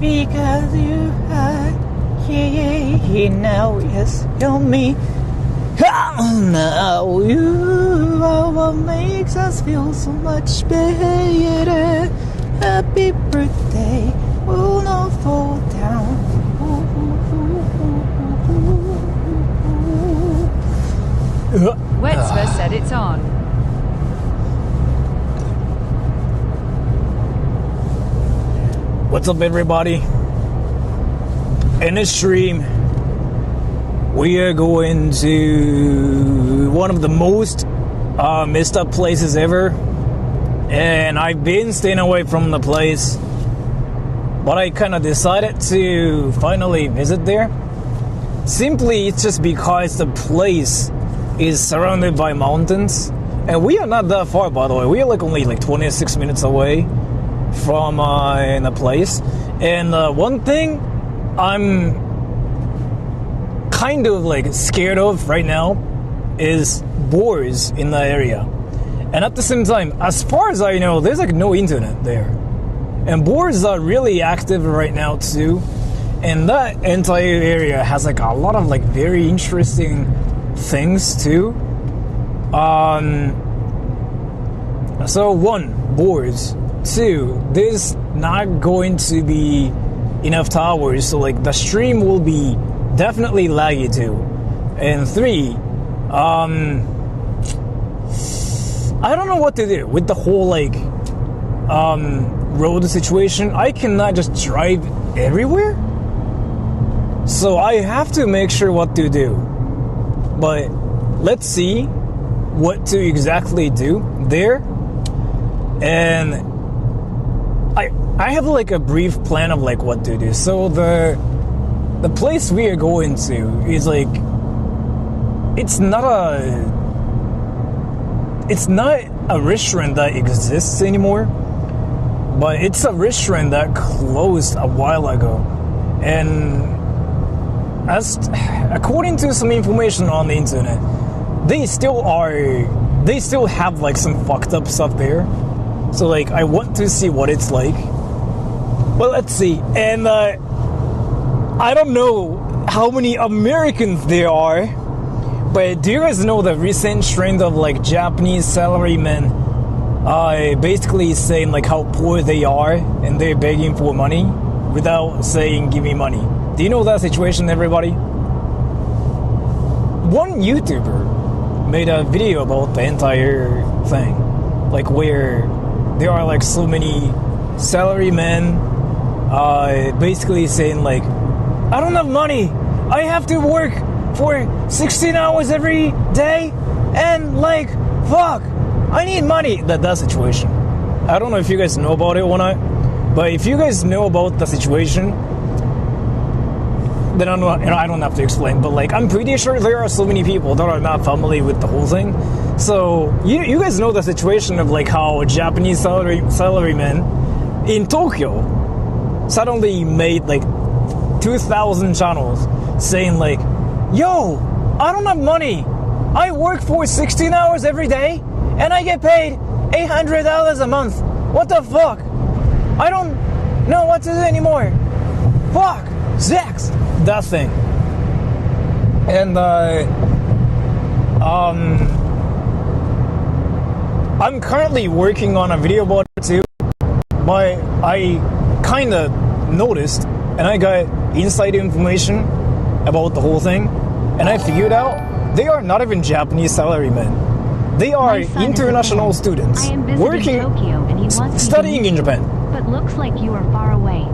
because you are here now. Yes, tell me. Now you are what makes us feel so much better. Happy birthday will not fall down. Wetzver said it's on. What's up, everybody? In this stream, we are going to one of the most messed up places ever. And I've been staying away from the place, but I kind of decided to finally visit there. Simply, it's just because the place is surrounded by mountains. And we are not that far, by the way. We are only 26 minutes away from the place. And one thing I'm kind of scared of right now is boars in the area. And at the same time, as far as I know, there's no internet there. And boars are really active right now too. And that entire area has a lot of very interesting things too. So one, boars. Two, there's not going to be enough towers, so the stream will be definitely laggy too. And three, I don't know what to do with the whole road situation. I cannot just drive everywhere, so I have to make sure what to do. But let's see what to exactly do there. And I have a brief plan of what to do. So the place we are going to is it's not a restaurant that exists anymore, but it's a restaurant that closed a while ago. And according to some information on the internet, they still have some fucked up stuff there. So I want to see what it's like. Well, let's see. And I don't know how many Americans there are, but do you guys know the recent trend of Japanese salarymen basically saying how poor they are and they're begging for money without saying give me money? Do you know that situation, everybody? One YouTuber made a video about the entire thing, where there are so many salarymen basically saying I don't have money, I have to work for 16 hours every day, and fuck, I need money. That situation. I don't know if you guys know about it or not, but if you guys know about the situation, then I don't have to explain. But I'm pretty sure there are so many people that are not familiar with the whole thing. So you guys know the situation of how Japanese salarymen in Tokyo suddenly made 2,000 channels saying yo, I don't have money, I work for 16 hours every day and I get paid $800 a month. What the fuck? I don't know what to do anymore. Fuck, Zax. That thing. And I'm currently working on a video about it too, but I kind of noticed and I got inside information about the whole thing, and I figured out they are not even Japanese salarymen. They are international students working, Tokyo, and he wants studying in Japan. But looks like you are far away.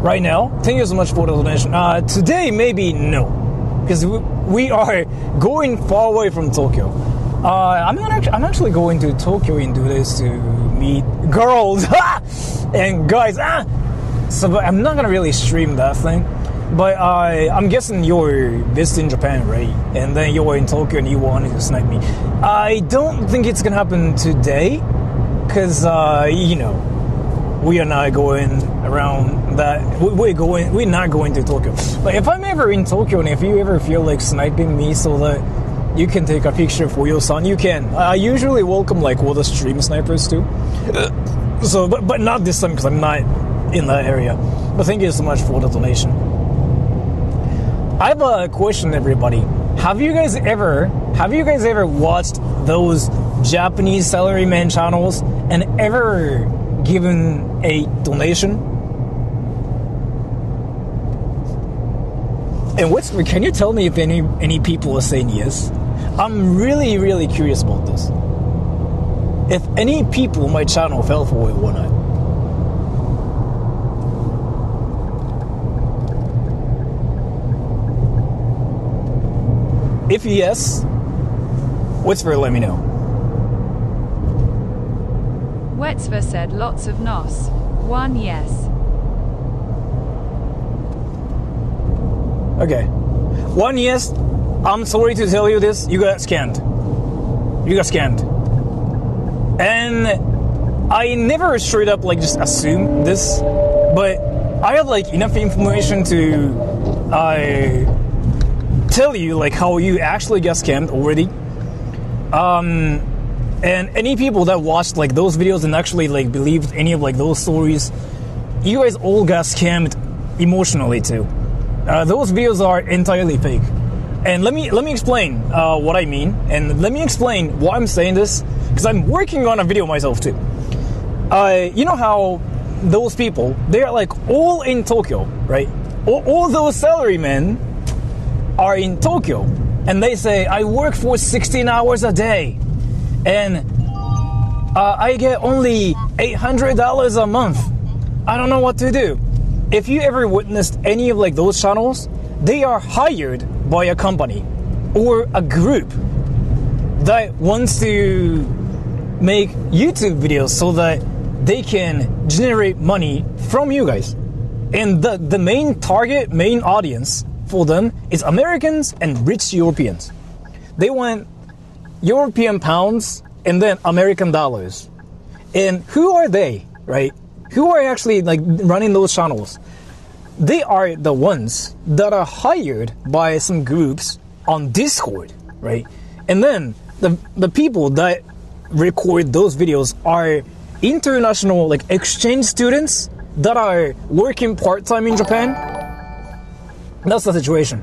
Right now, thank you so much for the donation. Today, maybe no, because we are going far away from Tokyo. I'm actually going to Tokyo in 2 days to meet girls and guys. So I'm not gonna really stream that thing, but I'm guessing you're visiting Japan, right? And then you're in Tokyo and you wanted to snipe me. I don't think it's gonna happen today, because we are not going around that. We're not going to Tokyo. But if I'm ever in Tokyo and if you ever feel like sniping me so that you can take a picture for your son. You can. I usually welcome like all the stream snipers too. So, but not this time because I'm not in that area. But thank you so much for the donation. I have a question, everybody. Have you guys ever watched those Japanese salaryman channels and ever given a donation? And can you tell me if any people are saying yes? I'm really, really curious about this. If any people on my channel fell for it or not. If yes, Whisper, let me know. Wetsver said lots of nos. 1 yes. Okay. 1 yes. I'm sorry to tell you this. You got scammed. And I never straight up like just assume this, but I have like enough information to tell you like how you actually got scammed already. And any people that watched like those videos and actually like believed any of like those stories, you guys all got scammed emotionally too. Those videos are entirely fake. And let me explain what I mean, and let me explain why I'm saying this, because I'm working on a video myself too. You know how those people, they're like all in Tokyo, right? All those salarymen are in Tokyo, and they say, I work for 16 hours a day, and I get only $800 a month. I don't know what to do. If you ever witnessed any of like those channels, they are hired by a company or a group that wants to make YouTube videos so that they can generate money from you guys. And the main audience for them is Americans and rich Europeans. They want European pounds and then American dollars. And who are they, right? Who are actually like running those channels? They are the ones that are hired by some groups on Discord, right? And then the people that record those videos are international like exchange students that are working part-time in Japan. That's the situation.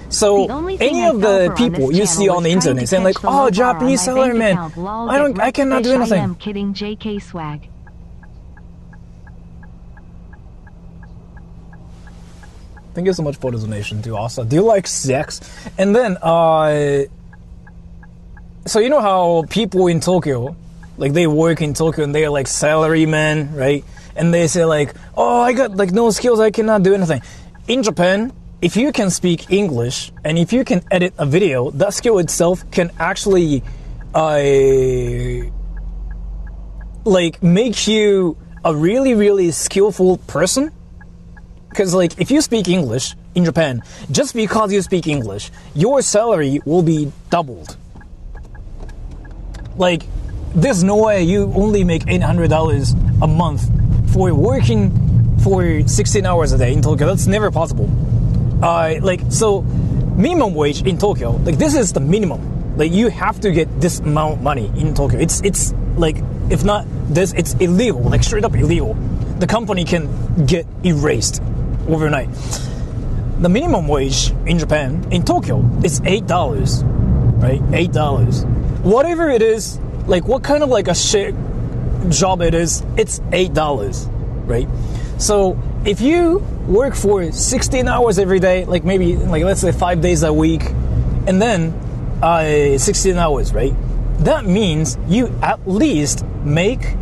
So any of the people you see on the internet saying like, oh, Japanese salaryman, I cannot do anything. I am kidding, JK swag. Thank you so much for the donation too, Asa. Do you like sex? And then, so you know how people in Tokyo, like they work in Tokyo and they're like salarymen, right? And they say like, oh, I got like no skills, I cannot do anything. In Japan, if you can speak English and if you can edit a video, that skill itself can actually, like make you a really, really skillful person. Because like if you speak English in Japan, just because you speak English, your salary will be doubled. Like there's no way you only make $800 a month for working for 16 hours a day in Tokyo. That's never possible. Like so minimum wage in Tokyo, like this is the minimum. Like you have to get this amount of money in Tokyo. It's like if not this, it's illegal, like straight up illegal. The company can get erased overnight. The minimum wage in Japan, in Tokyo, is $8, right? $8. Whatever it is, like what kind of like a shit job it is, it's $8, right? So if you work for 16 hours every day, like maybe like let's say 5 days a week, and then 16 hours, right? That means you at least make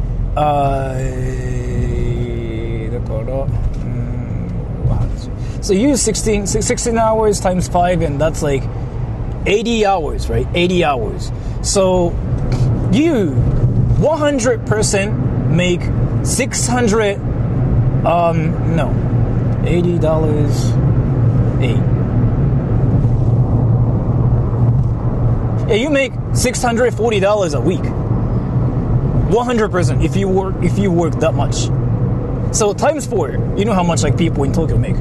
so you use 16 hours times 5, and that's like 80 hours, right? 80 hours. So you 100% make $600, no, $80, 8. Yeah, you make $640 a week. 100% if you work that much. So times 4, you know how much like people in Tokyo make.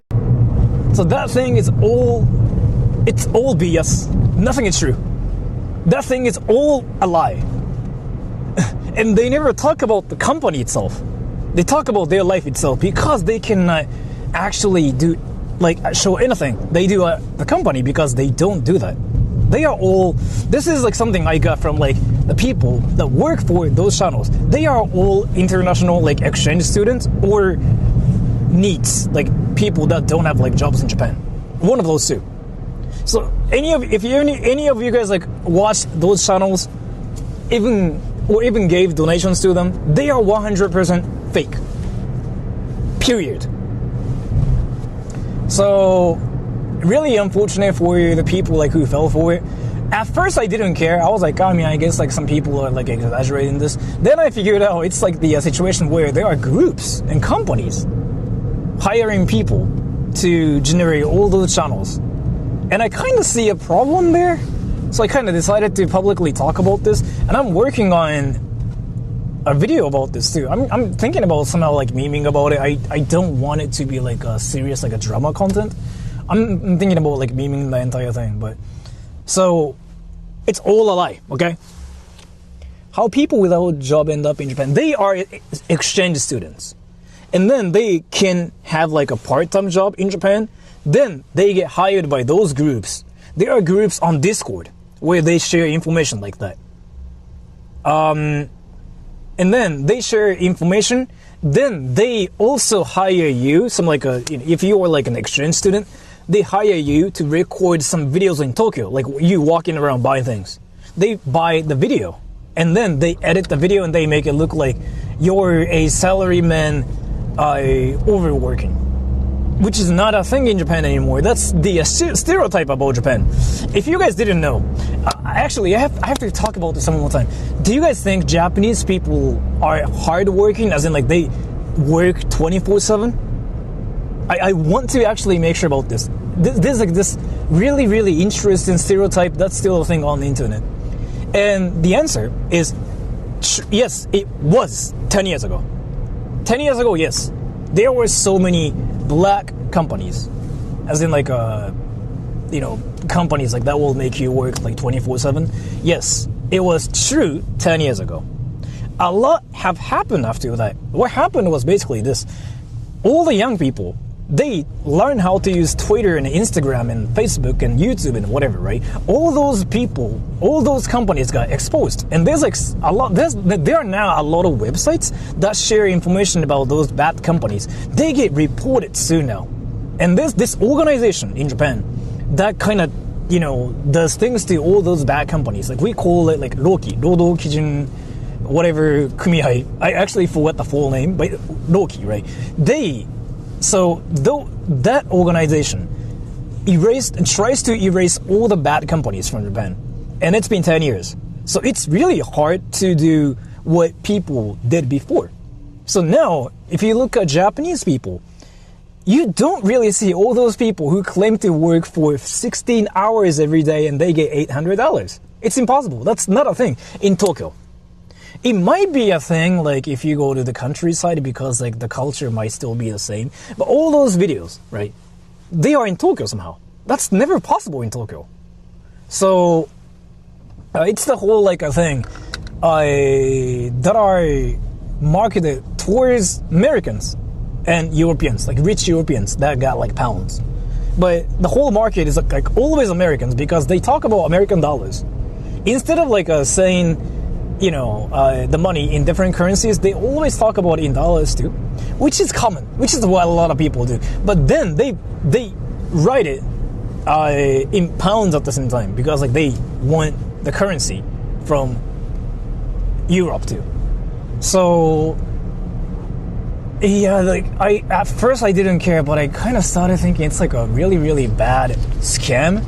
So that thing is all BS. Nothing is true. that thing is all a lie. And they never talk about the company itself. They talk about their life itself because they cannot actually do, like, show anything. They do the company because they don't do that. They are all, this is like something I got from like the people that work for those channels. They are all international like exchange students or NEETs, like people that don't have like jobs in Japan. One of those two. So any of you guys like watch those channels, even gave donations to them, they are 100% fake. Period. So really unfortunate for the people like who fell for it. At first I didn't care. I was like, I mean, I guess like some people are like exaggerating this. Then I figured out it's like the situation where there are groups and companies hiring people to generate all those channels. And I kind of see a problem there. So I kind of decided to publicly talk about this. And I'm working on a video about this too. I'm thinking about somehow like memeing about it. I don't want it to be like a serious, like a drama content. I'm thinking about like memeing the entire thing. But so it's all a lie, okay? How people without job end up in Japan. They are exchange students. And then they can have like a part-time job in Japan. Then they get hired by those groups. There are groups on Discord where they share information like that. And then they share information. Then they also hire you, some like if you are like an exchange student, they hire you to record some videos in Tokyo, like you walking around buying things. They buy the video, and then they edit the video and they make it look like you're a salaryman overworking, which is not a thing in Japan anymore. That's the stereotype about Japan. If you guys didn't know, actually, I have to talk about this one more time. Do you guys think Japanese people are hardworking, as in like they work 24/7? I want to actually make sure about this. There's like this really, really interesting stereotype that's still a thing on the internet. And the answer is, yes, it was 10 years ago. 10 years ago, yes. There were so many black companies, as in like, companies like that will make you work like 24/7. Yes, it was true 10 years ago. A lot have happened after that. What happened was basically this. All the young people, they learn how to use Twitter and Instagram and Facebook and YouTube and whatever, right? All those people, all those companies got exposed. And there's like a lot, there are now a lot of websites that share information about those bad companies. They get reported soon now. And there's this organization in Japan that kind of, does things to all those bad companies. Like we call it like Roki, Rodo Kijun, whatever, Kumihai. I actually forgot the full name, but Roki, right? So that organization tries to erase all the bad companies from Japan. And it's been 10 years. So it's really hard to do what people did before. So now, if you look at Japanese people, you don't really see all those people who claim to work for 16 hours every day and they get $800. It's impossible. That's not a thing in Tokyo. It might be a thing like if you go to the countryside because like the culture might still be the same. But all those videos, right, they are in Tokyo somehow. That's never possible in Tokyo. So it's the whole like a thing that are marketed towards Americans and Europeans, like rich Europeans that got like pounds. But the whole market is like always Americans because they talk about American dollars. Instead of like saying, the money in different currencies, they always talk about it in dollars too, which is common, which is what a lot of people do. But then they write it in pounds at the same time because like they want the currency from Europe too. So yeah, like at first I didn't care, but I kind of started thinking it's like a really, really bad scam,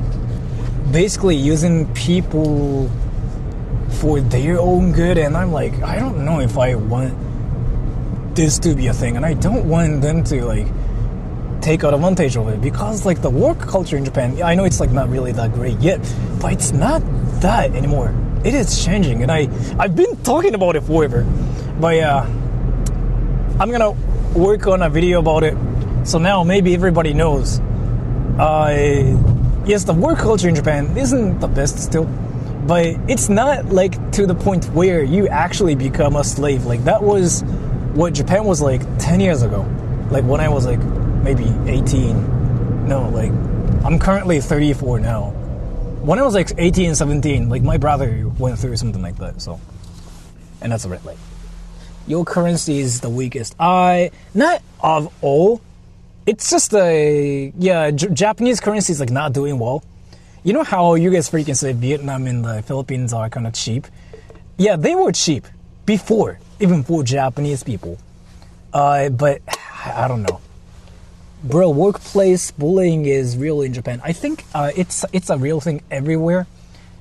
basically using people for their own good. And I'm like, I don't know if I want this to be a thing, and I don't want them to like take advantage of it because like the work culture in Japan, I know it's like not really that great yet, but it's not that anymore. It is changing, and I've been talking about it forever, but yeah, I'm gonna work on a video about it so now maybe everybody knows. Yes, the work culture in Japan isn't the best still, but it's not like to the point where you actually become a slave. Like that was what Japan was like 10 years ago. Like when I was like maybe 18. No, like I'm currently 34 now. When I was like 18, 17, like my brother went through something like that. So, and that's a red light. Your currency is the weakest. Not of all. It's just Japanese currency is like not doing well. You know how you guys freaking say Vietnam and the Philippines are kind of cheap? Yeah, they were cheap before, even for Japanese people. But I don't know. Bro, workplace bullying is real in Japan. I think it's a real thing everywhere.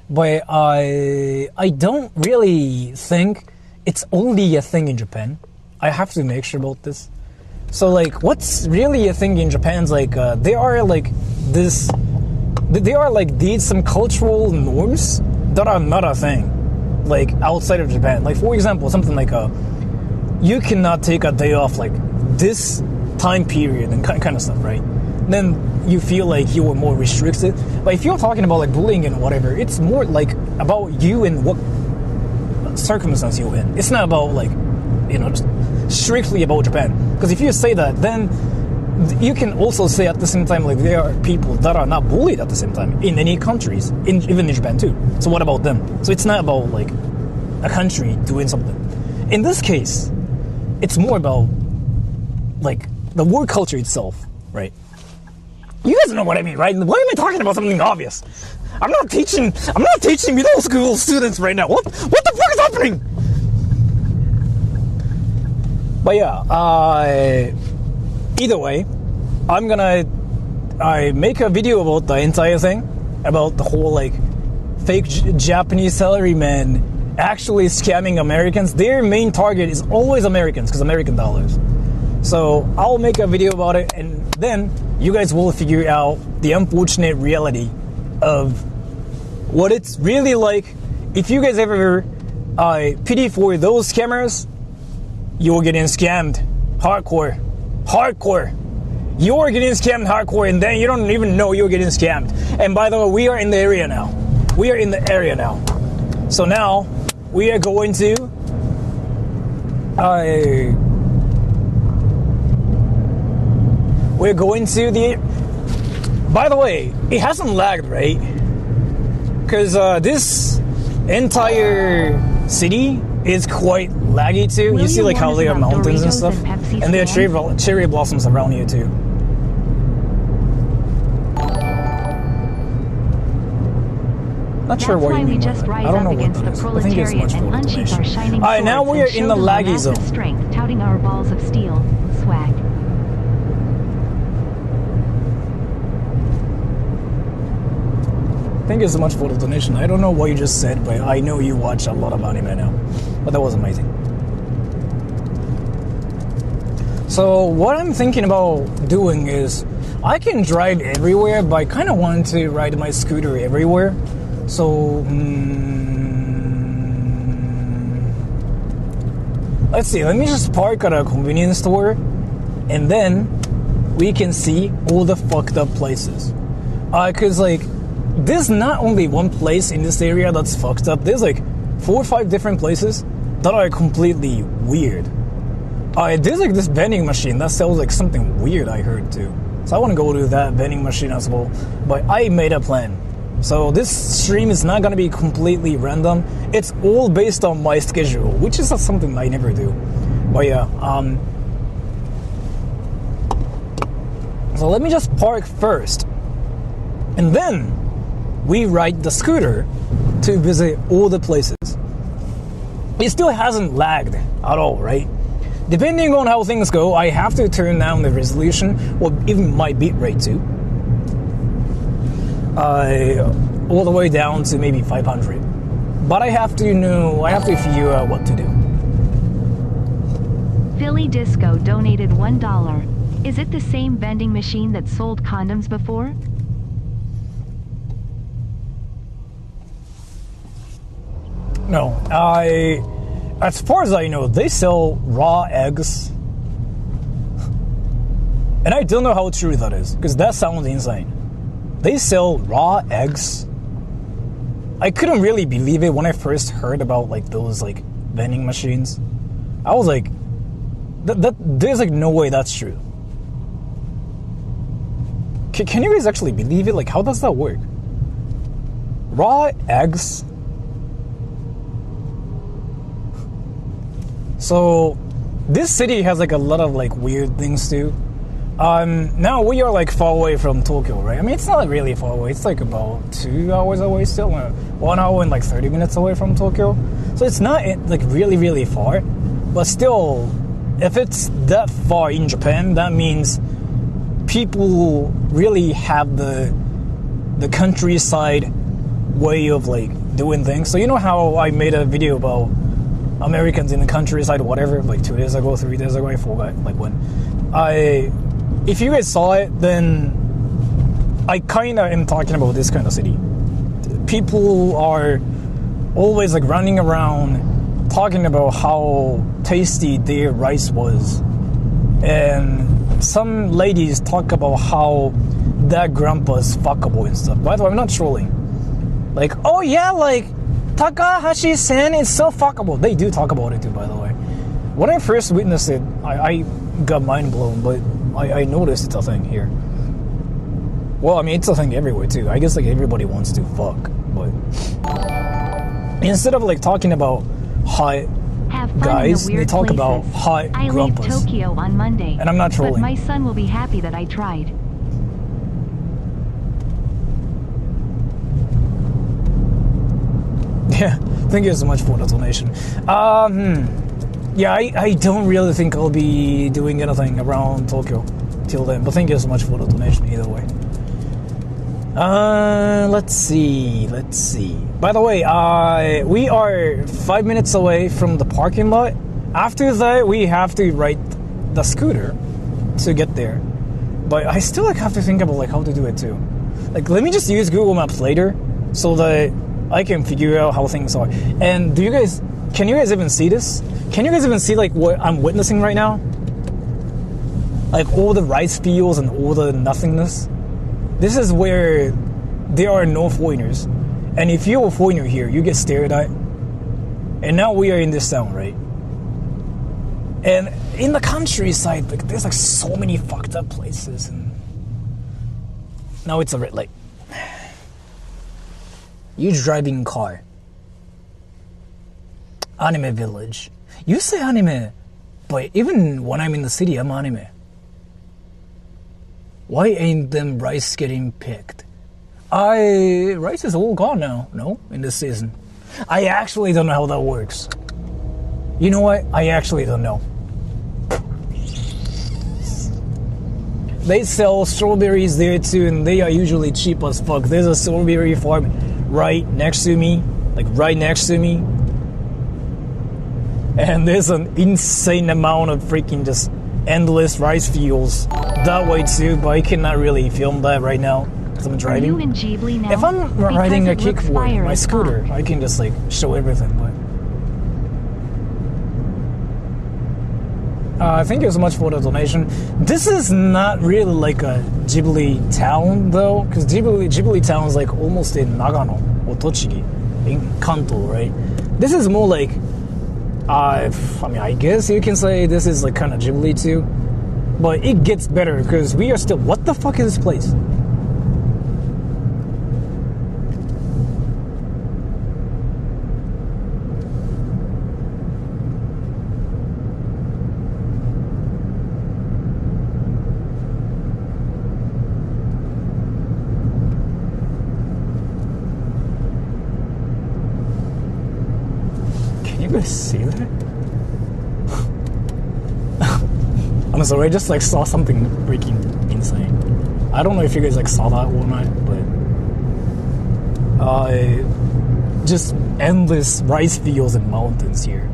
But I don't really think it's only a thing in Japan. I have to make sure about this. So like, what's really a thing in Japan is like there are like these some cultural norms that are not a thing, like outside of Japan. Like for example, something like you cannot take a day off like this time period and kind of stuff, right? Then you feel like you were more restricted. But if you're talking about like bullying and whatever, it's more like about you and what circumstance you're in. It's not about like, you know, just strictly about Japan. Because if you say that, then you can also say at the same time like there are people that are not bullied at the same time in any countries, even in Japan too. So what about them? So it's not about like a country doing something. In this case, it's more about like the work culture itself, right? You guys know what I mean, right? Why am I talking about something obvious? I'm not teaching middle school students right now. What the fuck is happening? But yeah, either way, I'm gonna make a video about the entire thing, about the whole like fake Japanese salarymen actually scamming Americans. Their main target is always Americans because American dollars. So I'll make a video about it, and then you guys will figure out the unfortunate reality of what it's really like. If you guys ever pity for those scammers, you're getting scammed hardcore. You're getting scammed hardcore, and then you don't even know you're getting scammed. And by the way, we are in the area now. So now we are going to we're going to the. By the way, it hasn't lagged, right? Because this entire city is quite laggy too. You see like how there are mountains and stuff, and there are cherry blossoms around here too. Not sure what you mean by that. I don't know what that is. I think it's much more information. Alright, now we are in the laggy zone. Strength, touting our balls of steel. Swag. Thank you so much for the donation. I don't know what you just said, but I know you watch a lot of anime now. But that was amazing. So what I'm thinking about doing is I can drive everywhere, but I kind of want to ride my scooter everywhere. So let's see. Let me just park at a convenience store, and then we can see all the fucked up places. Cause like there's not only one place in this area that's fucked up. There's like 4 or 5 different places that are completely weird. There's like this vending machine that sells like something weird I heard too. So I want to go to that vending machine as well. But I made a plan. So this stream is not going to be completely random. It's all based on my schedule, which is something I never do. But yeah, so let me just park first. And then we ride the scooter to visit all the places. It still hasn't lagged at all, right? Depending on how things go, I have to turn down the resolution or even my bit rate too. All the way down to maybe 500. But I have to figure out what to do. Philly Disco donated $1. Is it the same vending machine that sold condoms before? No, as far as I know, they sell raw eggs. And I don't know how true that is, because that sounds insane. They sell raw eggs. I couldn't really believe it when I first heard about like those like vending machines. I was like, there's like no way that's true. Can you guys actually believe it? Like, how does that work? Raw eggs. So this city has like a lot of like weird things too. Now we are like far away from Tokyo, right? I mean, it's not really far away. It's like about 2 hours away still. 1 hour and like 30 minutes away from Tokyo. So it's not like really, really far. But still, if it's that far in Japan, that means people really have the countryside way of like doing things. So you know how I made a video about Americans in the countryside, whatever, like 2 days ago, 3 days ago, I forgot like when. If you guys saw it, then I kind of am talking about this kind of city. People are always like running around talking about how tasty their rice was, and some ladies talk about how that grandpa's fuckable and stuff. By the way, I'm not trolling. Like, oh yeah, like Takahashi-sen is so fuckable. They do talk about it too, by the way. When I first witnessed it, I got mind blown, but I noticed it's a thing here. Well, I mean, it's a thing everywhere too. I guess like everybody wants to fuck, but instead of like talking about hot guys, they talk about hot grandpas. I leave Tokyo on Monday, and I'm not trolling. But my son will be happy that I tried. Yeah, thank you so much for the donation. Yeah, I don't really think I'll be doing anything around Tokyo till then, but thank you so much for the donation either way. Let's see. By the way, we are 5 minutes away from the parking lot. After that, we have to ride the scooter to get there. But I still like have to think about like how to do it too. Like, let me just use Google Maps later so that I can figure out how things are. And can you guys even see this? Can you guys even see like what I'm witnessing right now? Like all the rice fields and all the nothingness. This is where there are no foreigners. And if you're a foreigner here, you get stared at. And now we are in this town, right? And in the countryside, like there's like so many fucked up places. And now it's a red light. You driving car. Anime village. You say anime, but even when I'm in the city, I'm anime. Why ain't them rice getting picked? Rice is all gone now, no? In this season. I actually don't know how that works. You know what? I actually don't know. They sell strawberries there too, and they are usually cheap as fuck. There's a strawberry farm right next to me. Like right next to me. And there's an insane amount of freaking just endless rice fields that way too, but I cannot really film that right now because I'm driving. Are you in Ghibli now? If I'm riding a kickboard, my scooter, I can just like show everything. But thank you so much for the donation. This is not really like a Ghibli town though, because Ghibli town is like almost in Nagano or Tochigi, in Kanto, right? This is more like I mean, I guess you can say this is like kind of Ghibli too, but it gets better because we are still. What the fuck is this place? Can you guys see that? I'm sorry, I just like saw something freaking insane. I don't know if you guys like saw that or not, but just endless rice fields and mountains here.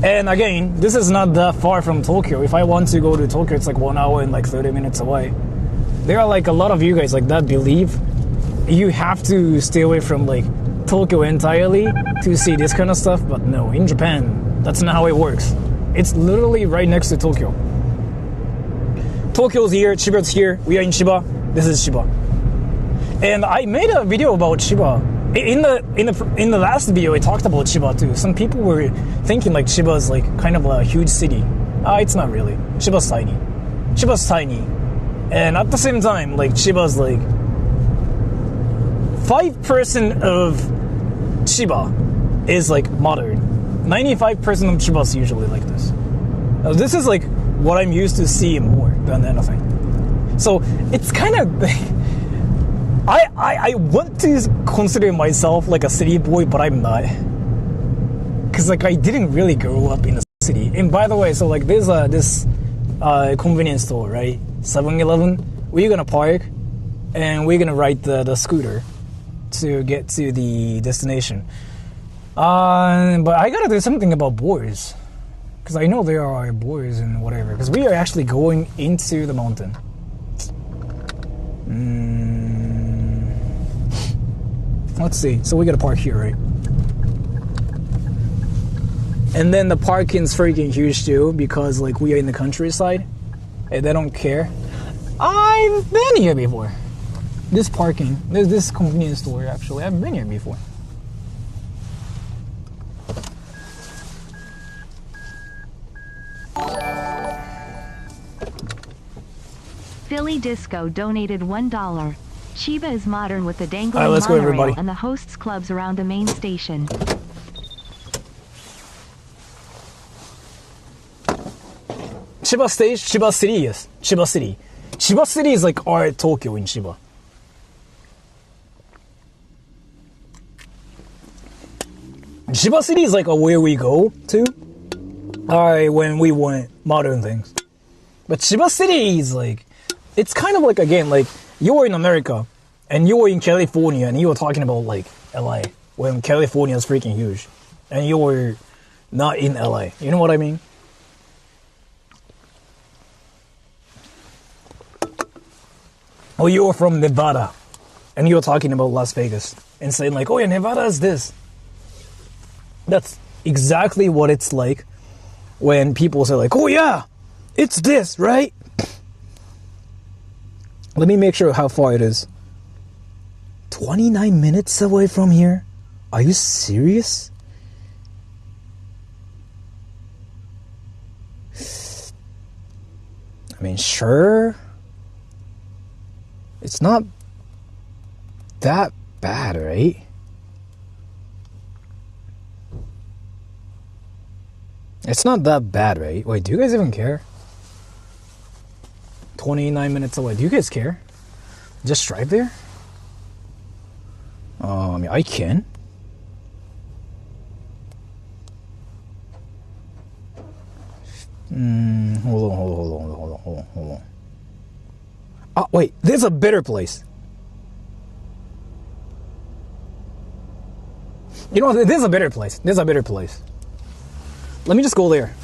And again, this is not that far from Tokyo. If I want to go to Tokyo, it's like 1 hour and like 30 minutes away. There are like a lot of you guys like that believe you have to stay away from like Tokyo entirely to see this kind of stuff, but no, in Japan, that's not how it works. It's literally right next to Tokyo. Tokyo's here, Chiba's here, we are in Chiba, this is Chiba. And I made a video about Chiba In the last video, I talked about Chiba too. Some people were thinking like Chiba is like kind of a huge city. It's not really. Chiba's tiny. Chiba's tiny, and at the same time, like Chiba's like 5% of Chiba is like modern. 95% of Chiba is usually like this. This is like what I'm used to seeing more than anything. So it's kind of. I want to consider myself like a city boy, but I'm not. Cause like I didn't really grow up in a city. And by the way, so like there's this convenience store, right? 7-Eleven. We're gonna park, and we're gonna ride the scooter to get to the destination. But I gotta do something about boars, cause I know there are boars and whatever. Cause we are actually going into the mountain. Let's see. So we gotta park here, right? And then the parking's freaking huge too, because like we are in the countryside and they don't care. I've been here before. This parking, there's this convenience store actually. I've been here before. Philly Disco donated $1. Chiba is modern with the dangling All right, let's go, monorail everybody. and the hosts clubs around the main station. Chiba Stage, Chiba City, yes. Chiba City. Chiba City is like our Tokyo in Chiba. Chiba City is like where we go to when we want modern things. But Chiba City is like, it's kind of like, again, like you're in America and you're in California and you were talking about like LA when California is freaking huge and you're not in LA. You know what I mean? Or you're from Nevada and you're talking about Las Vegas and saying like, oh yeah, Nevada is this. That's exactly what it's like when people say like, oh yeah, it's this, right? Let me make sure how far it is. 29 minutes away from here? Are you serious? I mean, sure. It's not that bad, right? It's not that bad, right? Wait, do you guys even care? 29 minutes away. Do you guys care? Just drive there? I mean, I can. Hold on. Oh, wait, there's a better place. You know, there's a better place. There's a better place. Let me just go there.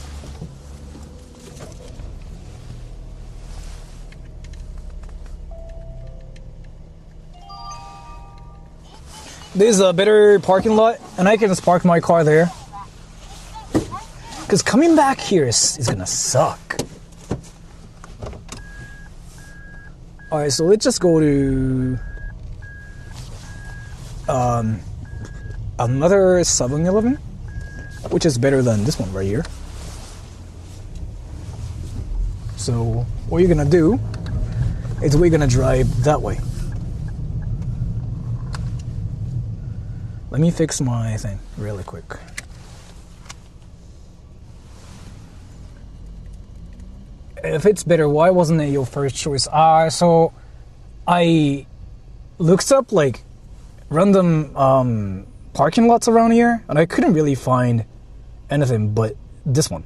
There's a better parking lot, and I can just park my car there. Because coming back here is gonna suck. Alright, so let's just go to another 7-Eleven, which is better than this one right here. So what you're gonna do is we're gonna drive that way. Let me fix my thing really quick. If it's better, why wasn't it your first choice? So I looked up like random parking lots around here, and I couldn't really find anything but this one.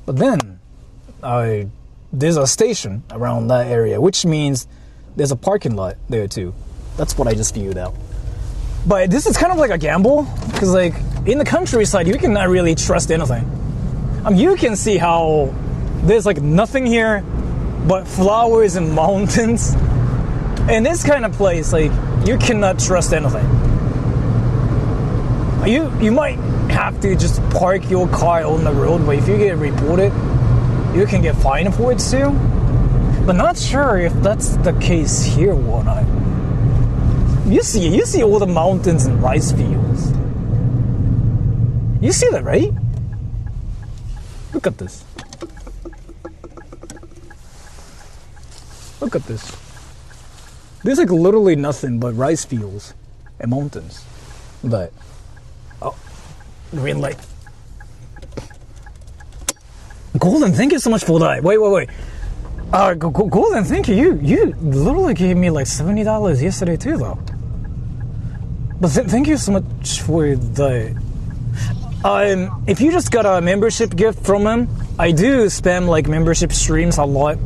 But then there's a station around that area, which means there's a parking lot there too. That's what I just figured out. But this is kind of like a gamble, because like in the countryside you cannot really trust anything. You can see how there's like nothing here but flowers and mountains. In this kind of place, like you cannot trust anything. You might have to just park your car on the road, but if you get reported, you can get fined for it too. But not sure if that's the case here or not. You see all the mountains and rice fields. You see that, right? Look at this. Look at this. There's like literally nothing but rice fields and mountains. But green light. Golden, thank you so much for that. Wait. Golden, thank you. You literally gave me like $70 yesterday too, though. But thank you so much for the. If you just got a membership gift from him, I do spam like membership streams a lot.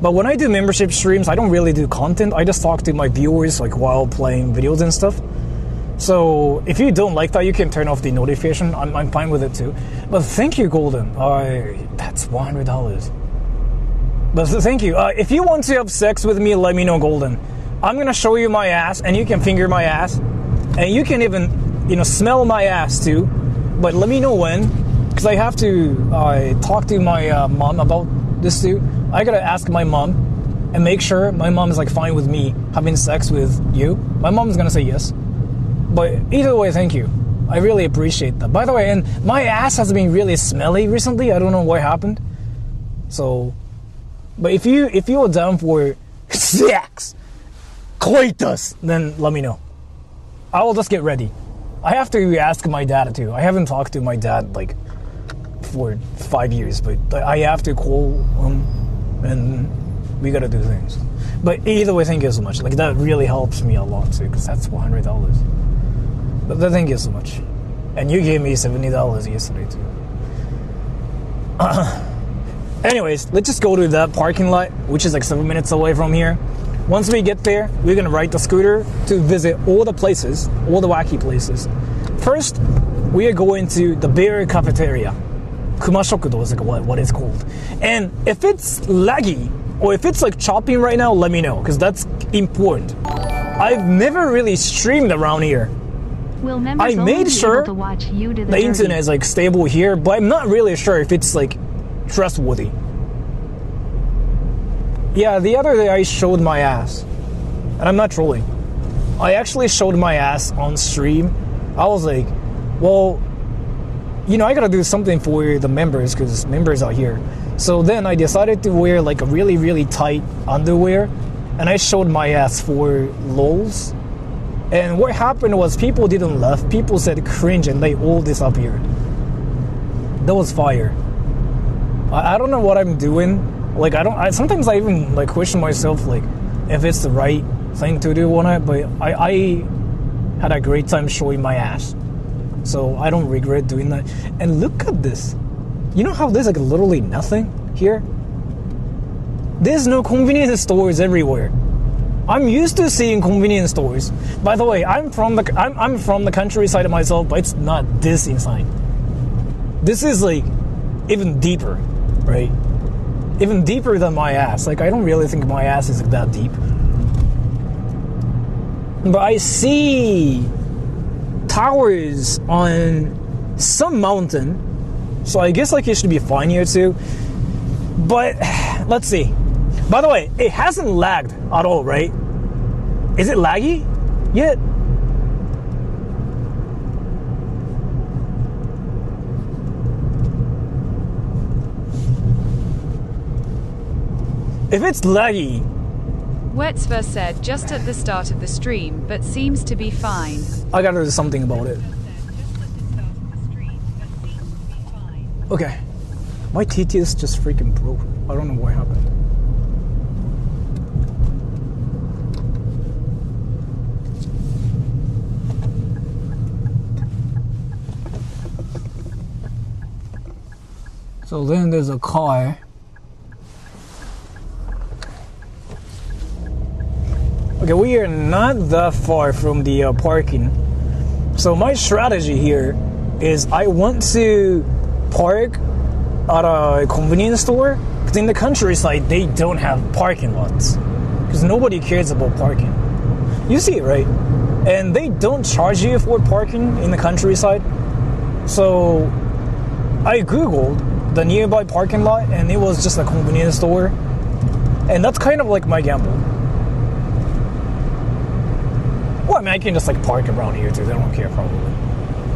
But when I do membership streams, I don't really do content. I just talk to my viewers like while playing videos and stuff. So if you don't like that, you can turn off the notification. I'm fine with it too. But thank you, Golden. That's $100. But thank you. If you want to have sex with me, let me know, Golden. I'm gonna show you my ass, and you can finger my ass, and you can even, smell my ass too. But let me know when, because I have to talk to my mom about this too. I gotta ask my mom and make sure my mom is like fine with me having sex with you. My mom's gonna say yes. But either way, thank you. I really appreciate that. By the way, and my ass has been really smelly recently. I don't know what happened. So, but if you are down for sex, coitus, then let me know. I will just get ready. I have to ask my dad too. I haven't talked to my dad like for 5 years, but I have to call him and we gotta do things. But either way, thank you so much. Like that really helps me a lot too, because that's $100. But thank you so much. And you gave me $70 yesterday too. Anyways, let's just go to that parking lot, which is like 7 minutes away from here. Once we get there, we're gonna ride the scooter to visit all the places, all the wacky places. First, we are going to the bear cafeteria. Kumashokudo is like what it's called. And if it's laggy, or if it's like chopping right now, let me know, because that's important. I've never really streamed around here. I made sure the internet is like stable here, but I'm not really sure if it's like trustworthy. Yeah, the other day I showed my ass, and I'm not trolling. I actually showed my ass on stream. I was like, well, I gotta do something for the members, because members are here. So then I decided to wear like a really, really tight underwear, and I showed my ass for lols. And what happened was people didn't laugh. People said cringe, and they all disappeared. That was fire. I don't know what I'm doing. Like sometimes I even like question myself like if it's the right thing to do or not. But I had a great time showing my ass, so I don't regret doing that. And look at this. You know how there's like literally nothing here? There's no convenience stores everywhere. I'm used to seeing convenience stores. By the way, I'm from the countryside myself, but it's not this inside. This is like even deeper, right? Even deeper than my ass. Like I don't really think my ass is like that deep. But I see towers on some mountain, so I guess like it should be fine here too. But let's see. By the way, it hasn't lagged at all, right? Is it laggy yet? If it's laggy... Wetzver said just at the start of the stream, but seems to be fine. I gotta do something about it. Okay. My TTS just freaking broke. I don't know what happened. So then there's a car. Okay, we are not that far from the parking. So my strategy here is I want to park at a convenience store, because in the countryside they don't have parking lots, because nobody cares about parking. You see it, right? And they don't charge you for parking in the countryside. So I googled the nearby parking lot, and it was just a convenience store, and that's kind of like my gamble. What mean, I can just like park around here too. They don't care probably.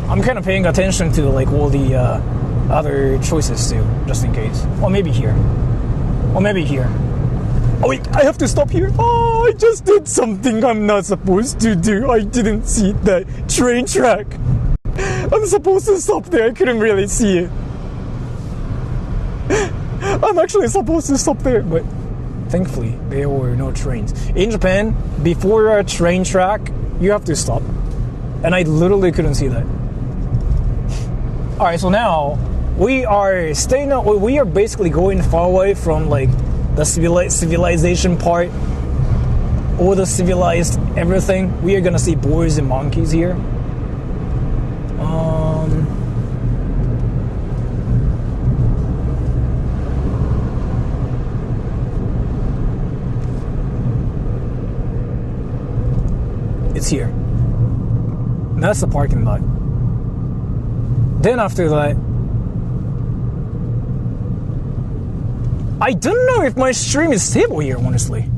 I'm kind of paying attention to like all the other choices too, just in case. Or maybe here. Or maybe here. Oh wait, I have to stop here. Oh, I just did something I'm not supposed to do. I didn't see that train track. I'm supposed to stop there. I couldn't really see it. I'm actually supposed to stop there, but thankfully there were no trains. In Japan, before a train track, you have to stop. And I literally couldn't see that. Alright, so now we are basically going far away from like the civilization part, or the civilized everything. We are gonna see boars and monkeys here. It's here. And that's the parking lot. Then after that, I don't know if my stream is stable here, honestly.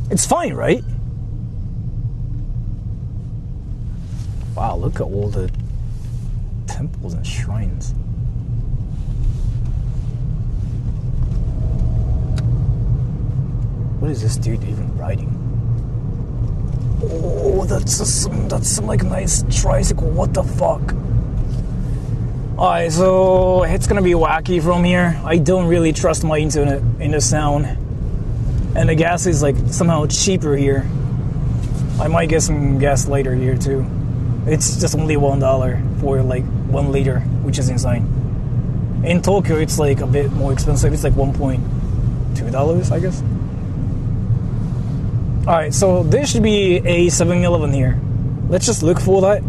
It's fine, right? Wow, look at all the temples and shrines. What is this dude even riding? Oh, that's some like nice tricycle. What the fuck? Alright, so it's gonna be wacky from here. I don't really trust my internet in the sound. And the gas is like somehow cheaper here. I might get some gas later here too. It's just only $1 for like 1 liter, which is insane. In Tokyo, it's like a bit more expensive. It's like $1.2, I guess. Alright, so there should be a 7-Eleven here. Let's just look for that.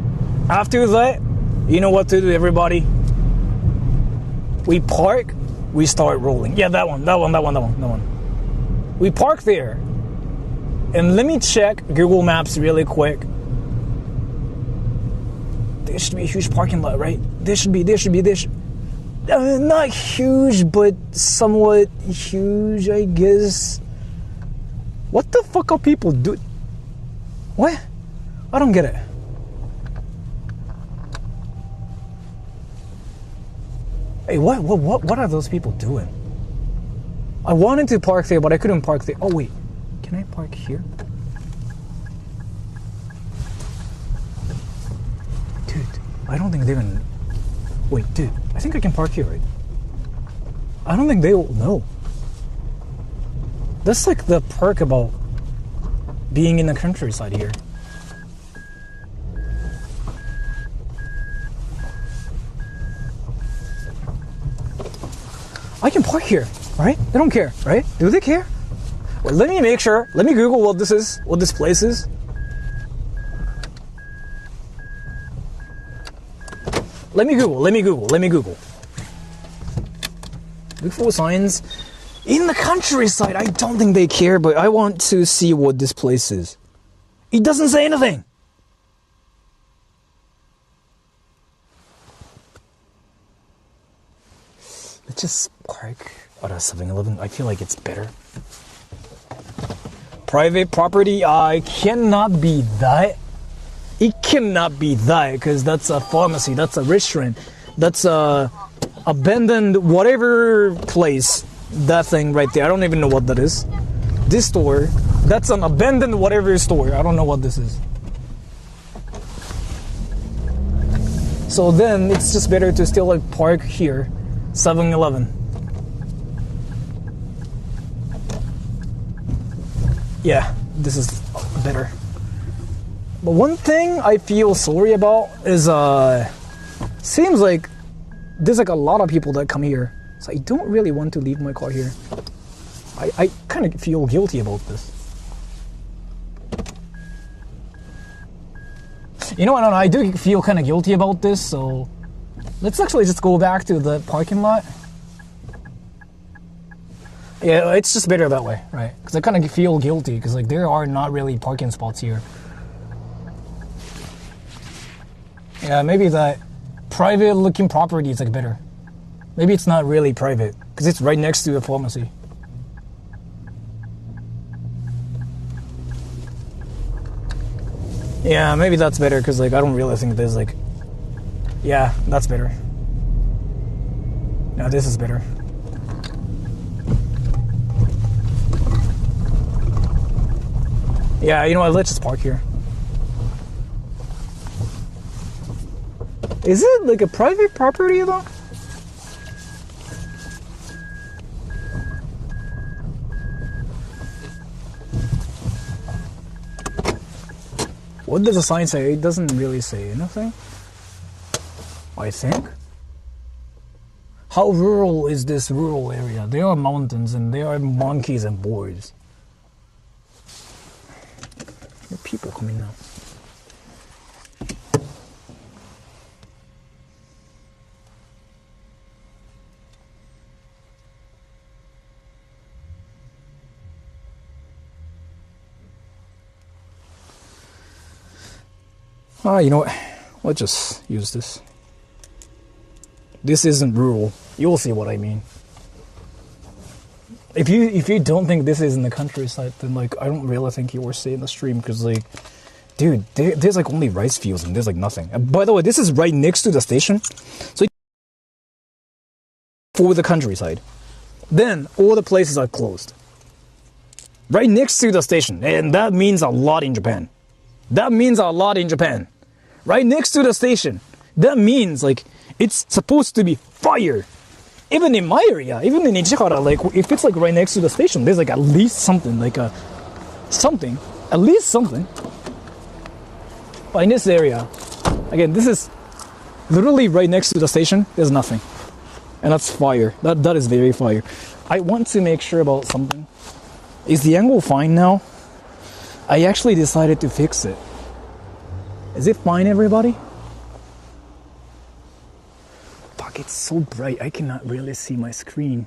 After that, you know what to do, everybody. We park, we start rolling. Yeah, that one. We park there. And let me check Google Maps really quick. There should be a huge parking lot, right? There should be. Not huge, but somewhat huge, I guess. What the fuck are people doing? What? I don't get it. Hey, what are those people doing? I wanted to park there, but I couldn't park there. Oh wait, can I park here? Dude, I don't think they're gonna... Wait, dude, I think I can park here, right? I don't think they will know. That's like the perk about being in the countryside here. I can park here, right? They don't care, right? Do they care? Well, let me make sure. Let me Google what this is, what this place is. Let me Google. Look for signs. In the countryside, I don't think they care, but I want to see what this place is. It doesn't say anything. Let's just park at a 7-Eleven. I feel like it's better. Private property, I cannot be that. It cannot be that, because that's a pharmacy, that's a restaurant, that's a abandoned whatever place. That thing right there, I don't even know what that is. This store, that's an abandoned whatever store. I don't know what this is. So then it's just better to still like park here. 7-Eleven. Yeah, this is better. But one thing I feel sorry about is seems like there's like a lot of people that come here. So I don't really want to leave my car here. I kind of feel guilty about this. You know what, I do feel kind of guilty about this, so let's actually just go back to the parking lot. Yeah, it's just better that way, right? Because I kind of feel guilty, because like there are not really parking spots here. Yeah, maybe that private looking property is like better. Maybe it's not really private, because it's right next to a pharmacy. Yeah, maybe that's better because like I don't really think there's like. Yeah, that's better. No, this is better. Yeah, you know what? Let's just park here. Is it like a private property though? What does the sign say? It doesn't really say anything, I think. How rural is this rural area? There are mountains and there are monkeys and boars. There are people coming now. You know what? Let's just use this. This isn't rural. You'll see what I mean. If you don't think this is in the countryside, then like I don't really think you were seeing the stream because like, dude, there's like only rice fields and there's like nothing. And by the way, this is right next to the station, so for the countryside. Then all the places are closed. Right next to the station, and that means a lot in Japan. That means a lot in Japan. Right next to the station. That means like it's supposed to be fire. Even in my area, even in Ichihara, like if it's like right next to the station, there's like at least something, like a something, at least something. But in this area, again, this is literally right next to the station. There's nothing, and that's fire. That is very fire. I want to make sure about something. Is the angle fine now? I actually decided to fix it. Is it fine, everybody? Fuck, it's so bright. I cannot really see my screen.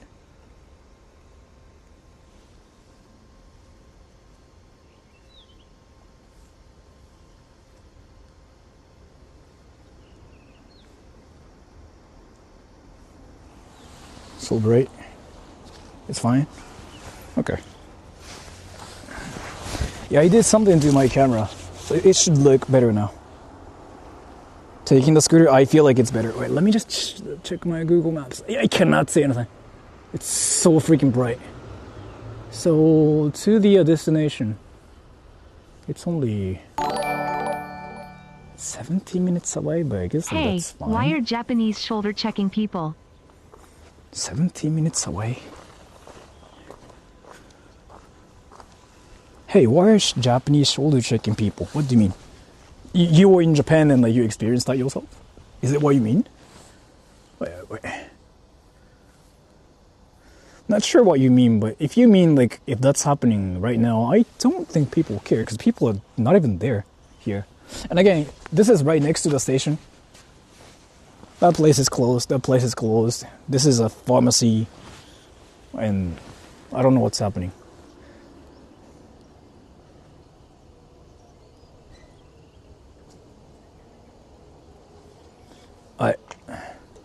So bright. It's fine? Okay. Yeah, I did something to my camera. So it should look better now. Taking the scooter, I feel like it's better. Wait, let me just check my Google Maps. I cannot see anything. It's so freaking bright. So, to the destination. It's only 70 minutes away, but I guess Hey, that's fine. why are Japanese shoulder checking people? 70 minutes away? Hey, why are Japanese shoulder checking people? What do you mean? You were in Japan and like you experienced that yourself? Is it what you mean? Wait. Not sure what you mean, but if you mean like if that's happening right now, I don't think people care because people are not even there here. And again, this is right next to the station. That place is closed. That place is closed. This is a pharmacy, and I don't know what's happening.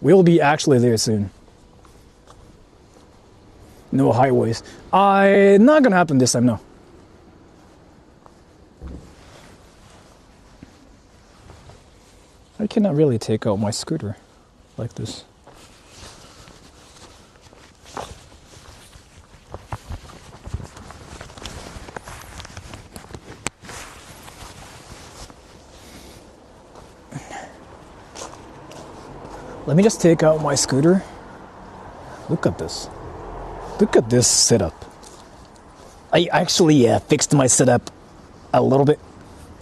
We'll be actually there soon. No highways. Not gonna happen this time, no. I cannot really take out my scooter like this. Let me just take out my scooter. Look at this. Look at this setup. I actually fixed my setup a little bit,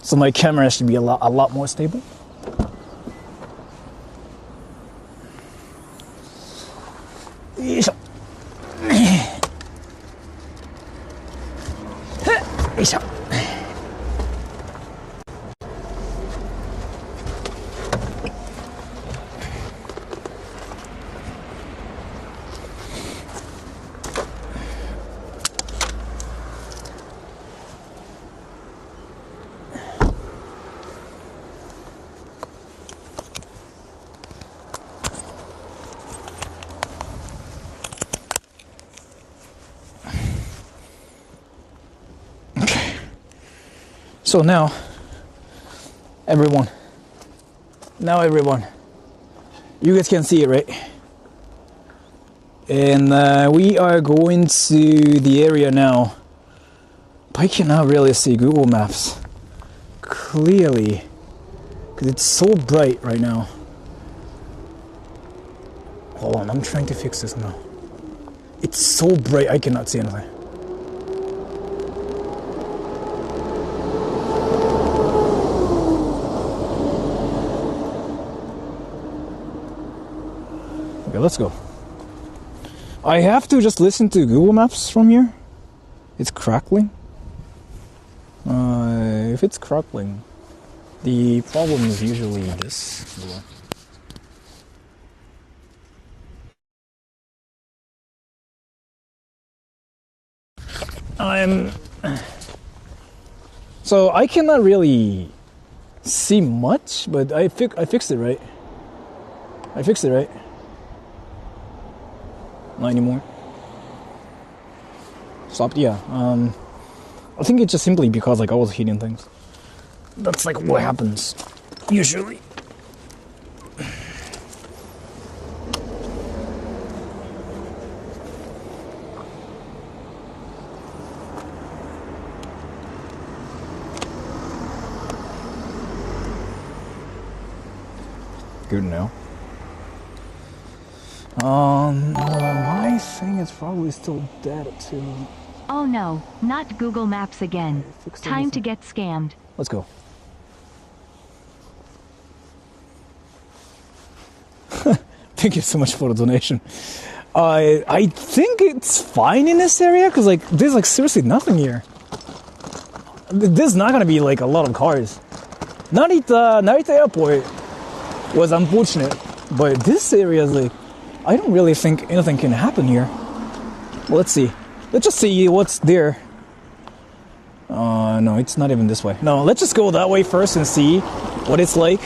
so my camera should be a lot more stable. So now, Everyone. Now everyone. You guys can see it, right? And we are going to the area now. But I cannot really see Google Maps clearly because it's so bright right now. Hold on, I'm trying to fix this now. It's so bright I cannot see anything. Okay, let's go. I have to just listen to Google Maps from here. It's crackling. If it's crackling, the problem is usually this. So I cannot really see much, but I fixed it right. I fixed it right. Not anymore. Stopped. Yeah. I think it's just simply because like I was hitting things. That's like what happens usually. Good now. My thing is probably still dead too. Oh no, not Google Maps again. Time to get scammed. Let's go. Thank you so much for the donation. I think it's fine in this area because like there's like seriously nothing here. There's not gonna be like a lot of cars. Narita Airport was unfortunate, but this area is like I don't really think anything can happen here. Well, let's see. Let's just see what's there. No, it's not even this way. No, let's just go that way first and see what it's like.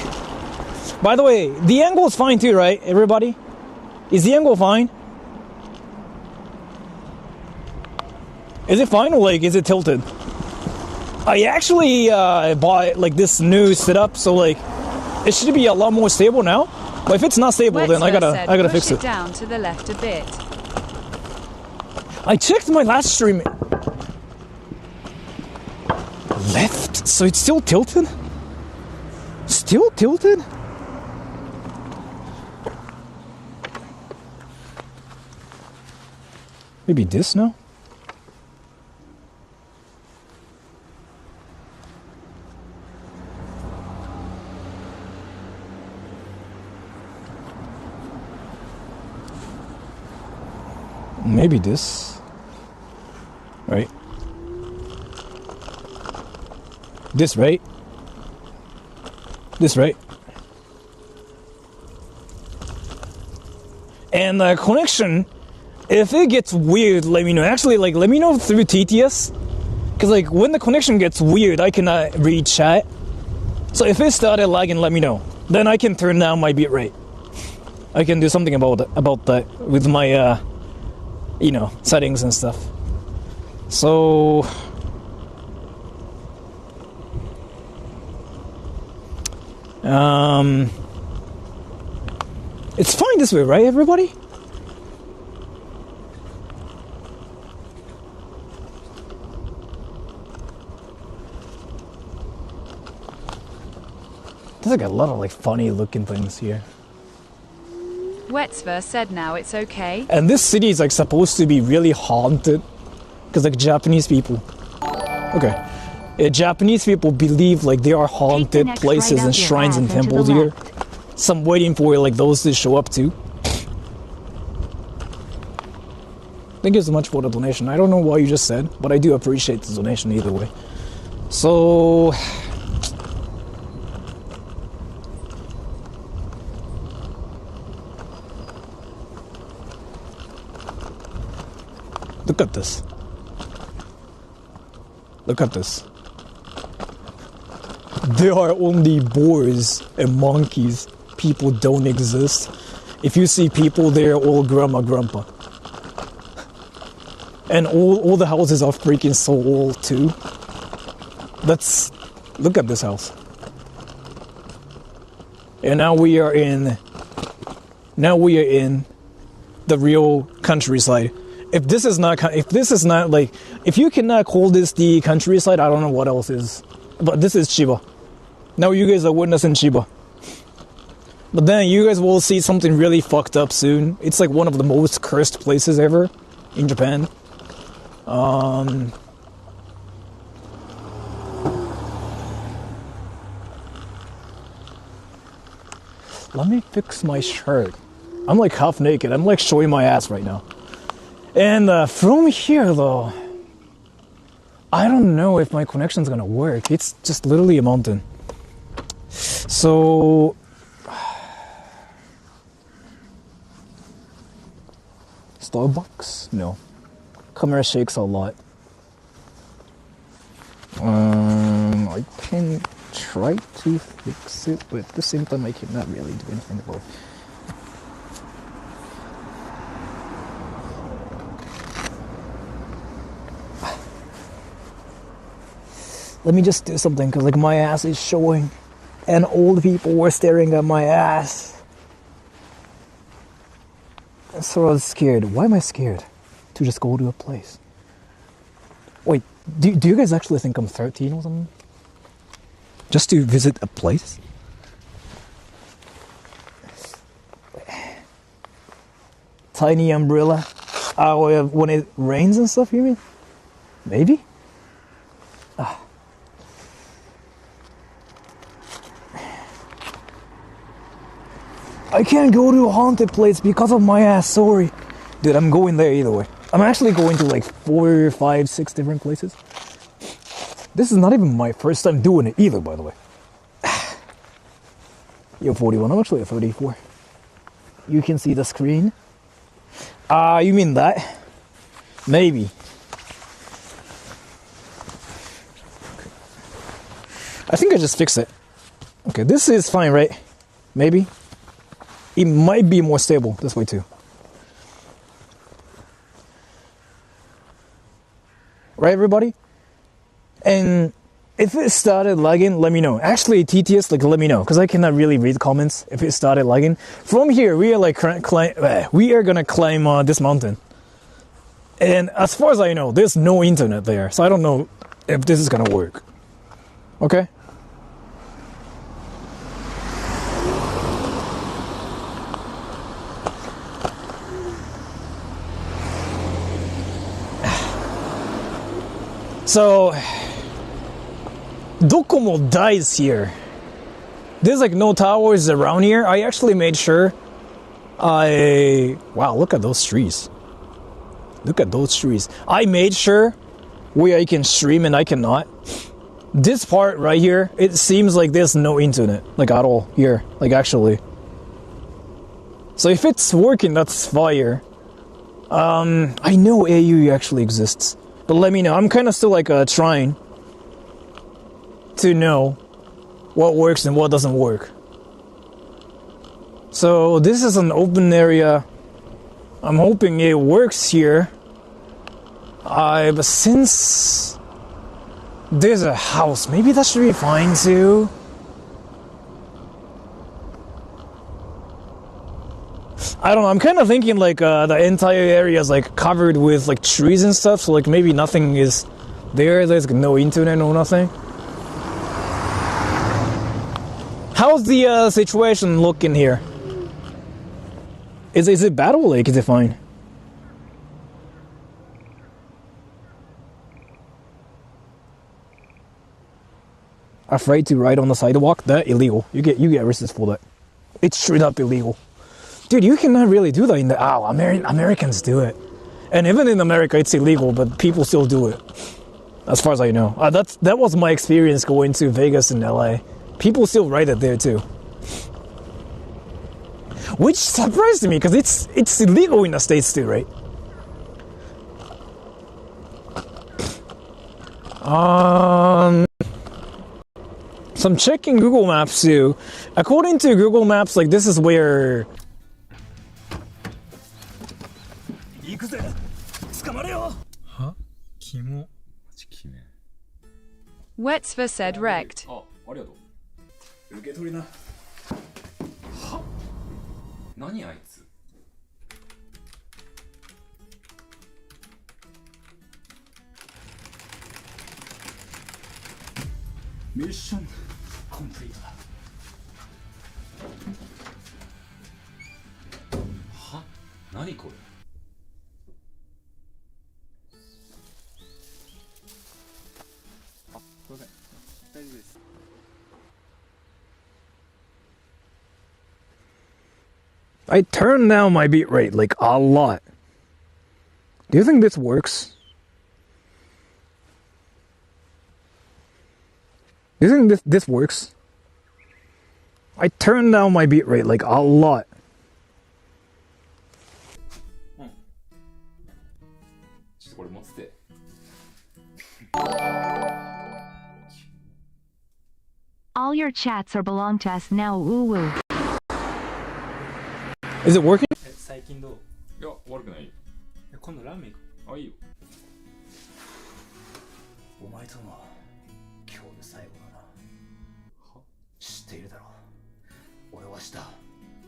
By the way, the angle is fine too, right, everybody? Is the angle fine? Is it fine or like is it tilted? I actually bought like this new setup, so like it should be a lot more stable now. But if it's not stable, then I gotta fix it. Down to the left a bit. I checked my last stream. Left? So it's still tilted? Still tilted? Maybe this now? Maybe this, right? This, right? This, right? And the connection, if it gets weird, let me know. Actually, like, let me know through TTS. Because, like, when the connection gets weird, I cannot read chat. So if it started lagging, let me know. Then I can turn down my bitrate. I can do something about that with my, settings and stuff. So it's fine this way, right, everybody? There's like a lot of like funny looking things here. Wetsver said now it's okay. And this city is like supposed to be really haunted because like Japanese people. Okay. Yeah, Japanese people believe like there are haunted places and shrines and temples here. So I'm waiting for like those to show up too. Thank you so much for the donation. I don't know what you just said, but I do appreciate the donation either way. So look at this. Look at this. There are only boars and monkeys. People don't exist. If you see people, they're all grandma, grandpa. And all the houses are freaking so old too. Look at this house. And now we are in the real countryside. If this is not like, if you cannot call this the countryside, I don't know what else is. But this is Chiba. Now you guys are witnessing Chiba. But then you guys will see something really fucked up soon. It's like one of the most cursed places ever in Japan. Let me fix my shirt. I'm like half naked. I'm like showing my ass right now. And from here though, I don't know if my connection's gonna work. It's just literally a mountain. So Starbucks? No. Camera shakes a lot. I can try to fix it, but at the same time I cannot really do anything about it. Let me just do something, because like my ass is showing and old people were staring at my ass. So I was scared. Why am I scared? To just go to a place. Wait, do you guys actually think I'm 13 or something? Just to visit a place? Tiny umbrella? When it rains and stuff, you mean? Maybe? I can't go to a haunted place because of my ass, sorry. Dude, I'm going there either way. I'm actually going to like 4, 5, 6 different places. This is not even my first time doing it either, by the way. You're 41, I'm actually a 34. You can see the screen. You mean that? Maybe. I think I just fixed it. Okay, this is fine, right? Maybe. It might be more stable this way too. Right, everybody? And if it started lagging, let me know. Actually, TTS, like, let me know, because I cannot really read comments if it started lagging. From here, we are like we are gonna climb this mountain. And as far as I know, there's no internet there, so I don't know if this is gonna work. Okay? So, Docomo dies here. There's like no towers around here. I actually made sure wow, look at those trees. Look at those trees. I made sure where I can stream and I cannot. This part right here, it seems like there's no internet, like at all here, like actually. So if it's working, that's fire. I know AU actually exists. But let me know. I'm kind of still like trying to know what works and what doesn't work. So this is an open area. I'm hoping it works here. But since there's a house, maybe that should be fine too. I don't know, I'm kind of thinking like the entire area is like covered with like trees and stuff, so like maybe nothing is there, there's no internet or nothing. How's the situation looking here? Is it bad or like is it fine? Afraid to ride on the sidewalk? That illegal. You get arrested for that. It's straight up illegal. Dude, you cannot really do that in the... Americans do it. And even in America, it's illegal, but people still do it. As far as I know. That was my experience going to Vegas and LA. People still ride it there too. Which surprised me, because it's illegal in the States too, right? So I'm checking Google Maps too. According to Google Maps, like this is where... Wetsver said wrecked. 何あいつ。ミッションコンプリートだ。は？何これ。あ、すいません。大丈夫です。I turned down my beat rate like a lot. Do you think this works? Do you think this works? I turned down my beat rate like a lot. ちょっとこれ持ってて。All your chats are belong to us now. Woo woo. Is it working? 最近どう？いや、悪くないよ。今度ラーメン行こあ、いいよ。お前との今日で最後だな。知っているだろう。俺は明日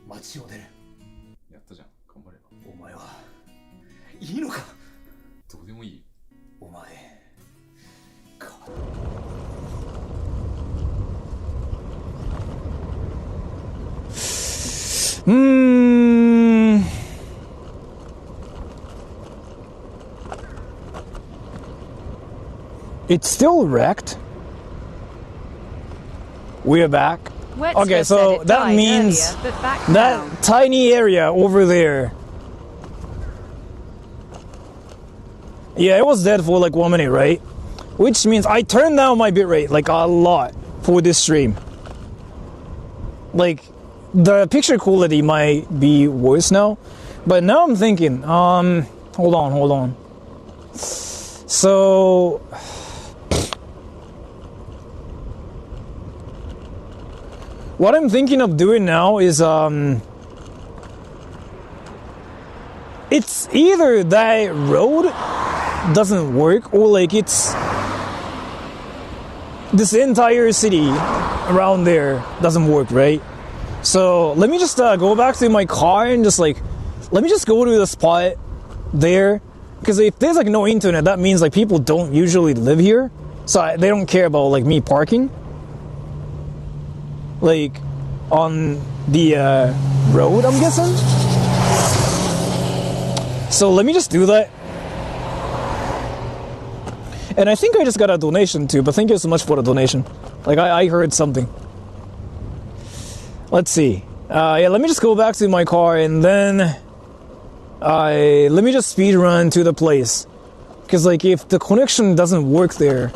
街を出る。やったじゃん。頑張れば。お前はいいのか？どうでもいい。お前か。It's still wrecked. We're back. Okay, so that means that tiny area over there. Yeah, it was dead for like 1 minute, right? Which means I turned down my bitrate like a lot for this stream. Like, the picture quality might be worse now, but now I'm thinking, hold on. So, what I'm thinking of doing now is, it's either that road doesn't work or like it's this entire city around there doesn't work, right? So let me just go back to my car and just like, let me just go to the spot there, because if there's like no internet, that means like people don't usually live here, so they don't care about like me parking like on the road, I'm guessing. So let me just do that. And I think I just got a donation too, but thank you so much for the donation. Like I heard something. Let's see. Yeah, let me just go back to my car and then let me just speed run to the place. Because like if the connection doesn't work there,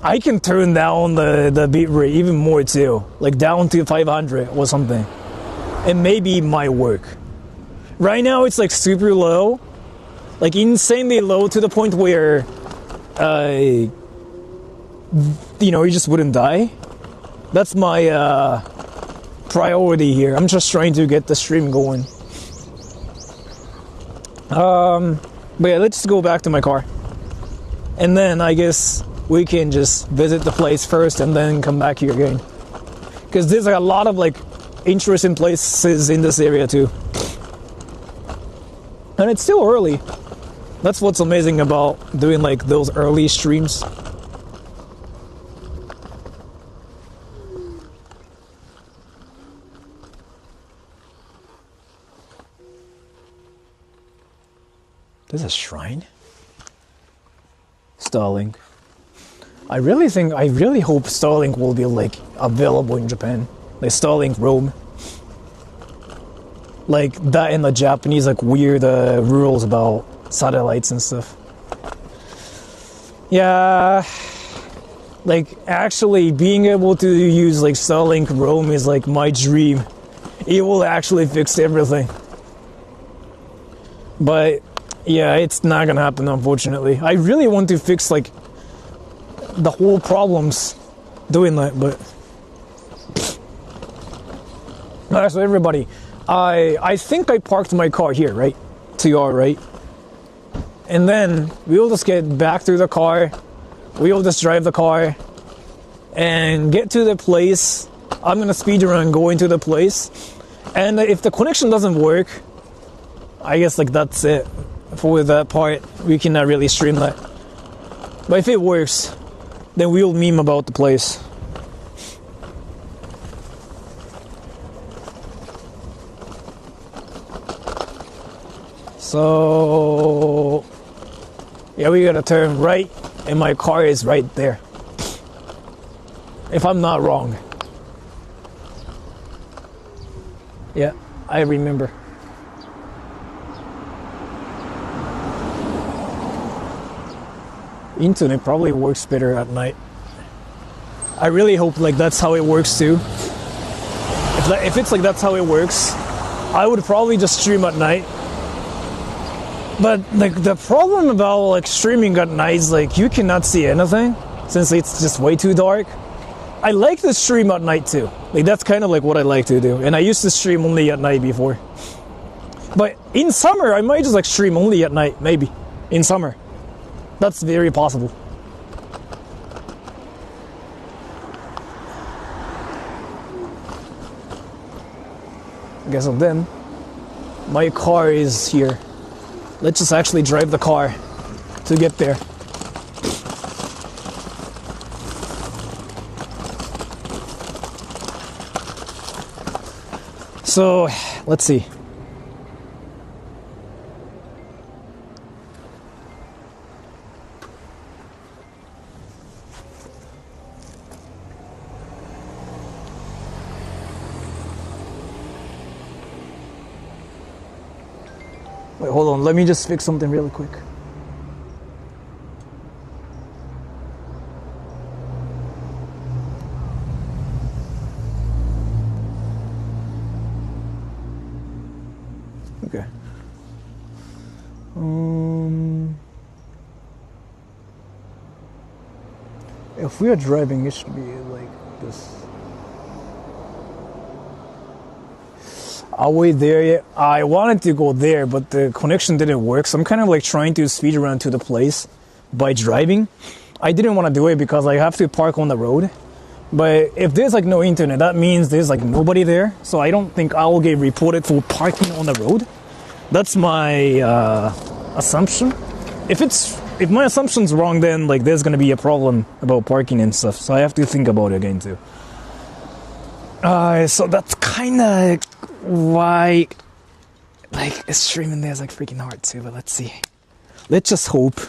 I can turn down the beat rate even more too, like down to 500 or something. It maybe might work. Right now it's like super low, like insanely low to the point where, you know, you just wouldn't die. That's my priority here. I'm just trying to get the stream going. But yeah, let's go back to my car. And then I guess we can just visit the place first and then come back here again. Because there's like a lot of like interesting places in this area too. And it's still early. That's what's amazing about doing like those early streams. There's a shrine? Starlink. I really hope Starlink will be like available in Japan. Like Starlink Roam. Like that in the Japanese like weird rules about satellites and stuff. Yeah. Like actually being able to use like Starlink Roam is like my dream. It will actually fix everything. But yeah, it's not gonna happen, unfortunately. I really want to fix like the whole problems doing that, but alright, so everybody, I think I parked my car here, right? To your right. And then we'll just get back to the car. We'll just drive the car. and get to the place. I'm gonna speed around going to the place, and if the connection doesn't work, I guess like that's it for that part. We cannot really stream that. But if it works, then we'll meme about the place. So yeah, we gotta turn right, and my car is right there. If I'm not wrong. Yeah, I remember. Internet probably works better at night. I really hope like that's how it works too. If it's like that's how it works, I would probably just stream at night. But like the problem about like streaming at night is like you cannot see anything since it's just way too dark. I like to stream at night too. Like that's kind of like what I like to do. And I used to stream only at night before. But in summer, I might just like stream only at night, maybe. In summer. That's very possible. Okay, so then my car is here. Let's just actually drive the car to get there. So, let's see. Wait, hold on. Let me just fix something really quick. Okay. If we are driving, it should be like this. Are we there yet? I wanted to go there, but the connection didn't work. So I'm kind of like trying to speed around to the place by driving. I didn't want to do it because I have to park on the road. But if there's like no internet, that means there's like nobody there. So I don't think I will get reported for parking on the road. That's my assumption. If my assumption's wrong, then like there's gonna be a problem about parking and stuff. So I have to think about it again too. So that's kind of why like streaming there is like freaking hard too. But let's see. Let's just hope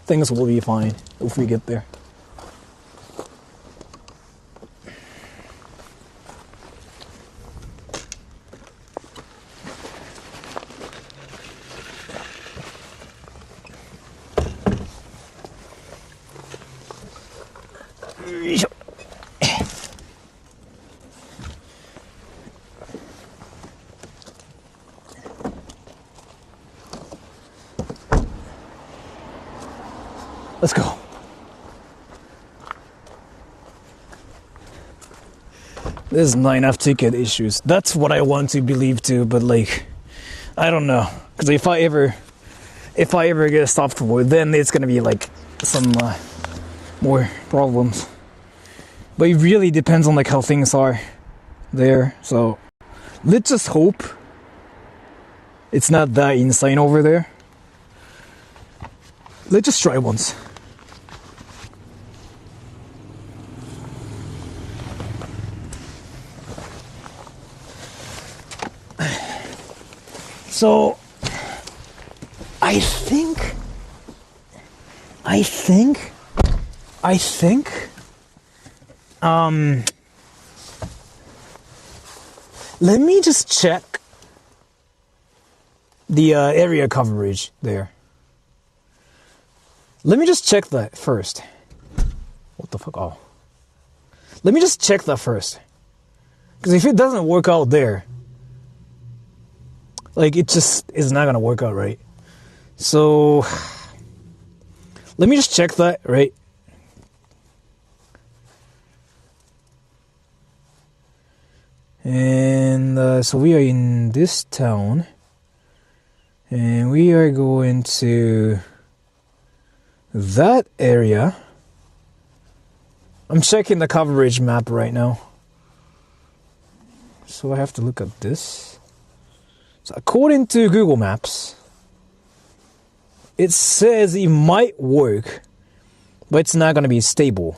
things will be fine if we get there. Let's go. There's not enough ticket issues. That's what I want to believe too, but like, I don't know. Because if I ever get stopped for, then it's gonna be like some more problems. But it really depends on like how things are there. So let's just hope it's not that insane over there. Let's just try once. So, I think, let me just check the area coverage there. Let me just check that first. What the fuck? Oh. Let me just check that first. Because if it doesn't work out there, like, it just is not going to work out right. So, let me just check that, right? And so we are in this town. And we are going to that area. I'm checking the coverage map right now. So I have to look at this. So according to Google Maps, it says it might work, but it's not going to be stable.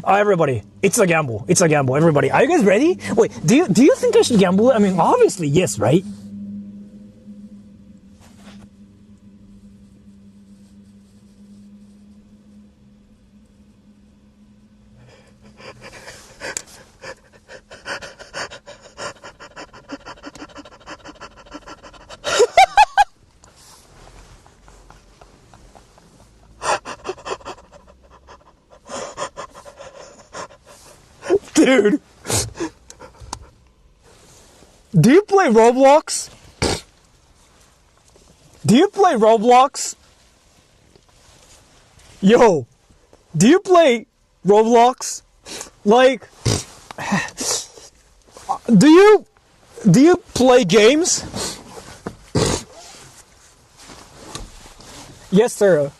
Everybody, it's a gamble. It's a gamble. Everybody, are you guys ready? Wait, do you think I should gamble? I mean, obviously, yes, right? Dude, do you play Roblox? Do you play Roblox? Yo, do you play Roblox? Like, do you play games? Yes, sir.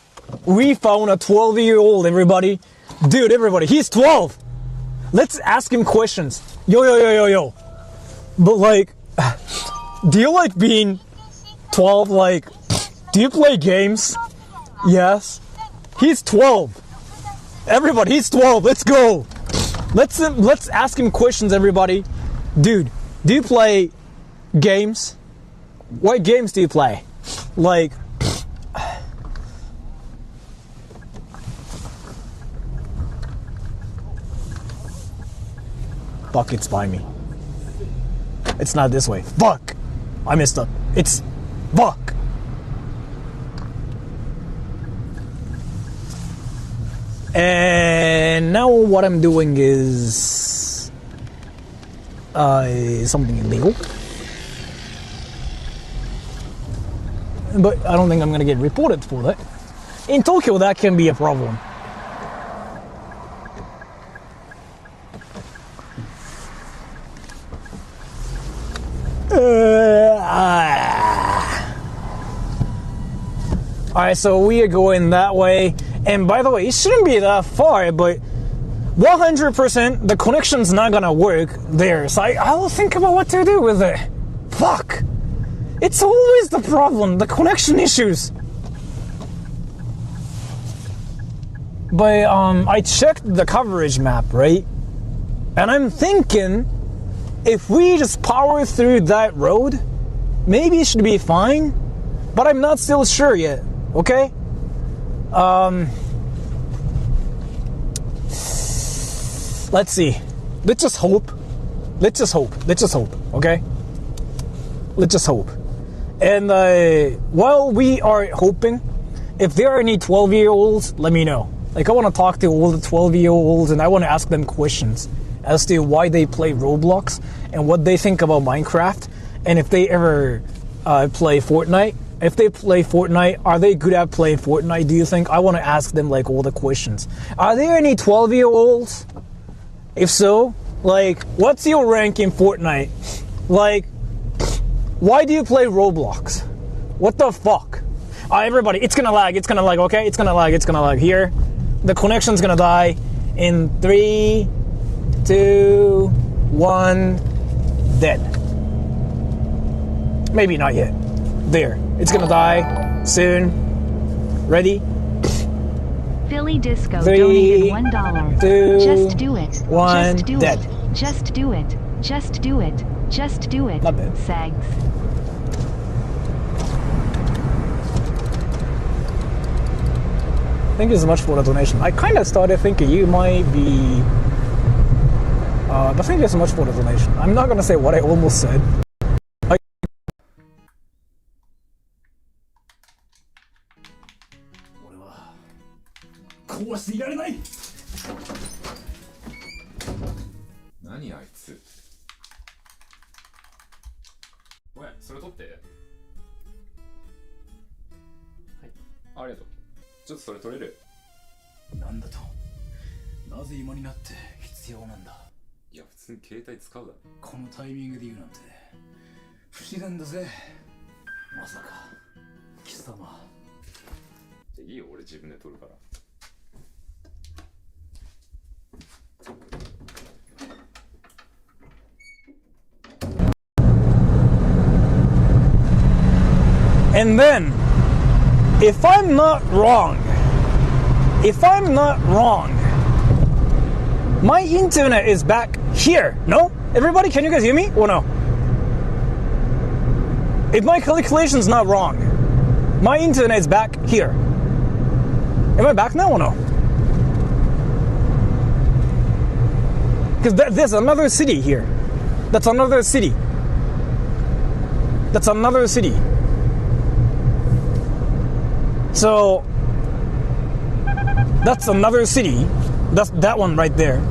We found a 12-year-old, everybody. Dude, everybody, he's 12. Let's ask him questions. Yo. But like, do you like being 12? Like, do you play games? Yes. He's 12. Everybody, he's 12. Let's go. Let's ask him questions, everybody. Dude, do you play games? What games do you play? Like, fuck, it's by me. It's not this way. Fuck! I messed up. It's... fuck! And now what I'm doing is... something illegal. But I don't think I'm gonna get reported for that. In Tokyo, that can be a problem. Alright, so we are going that way. And by the way, it shouldn't be that far, but 100% the connection's not gonna work there. So I will think about what to do with it. Fuck! It's always the problem, the connection issues. But I checked the coverage map, right? And I'm thinking, if we just power through that road, maybe it should be fine. But I'm not still sure yet. Okay? Let's see. Let's just hope. Okay? Let's just hope. And while we are hoping, if there are any 12-year-olds, let me know. Like, I want to talk to all the 12-year-olds and I want to ask them questions as to why they play Roblox and what they think about Minecraft, and if they ever play Fortnite. If they play Fortnite, are they good at playing Fortnite, do you think? I want to ask them, like, all the questions. Are there any 12-year-olds? If so, like, what's your rank in Fortnite? Like, why do you play Roblox? What the fuck? Everybody, it's gonna lag, okay? It's gonna lag here. The connection's gonna die in 3, 2, 1, dead. Maybe not yet. There. It's gonna die soon. Ready? Philly Disco 3, donated $1. 2, Just do it. 1, Just do dead. it. Just do it. Just do it. Just do it. Not bad. Sags. Thank you so much for the donation. I kind of started thinking you might be... but thank you so much for the donation. I'm not gonna say what I almost said.何あいつ。ごめん、それ取って。はい。ありがとう。ちょっとそれ取れる？なんだと？なぜ今になって必要なんだ？いや、普通に携帯使うだろ。このタイミングで言うなんて不自然だぜ。まさか貴様。じゃあいいよ、俺自分で取るから。And then, if I'm not wrong, my internet is back here. No? Everybody, can you guys hear me or no? If my calculation's not wrong, my internet is back here. Am I back now or no? Because there's another city here. That's another city. So, that's another city. That's that one right there.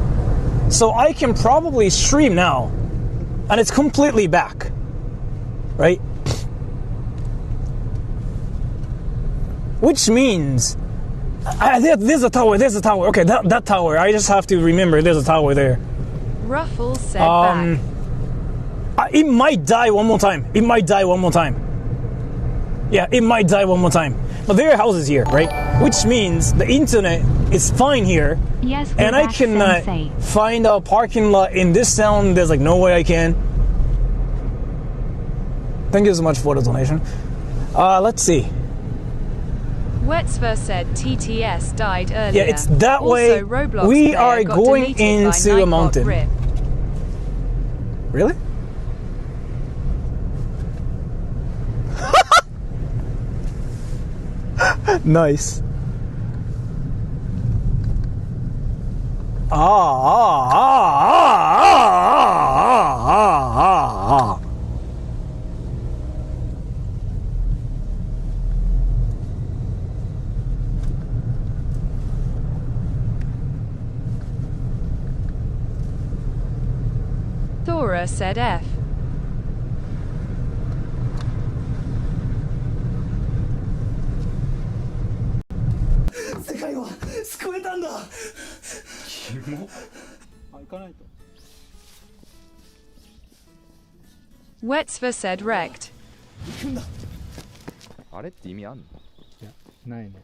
So I can probably stream now, and it's completely back, right? Which means there's a tower. Okay, that tower. I just have to remember there's a tower there. Ruffle said back. It might die one more time. Yeah, it might die one more time. But there are houses here, right? Which means the internet is fine here. Yes, and I can find a parking lot in this town. There's like no way I can. Thank you so much for the donation. Let's see. Wetzver said TTS died earlier. Yeah, it's that also, way. Roblox We are got going into a mountain. Rip. Really? Nice. Sora said F. Wetzver said wrecked. あれって意味あんの？いや、ないね。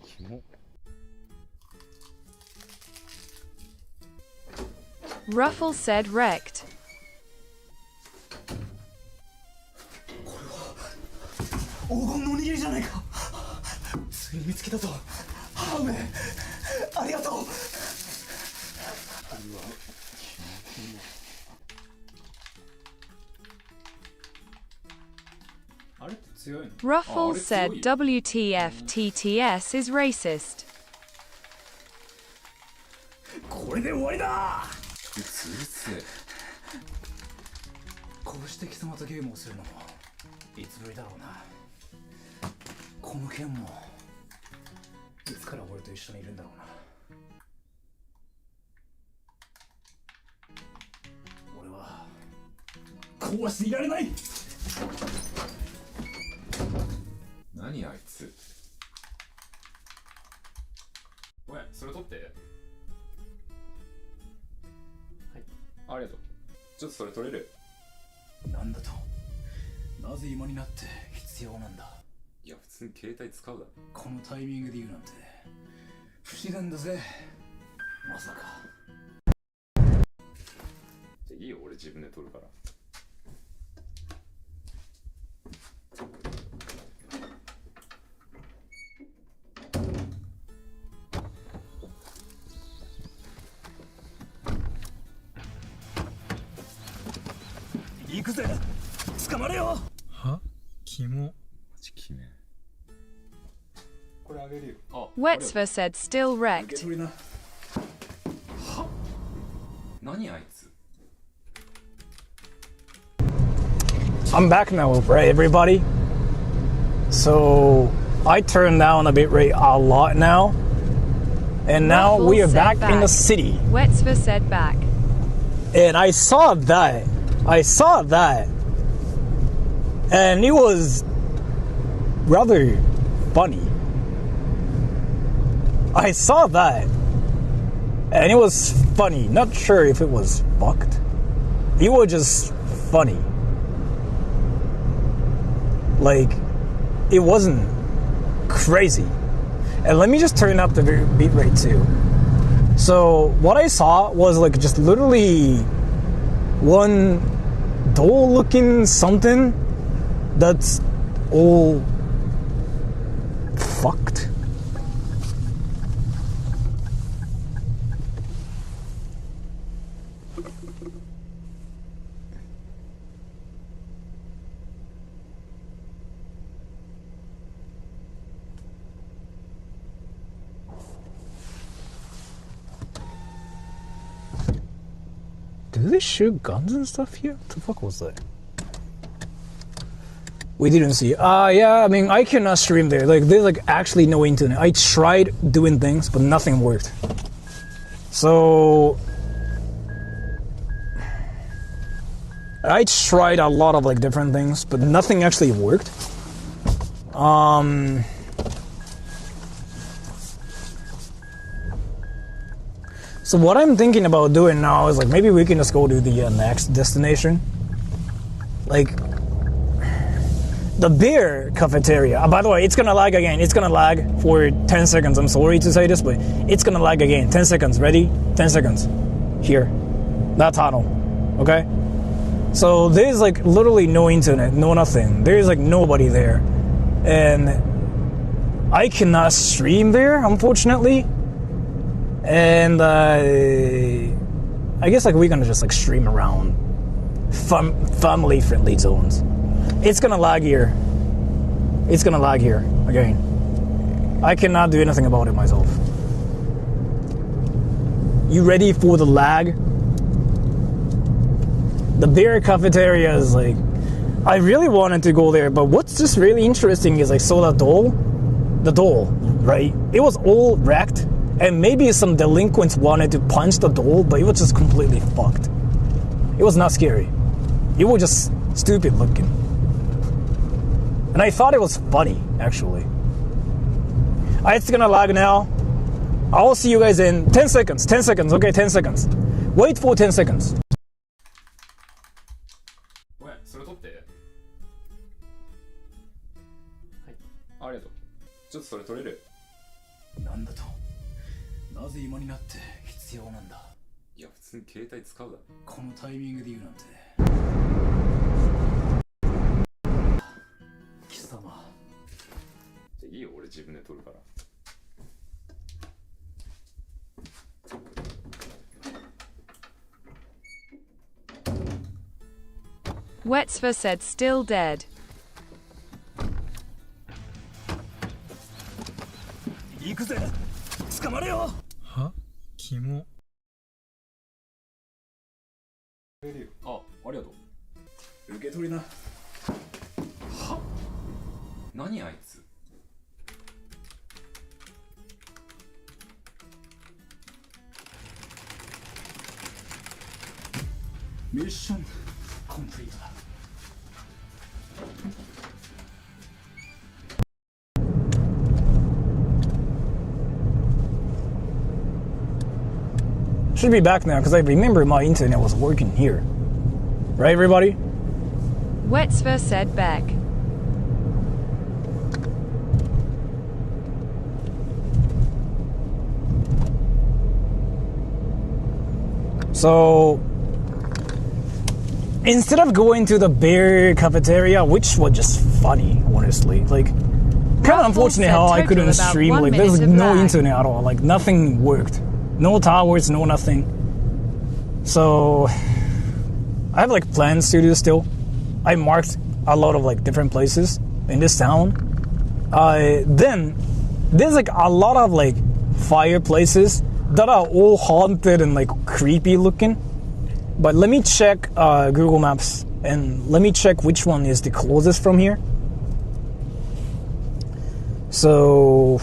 キモ。Ruffle said wrecked. 黄金のおにぎりじゃないか。ついに見つけたぞ。ハーメン、ありがとう。あれって強いの？ Ruffle said WTF TTS is racist. これで終わりだ。うつうつ。こうして貴様とゲームをするのもいつぶりだろうな。この剣もいつから俺と一緒にいるんだろうな。俺はこうはしていられない。何あいつ。ごめん、それ取って。はい。ありがとう。ちょっとそれ取れる？なんだと？なぜ今になって必要なんだ？いや、普通に携帯使うだろ。このタイミングで言うなんて不自然だぜ。まさか。じゃあいいよ、俺自分で取るから。行くぜ。捕まれよ。は？キモ。マジキメ。これあげるよ。あ、Wetzver said still wrecked. は？何あいつ。I'm back now, right, everybody? So, I turned down a bitrate a lot now. And now Ruffle we are said back in the city. Wetzver said back. And I saw that. And it was rather funny. I saw that. And it was funny. Not sure if it was fucked. It was just funny. Like, it wasn't crazy. And let me just turn up the beat rate too. So what I saw was like just literally one doll looking something that's all fucked. Do they shoot guns and stuff here? What the fuck was that? We didn't see. Yeah, I mean, I cannot stream there. Like, there's like actually no internet. I tried doing things, but nothing worked. So I tried a lot of like different things, but nothing actually worked. So what I'm thinking about doing now is like maybe we can just go to the next destination, like the beer cafeteria. By the way, it's gonna lag again. It's gonna lag for 10 seconds. I'm sorry to say this, but it's gonna lag again. 10 seconds. Ready? 10 seconds. Here, that tunnel. Okay. So there's like literally no internet, no nothing. There's like nobody there, and I cannot stream there, unfortunately. And I guess like we're gonna just like stream around family friendly zones. It's gonna lag here. It's gonna lag here again. I cannot do anything about it myself. You ready for the lag? The beer cafeteria is like, I really wanted to go there, but what's just really interesting is I saw the doll, right? It was all wrecked. And maybe some delinquents wanted to punch the doll, but it was just completely fucked. It was not scary. It was just stupid looking. And I thought it was funny, actually. It's gonna lag now. I'll see you guys in 10 seconds. 10 seconds, okay, 10 seconds. Wait for 10 seconds. ごめん、それ取って。はい。ありがとう。ちょっとそれ取れる？なんだと？なぜ今になって必要なんだ？いや、普通に携帯使うだろ。このタイミングで言うなんて。貴様。じゃあいいよ、俺自分で取るから。Wetsver said still dead. 行くぜ。捕まれよ。は？キモ。あ、ありがとう。受け取りな。は？何あいつ？ミッションコンプリートだ。Should be back now because I remember my internet was working here. Right, everybody? Wetsver said back. So instead of going to the beer cafeteria, which was just funny, honestly, like kind of unfortunate how I couldn't stream. Like there's no internet at all. Like nothing worked. No towers, no nothing. So I have like plans to do still. I marked a lot of like different places in this town. Then there's like a lot of like fireplaces that are all haunted and like creepy looking. But let me check Google Maps and let me check which one is the closest from here. So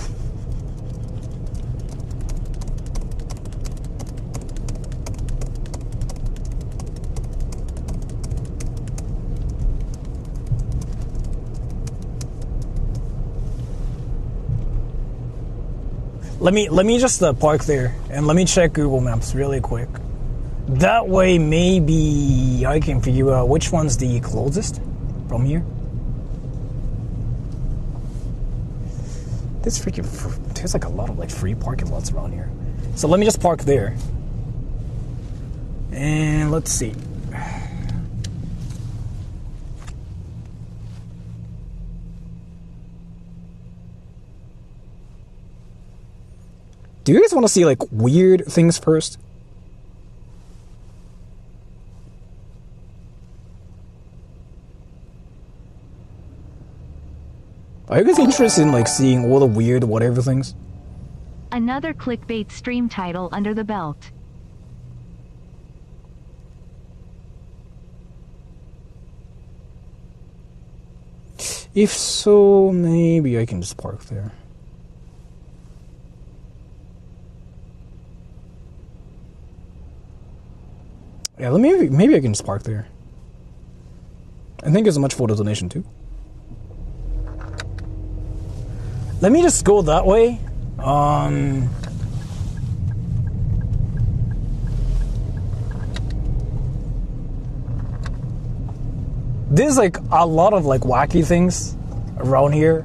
let me just park there and let me check Google Maps really quick. That way maybe I can figure out which one's the closest from here. There's like a lot of like free parking lots around here. So let me just park there. And let's see. Do you guys want to see like weird things first? Are you guys interested in like seeing all the weird whatever things? Another clickbait stream title under the belt. If so, maybe I can just park there. Yeah, maybe I can just park there. And thank you so much for the donation too. Let me just go that way. There's like a lot of like wacky things around here.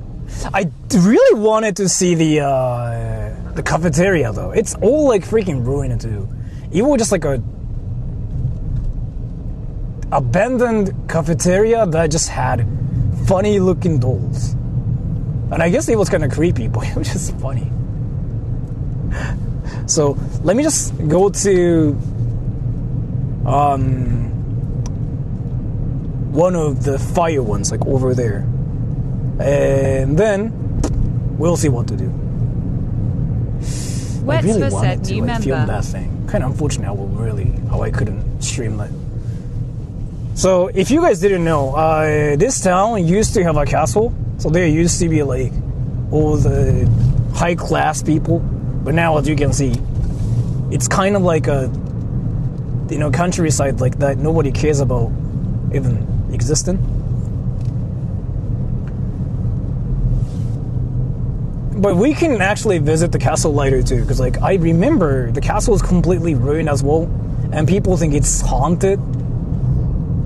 I really wanted to see the cafeteria though. It's all like freaking ruined too. It was just like a abandoned cafeteria that just had funny looking dolls. And I guess it was kind of creepy, but it was just funny. So let me just go to one of the fire ones, like over there, and then we'll see what to do. I really Wetsver wanted said to new like, film member. that thing. Kind of unfortunate how I couldn't stream that. So if you guys didn't know, this town used to have a castle. So there used to be like all the high class people, but now as you can see, it's kind of like a countryside like that nobody cares about even existing. But we can actually visit the castle later too, because like I remember the castle is completely ruined as well, and people think it's haunted.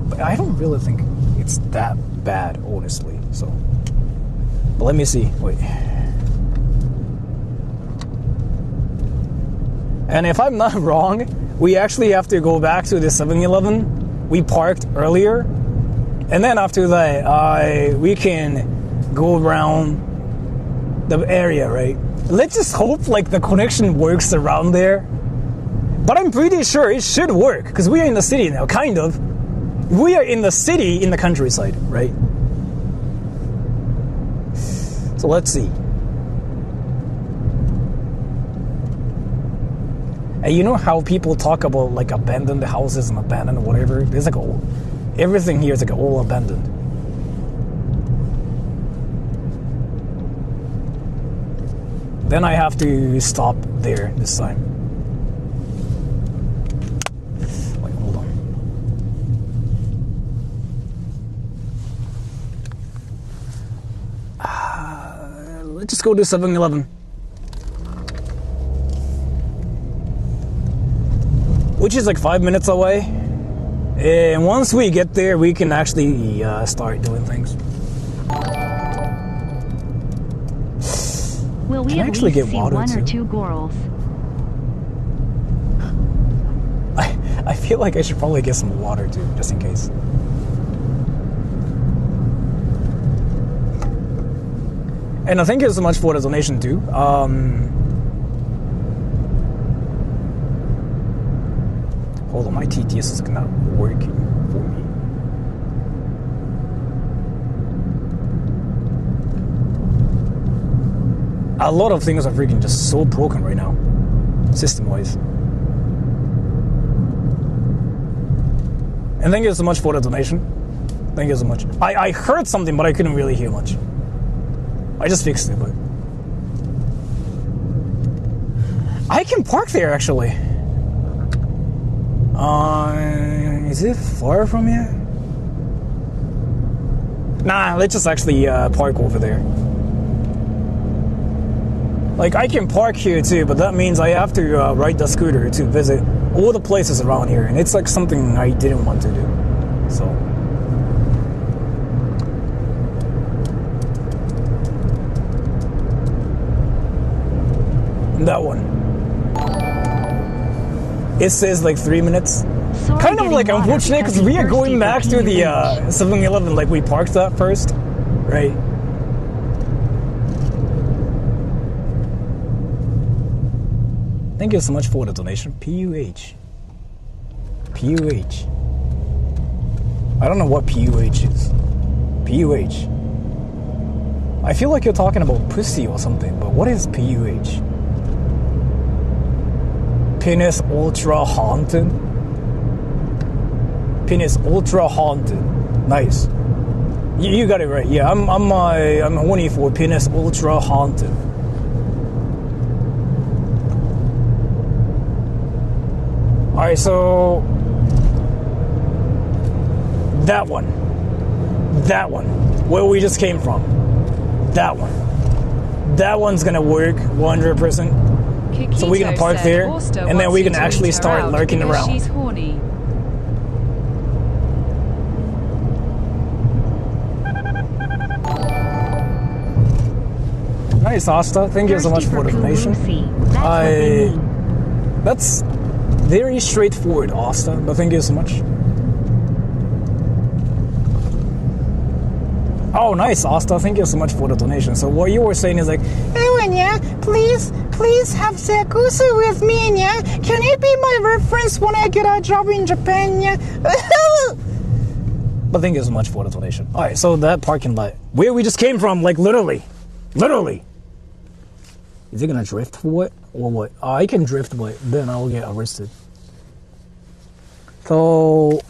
But I don't really think it's that bad, honestly. So, but let me see. Wait. And if I'm not wrong, we actually have to go back to the 7-Eleven we parked earlier, and then after that, we can go around the area, right? Let's just hope like the connection works around there. But I'm pretty sure it should work, because we are in the city now, kind of. We are in the city in the countryside, right? So let's see. And you know how people talk about like abandoned houses and abandoned whatever? There's like everything here is like all abandoned. Then I have to stop there this time. Wait, hold on. Let's just go to 7-Eleven. Which is like 5 minutes away. And once we get there, we can actually start doing things. Will we Can I at actually least get see water, one or too? two gorals? I feel like I should probably get some water too, just in case. And thank you so much for the donation too. Hold on, my TTS is not working for me. A lot of things are freaking just so broken right now, system-wise. And thank you so much for the donation. Thank you so much. I heard something, but I couldn't really hear much. I just fixed it, but... I can park there, actually. Is it far from here? Nah, let's just actually park over there. Like, I can park here too, but that means I have to ride the scooter to visit all the places around here, and it's like something I didn't want to do, so. And that one. It says like 3 minutes. Sora Kind of getting like water unfortunate, because he's we are thirsty going for back to the PUBG. 7-Eleven like we parked at first, right? Thank you so much for the donation. PUH. PUH. I don't know what PUH is. PUH. I feel like you're talking about pussy or something, but what is PUH? Penis Ultra Haunted? Penis Ultra Haunted. Nice. You got it right. Yeah, I'm horny for Penis Ultra Haunted. Alright, so that one, where we just came from, that one's gonna work 100%. So we're gonna park there, and then we can actually start lurking around. She's horny. Nice, Asta. Thank you so much for the donation. That's very straightforward, Asta, but thank you so much. Oh, nice, Asta. Thank you so much for the donation. So what you were saying is like, Hey, Anya, please have Sekusu with me, Anya. Can you be my reference when I get a job in Japan, yeah? but thank you so much for the donation. Alright, so that parking lot, where we just came from, like literally. Is it gonna drift for it? Or what? I can drift, but then I'll get arrested. So,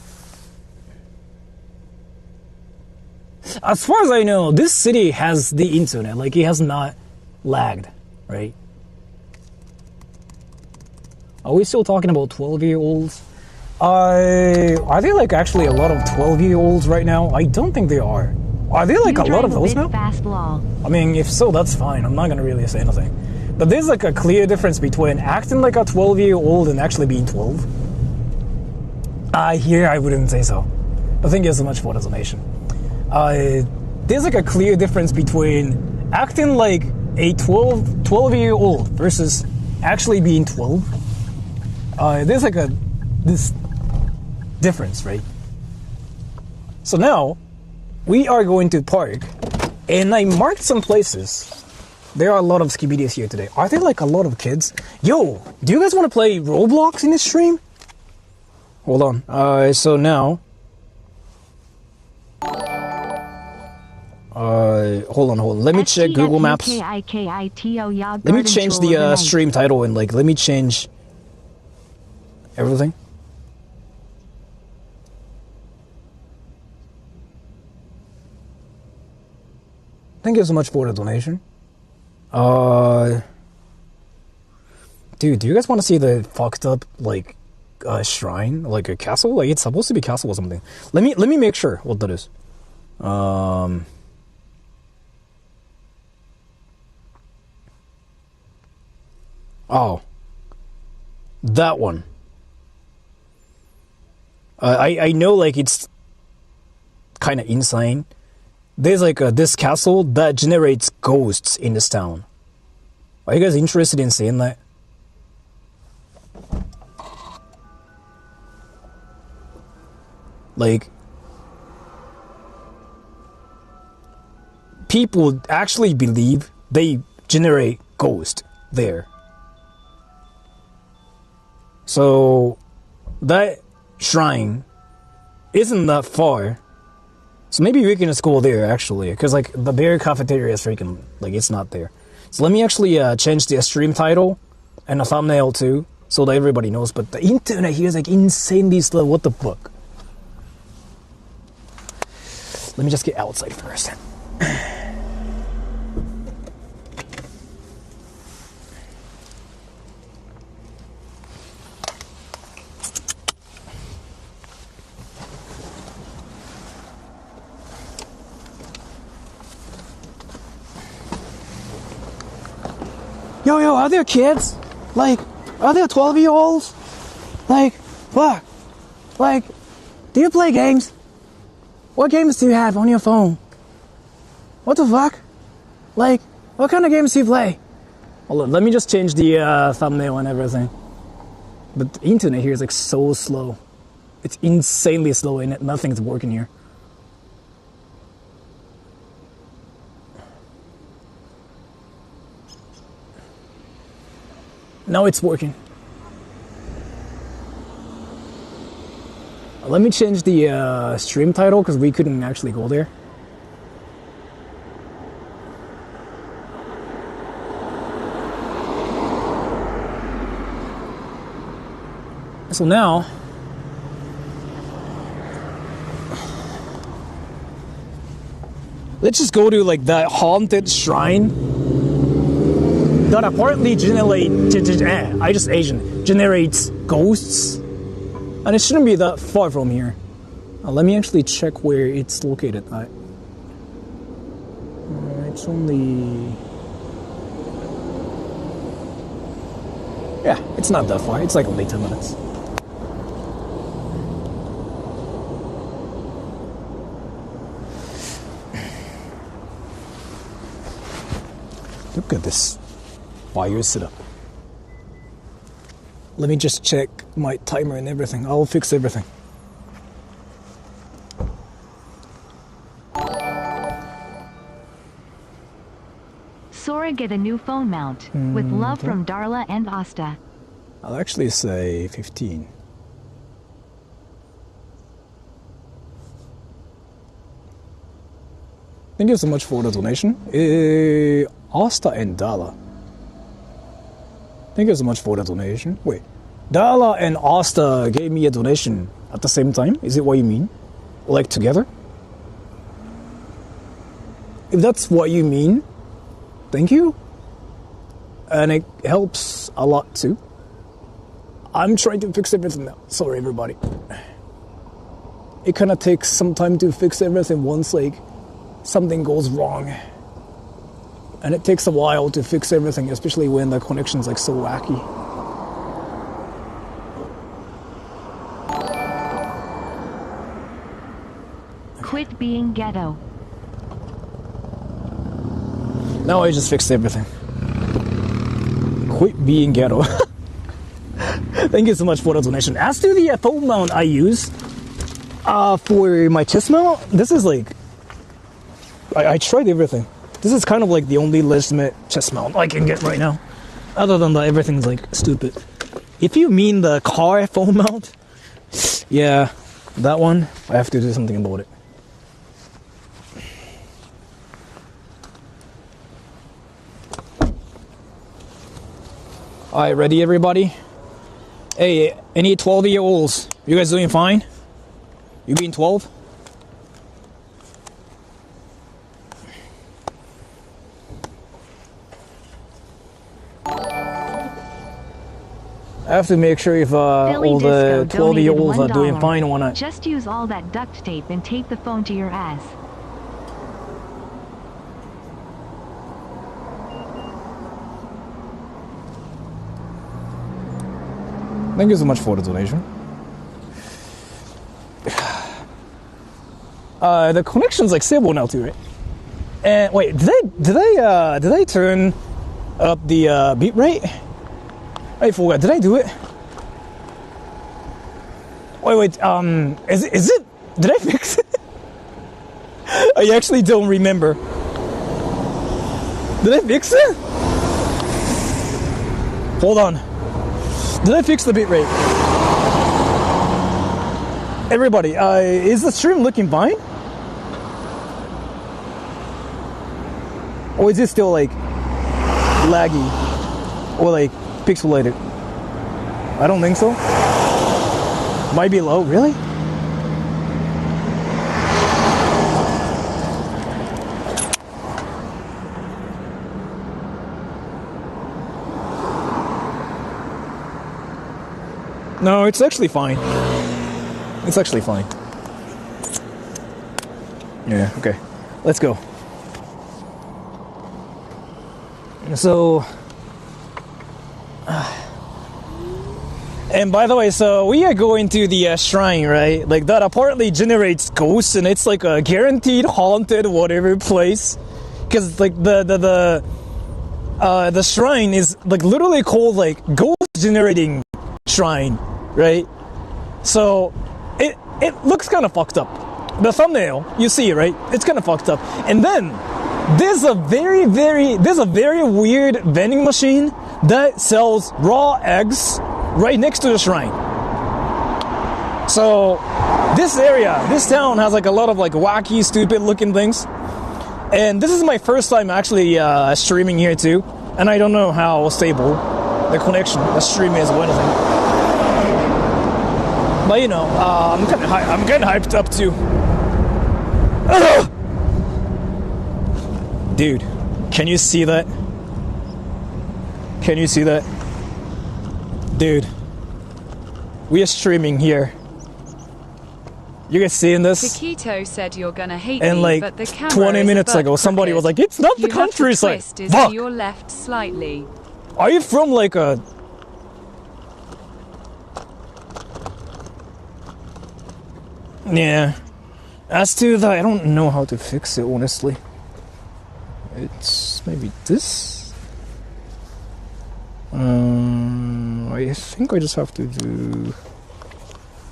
as far as I know, this city has the internet. Like, it has not lagged, right? Are we still talking about 12-year-olds? Are there, like, actually a lot of 12-year-olds right now? I don't think there are. Are there, like, a lot of those now? Fast, lol. I mean, if so, that's fine. I'm not gonna really say anything. But there's, like, a clear difference between acting like a 12-year-old and actually being 12. Here, I wouldn't say so. But thank you so much for the donation. There's like a clear difference between acting like a 12-year-old versus actually being 12. There's like this difference, right? So now we are going to park, and I marked some places. There are a lot of skibidis here today. Are there like a lot of kids? Yo, do you guys want to play Roblox in this stream? Hold on. So now. Hold on. Let me check Google Maps. Let me change the stream title and like, let me change everything. Thank you so much for the donation. Dude, do you guys want to see the fucked up like shrine, like a castle? Like it's supposed to be a castle or something. Let me make sure what that is. Oh, that one. I know, like it's kind of insane. There's like this castle that generates ghosts in this town. Are you guys interested in seeing that? Like, people actually believe they generate ghosts there. So, that shrine isn't that far. So maybe we can just go there, actually. Because, like, the bear cafeteria is freaking, like, it's not there. So let me actually change the stream title and the thumbnail, too, so that everybody knows. But the internet here is, like, insanely slow. What the fuck? Let me just get outside first. Yo, are there kids? Like, are there 12-year-olds? Like, fuck. Like, do you play games? What games do you have on your phone? What the fuck? Like, what kind of games do you play? Hold on, let me just change the thumbnail and everything. But the internet here is like so slow. It's insanely slow and nothing's working here. Now it's working. Let me change the stream title because we couldn't actually go there. So now, let's just go to like that haunted shrine that apparently generates ghosts, and it shouldn't be that far from here. Let me actually check where it's located at. It's only, yeah, it's not that far. It's like only 10 minutes. Look at this fire setup. Let me just check my timer and everything. I'll fix everything. Sora get a new phone mount. With love from Darla and Asta. I'll actually say 15. Thank you so much for the donation. Asta and Darla. Thank you so much for the donation. Wait, Darla and Asta gave me a donation at the same time? Is it what you mean? Like together? If that's what you mean, thank you. And it helps a lot too. I'm trying to fix everything now. Sorry, everybody. It kind of takes some time to fix everything once like something goes wrong. And it takes a while to fix everything, especially when the connection's like so wacky. Quit being ghetto. Now I just fixed everything. Quit being ghetto. Thank you so much for the donation. As to the phone mount I use for my chest mount, this is like, I tried everything. This is kind of like the only legitimate chest mount I can get right now. Other than that, everything's like stupid. If you mean the car phone mount, yeah, that one, I have to do something about it. Alright, ready everybody? Hey, any 12-year-olds, you guys doing fine? You being 12? I have to make sure if all the 12-year-olds are doing fine or not. Just use all that duct tape and tape the phone to your ass. Thank you so much for the donation. The connection's like stable now too, right? And wait, did I turn up the beat rate? I forgot. Did I do it? Wait. Is it? Did I fix it? I actually don't remember. Did I fix it? Hold on. Did I fix the bitrate? Everybody, is the stream looking fine? Or is it still like laggy or like pixelated? I don't think so. Might be low, really? No, it's actually fine. It's actually fine. Yeah, okay. Let's go. So... and by the way, so we are going to the shrine, right? Like that apparently generates ghosts, and it's like a guaranteed haunted whatever place. Because like the shrine is like literally called like ghost generating shrine, right? So it looks kind of fucked up. The thumbnail, you see, right? It's kind of fucked up. And then there's a very weird vending machine that sells raw eggs right next to the shrine. So this area, this town has like a lot of like wacky, stupid looking things. And this is my first time actually streaming here too. And I don't know how stable the connection, the stream is or anything. But you know, I'm kind of hyped up too. Dude, can you see that? Can you see that? Dude, we are streaming here. You guys seeing this? Chiquito said you're gonna hate And me, like but the camera 20 is minutes a ago, butt somebody was crooked. like, it's not the You have to countryside. twist is Fuck. to your left slightly. Are you from like a... Yeah. As to that, I don't know how to fix it, honestly. It's maybe this? I think I just have to do...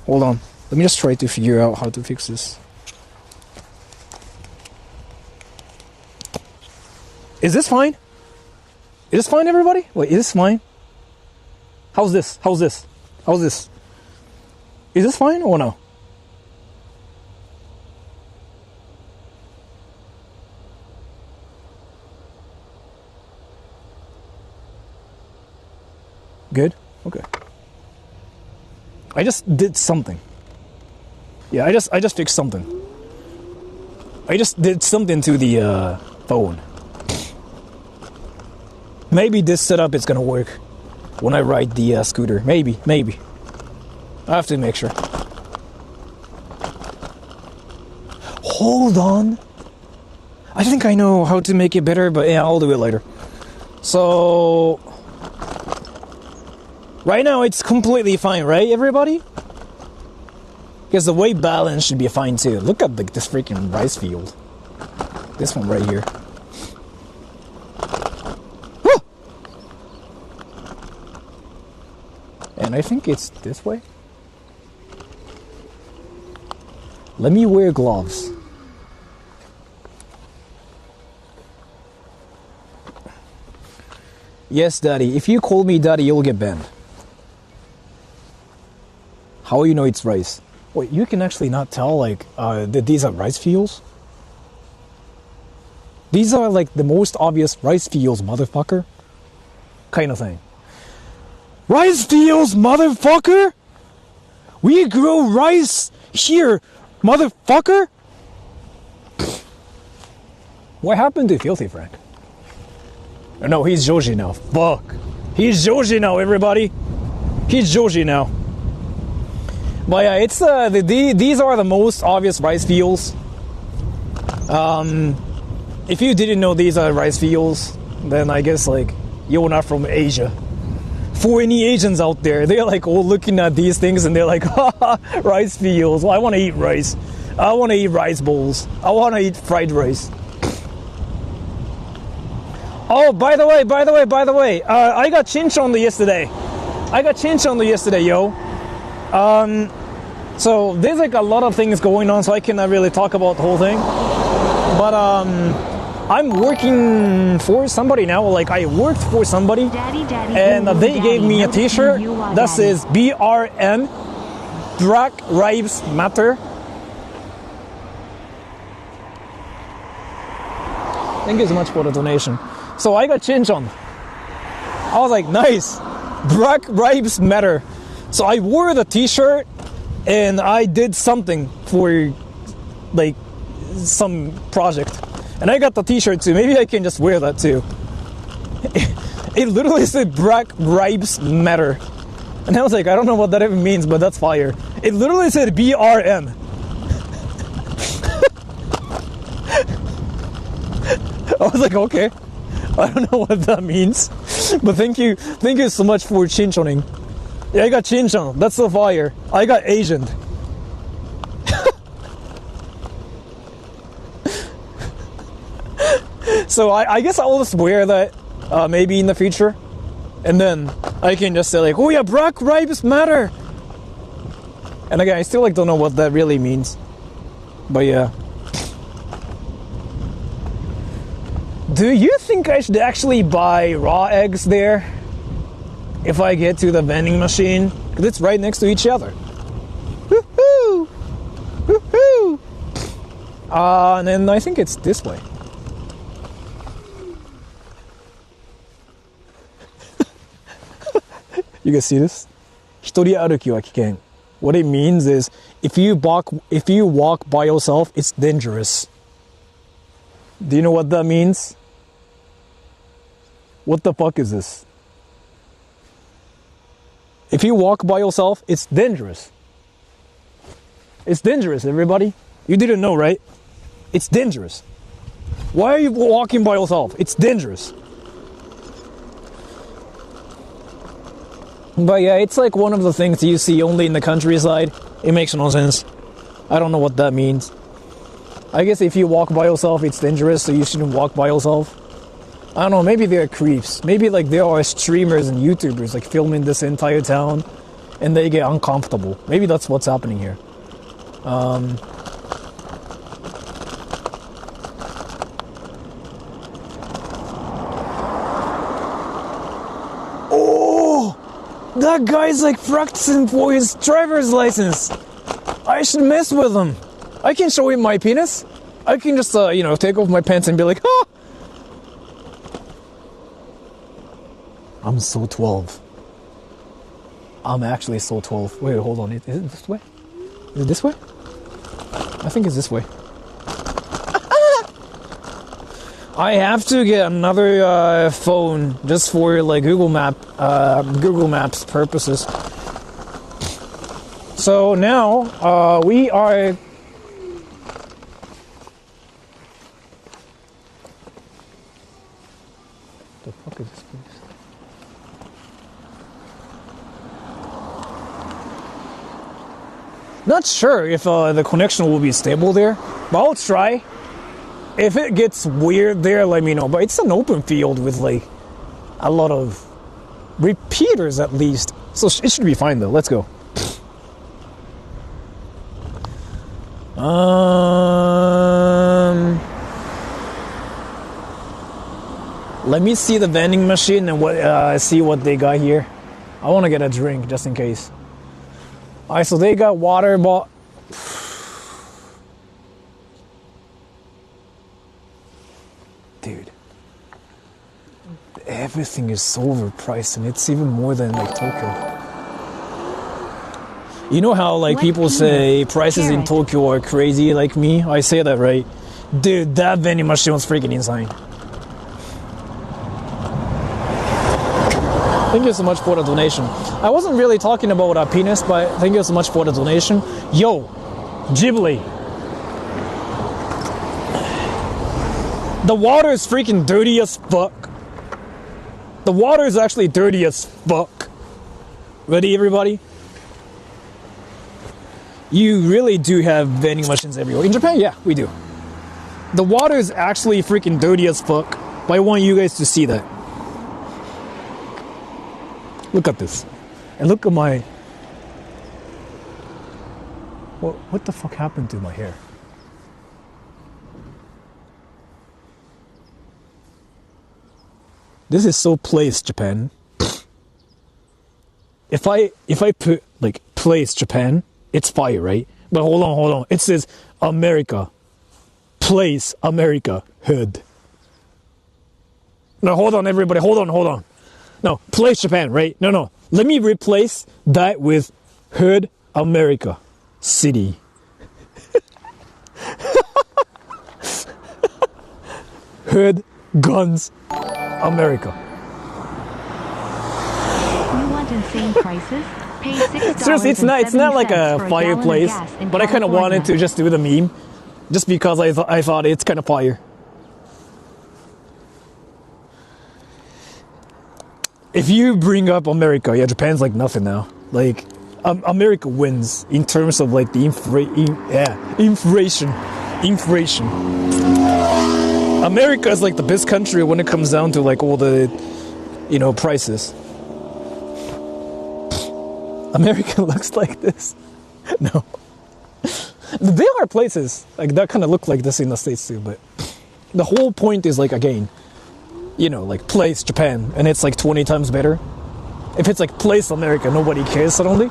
Hold on. Let me just try to figure out how to fix this. Is this fine? Is this fine, everybody? Wait, is this fine? How's this? How's this? How's this? Is this fine or no? Good? Okay. I just did something. Yeah, I just fixed something. I just did something to the phone. Maybe this setup is gonna work when I ride the scooter. Maybe. I have to make sure. Hold on. I think I know how to make it better, but yeah, I'll do it later. So... Right now it's completely fine, right, everybody? Because the weight balance should be fine too. Look at this freaking rice field. This one right here. Woo! And I think it's this way. Let me wear gloves. Yes, Daddy. If you call me Daddy, you'll get banned. How you know it's rice? Wait, you can actually not tell, like, that these are rice fields? These are, like, the most obvious rice fields, motherfucker. Kind of thing. Rice fields, motherfucker! We grow rice here, motherfucker! What happened to Filthy Frank? Oh, no, he's Joji now. Fuck. He's Joji now, everybody. He's Joji now. But yeah, it's these are the most obvious rice fields. If you didn't know these are rice fields, then I guess like you're not from Asia. For any Asians out there, they're like all looking at these things and they're like, haha, rice fields. Well, I want to eat rice. I want to eat rice bowls. I want to eat fried rice. Oh, by the way, I got chinchon yesterday. Yo. So there's like a lot of things going on, so I cannot really talk about the whole thing. But I'm working for somebody now. Like I worked for somebody, and they gave me a T-shirt that says BRM, Black Lives Matter. Thank you so much for the donation. So I got chinchon. I was like, nice, Black Lives Matter. So I wore the T-shirt and I did something for like some project. And I got the T-shirt too. Maybe I can just wear that too. It literally said Black Lives Matter. And I was like, I don't know what that even means, but that's fire. It literally said BRM. I was like, okay. I don't know what that means. But thank you so much for chinchoning. Yeah, I got chinchon. That's so fire. I got Asian. So I guess I'll just wear that maybe in the future. And then I can just say like, oh yeah, Black Lives Matter. And again, I still like don't know what that really means. But yeah. Do you think I should actually buy raw eggs there? if I get to the vending machine, because it's right next to each other. Woohoo! Woohoo! And then I think it's this way. You guys see this? 一人歩きは危険. What it means is if you walk by yourself, it's dangerous. Do you know what that means? What the fuck is this? If you walk by yourself, it's dangerous. It's dangerous, everybody. You didn't know, right? It's dangerous. Why are you walking by yourself? It's dangerous. But yeah, it's like one of the things you see only in the countryside. It makes no sense. I don't know what that means. I guess if you walk by yourself, it's dangerous, so you shouldn't walk by yourself. I don't know, maybe they're creeps. Maybe like there are streamers and YouTubers like filming this entire town and they get uncomfortable. Maybe that's what's happening here. That guy's like practicing for his driver's license. I should mess with him. I can show him my penis. I can just, take off my pants and be like, ah! I'm so 12. I'm actually so 12. Wait, hold on. Is it this way? Is it this way? I think it's this way. I have to get another phone just for like Google Maps purposes. So now we are. The fuck is this place? Not sure if the connection will be stable there, but I'll try. If it gets weird there, let me know. But it's an open field with like a lot of repeaters at least. So it should be fine though. Let's go. Let me see the vending machine and see what they got here. I want to get a drink just in case. Alright, so they got water, but dude, everything is so overpriced, and it's even more than like Tokyo. You know how like people say prices in Tokyo are crazy like me? I say that, right? Dude, that vending machine was freaking insane. Thank you so much for the donation. I wasn't really talking about a penis, but thank you so much for the donation. Yo, Ghibli. The water is freaking dirty as fuck. The water is actually dirty as fuck. Ready, everybody? You really do have vending machines everywhere. In Japan, yeah, we do. The water is actually freaking dirty as fuck, but I want you guys to see that. Look at this. And look at my... What the fuck happened to my hair? This is so place, Japan. If I put like place Japan, it's fire, right? But hold on. It says America. Place America. Hood. No, hold on, everybody. Hold on. No, place Japan, right? No. Let me replace that with Hood America. City. Hood Guns America. You want insane prices? Pay $6. Seriously, it's not like a fireplace, but I kind of wanted to just do the meme, just because I thought it's kind of fire. If you bring up America, yeah, Japan's like nothing now. Like, America wins in terms of like the inflation. America is like the best country when it comes down to like all the, prices. America looks like this. No. There are places like that kind of look like this in the States too, but the whole point is like, again, like place Japan, and it's like 20 times better. If it's like Place America, nobody cares suddenly.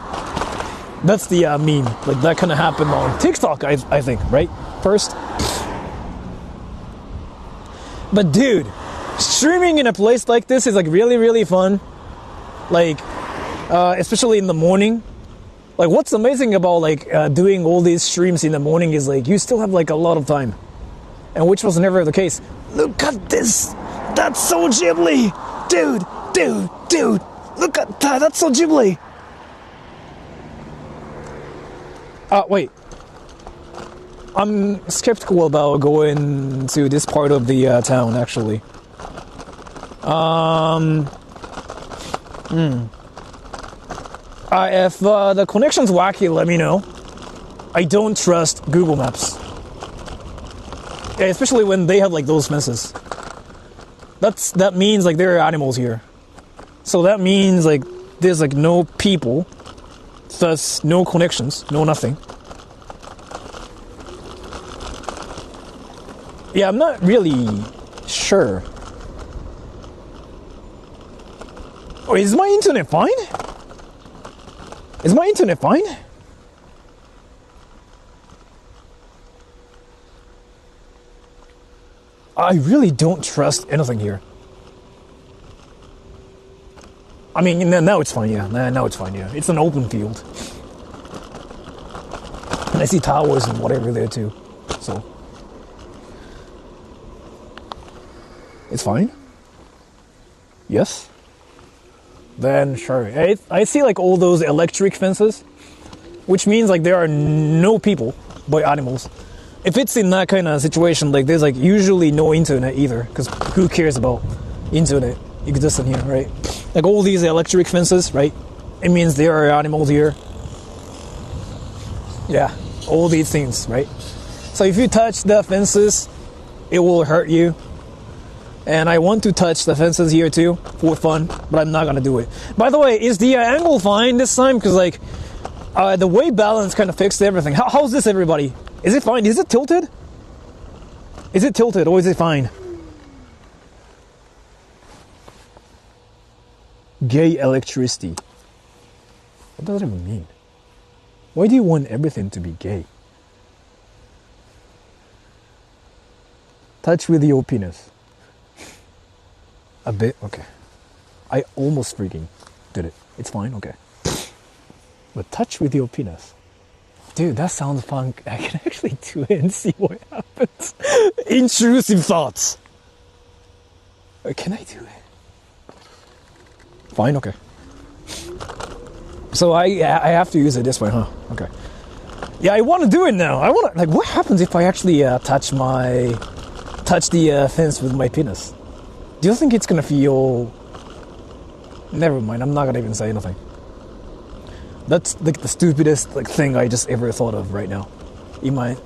That's the meme. Like that kind of happened on TikTok, I think, right? First. But dude, streaming in a place like this is like really, really fun. Like, especially in the morning. Like what's amazing about like doing all these streams in the morning is like you still have like a lot of time. And which was never the case. Look at this! That's so Ghibli! Dude! Look at that! That's so Ghibli! Wait. I'm skeptical about going to this part of the town, actually. If the connection's wacky, let me know. I don't trust Google Maps. Yeah, especially when they have like those fences. That means like there are animals here. So that means like there's like no people, thus no connections, no nothing. Yeah, I'm not really sure. Oh, is my internet fine? Is my internet fine? I really don't trust anything here. I mean, now it's fine, yeah. Now it's fine, yeah. It's an open field. And I see towers and whatever there too. So. It's fine? Yes? Then sure. I see like all those electric fences, which means like there are no people but animals. If it's in that kind of situation, like there's like usually no internet either, because who cares about internet existing here, right? Like all these electric fences, right? It means there are animals here. Yeah, all these things, right? So if you touch the fences, it will hurt you. And I want to touch the fences here too, for fun, but I'm not gonna do it. By the way, is the angle fine this time? Because like, the weight balance kind of fixed everything. How's this, everybody? Is it fine? Is it tilted? Is it tilted or is it fine? Gay electricity. What does it even mean? Why do you want everything to be gay? Touch with your penis. A bit, okay. I almost freaking did it. It's fine, okay. But touch with your penis. Dude, that sounds fun. I can actually do it and see what happens. Intrusive thoughts. Can I do it? Fine, okay. So I have to use it this way, huh? Okay. Yeah, I want to do it now. I want to, like, what happens if I actually touch the fence with my penis? Do you think it's gonna feel... Never mind, I'm not gonna even say anything. That's like the stupidest like thing I just ever thought of right now. In my...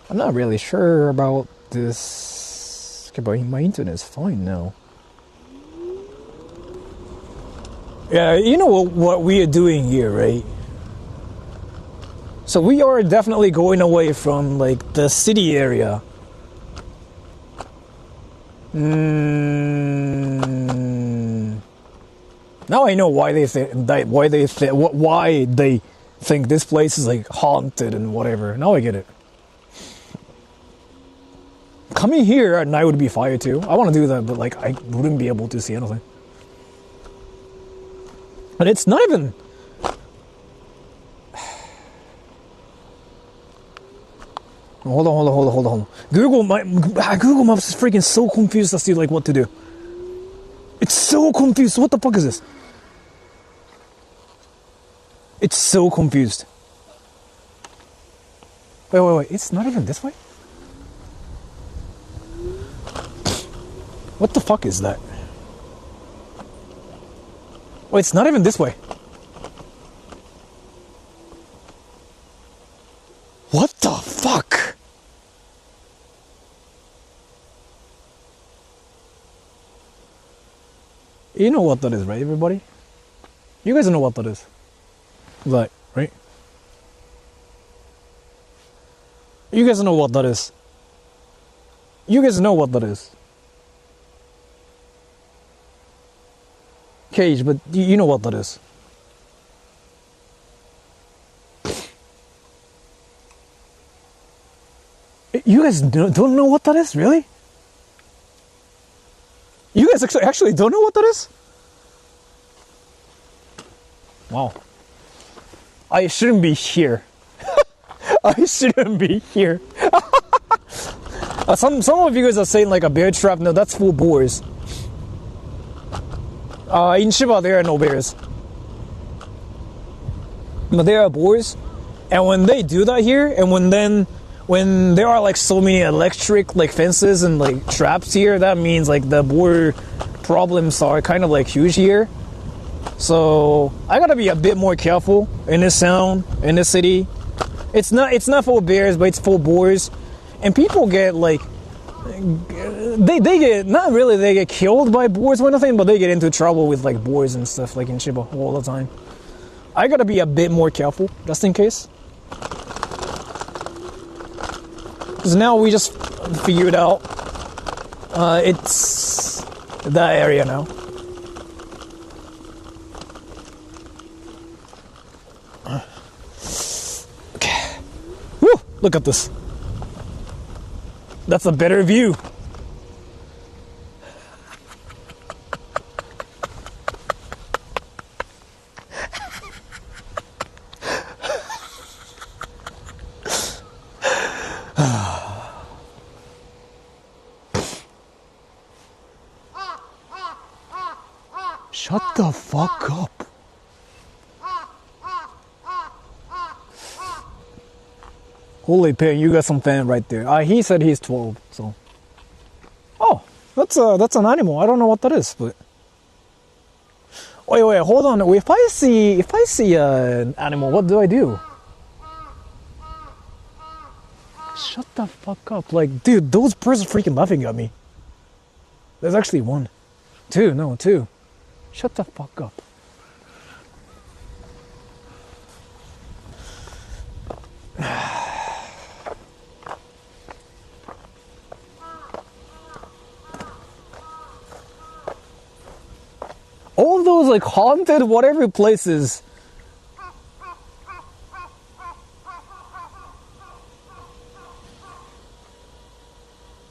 I'm not really sure about this. Okay, but my internet's fine now. Yeah, you know what we are doing here, right? So we are definitely going away from like the city area. Now I know why they think this place is like haunted and whatever. Now I get it. Coming here at night would be fire too. I want to do that, but like I wouldn't be able to see anything. But it's not even... Hold on. Google Maps is freaking so confused as to like what to do. It's so confused. What the fuck is this? It's so confused. Wait. It's not even this way? What the fuck is that? Oh, it's not even this way. What the fuck? You know what that is, right, everybody? You guys know what that is. Right, right? You guys know what that is. You guys know what that is. Cage, but you know what that is. You guys don't know what that is? Really? You guys actually don't know what that is? Wow. I shouldn't be here. I shouldn't be here. Some of you guys are saying like a bear trap. No, that's full boars. In Shiba, there are no bears. But there are boars. And when they do that here, and when there are like so many electric like fences and like traps here, that means like the boar problems are kind of like huge here. So I gotta be a bit more careful in this town, in this city. It's not for bears, but it's for boars. And people get like they get not really they get killed by boars or anything, but they get into trouble with like boars and stuff like in Shiba all the time. I gotta be a bit more careful just in case. Because now we just figured out it's that area now. Okay. Woo! Look at this. That's a better view. Shut the fuck up. Holy pig, you got some fan right there. He said he's 12, so. Oh, that's an animal. I don't know what that is, but. Wait, hold on. If I see an animal, what do I do? Shut the fuck up. Like, dude, those birds are freaking laughing at me. There's actually one. Two. Shut the fuck up. All those like haunted whatever places.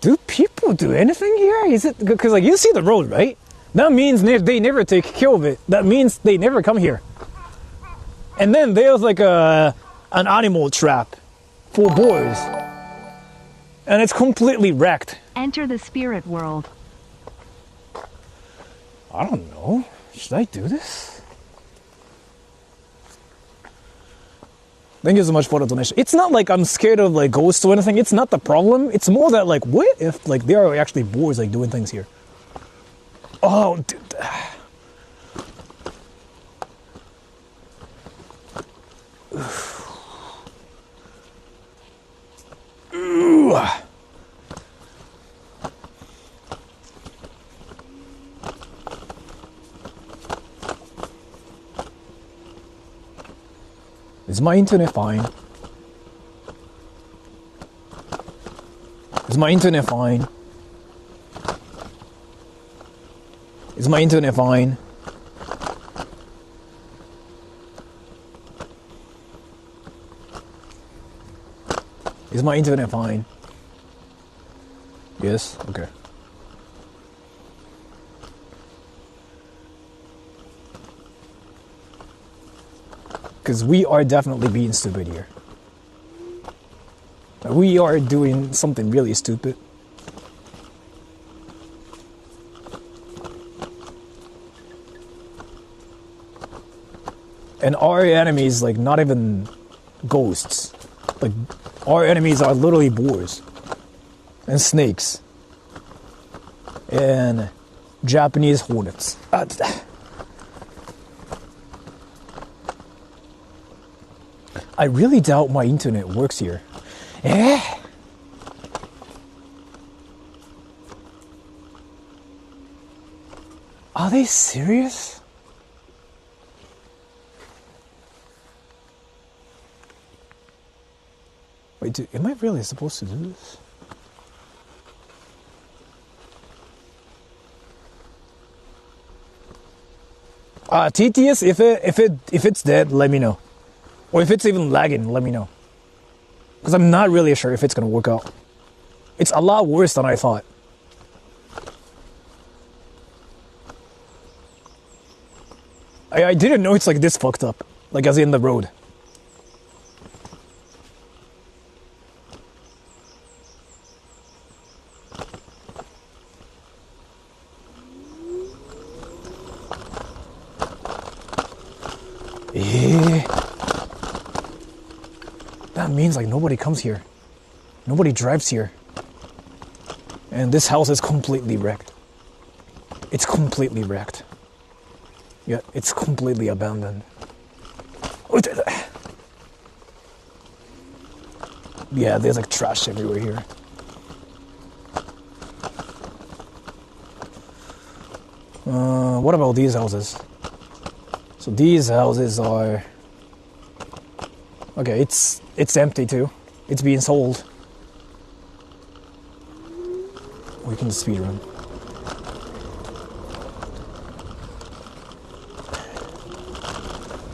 Do people do anything here? Is it because like you see the road, right? That means they never take care of it. That means they never come here. And then there's like an animal trap for boars. And it's completely wrecked. Enter the spirit world. I don't know. Should I do this? Thank you so much for the donation. It's not like I'm scared of like ghosts or anything. It's not the problem. It's more that like, what if like there are actually boars like doing things here? Oh, dude. Ooh. Is my internet fine? Is my internet fine? Is my internet fine? Is my internet fine? Yes? Okay. Because we are definitely being stupid here. We are doing something really stupid. And our enemies, like, not even ghosts. Like, our enemies are literally boars. And snakes. And Japanese hornets. I really doubt my internet works here. Are they serious? Wait, dude, am I really supposed to do this? TTS, if it's dead, let me know. Or if it's even lagging, let me know. Because I'm not really sure if it's gonna work out. It's a lot worse than I thought. I didn't know it's like this fucked up. Like as in the road. That means like nobody comes here. Nobody drives here. And this house is completely wrecked. It's completely wrecked. Yeah, it's completely abandoned. Yeah, there's like trash everywhere here. What about these houses? So these houses are... Okay, it's empty too. It's being sold. We can speedrun.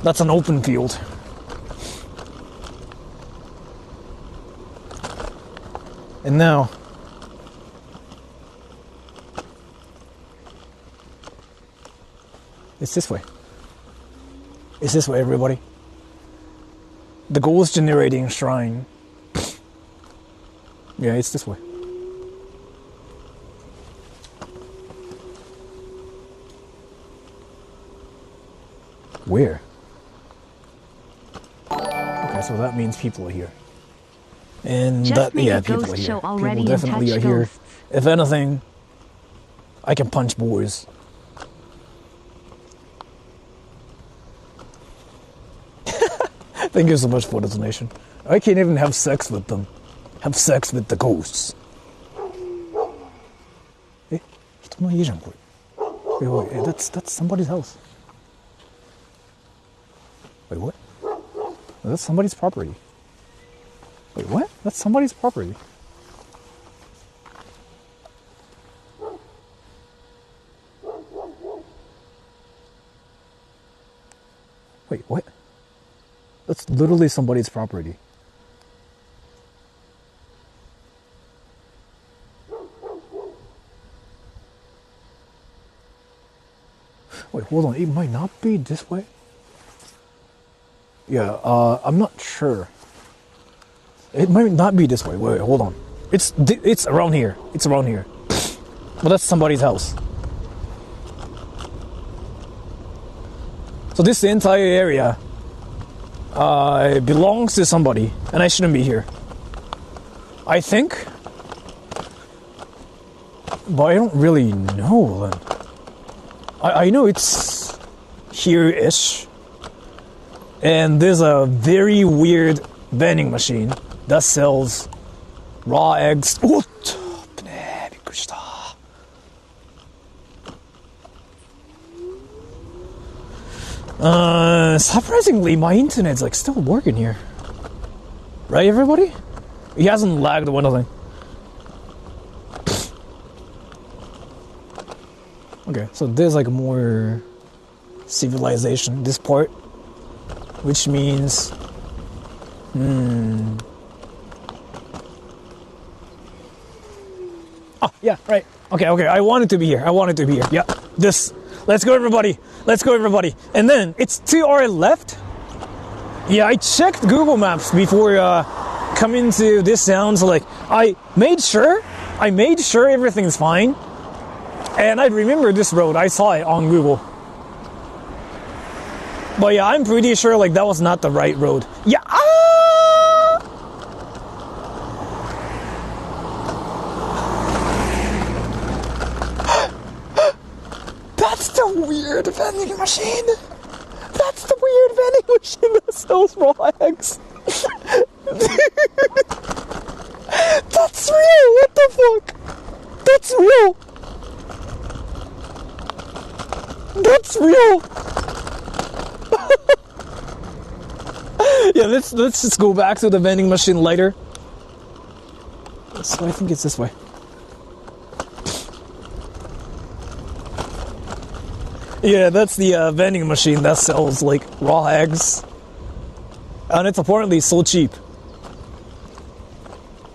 That's an open field. And now... It's this way. It's this way, everybody. The ghost generating shrine. Yeah, it's this way. Where? Okay, so that means people are here. And Just that, yeah, people are here. People definitely are here. If anything, I can punch boars. Thank you so much for the donation. I can't even have sex with them. Have sex with the ghosts. Eh? 人の家じゃんこれ。Wait, that's somebody's house. Wait, what? That's somebody's property. Wait, what? That's somebody's property. Wait, what? That's literally somebody's property. Wait, hold on. It might not be this way. Yeah, I'm not sure. It might not be this way. Wait, hold on. It's around here. It's around here. But that's somebody's house. So this entire area belongs to somebody, and I shouldn't be here. I think. But I don't really know then. I know it's here-ish. And there's a very weird vending machine that sells raw eggs. Oh, surprisingly, my internet's like still working here. Right, everybody? It hasn't lagged or anything. Okay, so there's like more civilization, this part. Which means... Oh, yeah, right. Okay, I wanted to be here. Yeah, this. Let's go, everybody. And then, it's to our left. Yeah, I checked Google Maps before coming to this town. So, like, I made sure everything's fine. And I remember this road. I saw it on Google. But yeah, I'm pretty sure like that was not the right road. Yeah. That's the weird vending machine. That's the weird vending machine that sells raw eggs. That's real. What the fuck? That's real. That's real. Yeah, let's just go back to the vending machine later. So I think it's this way. Yeah, that's the vending machine that sells like raw eggs, and it's apparently so cheap.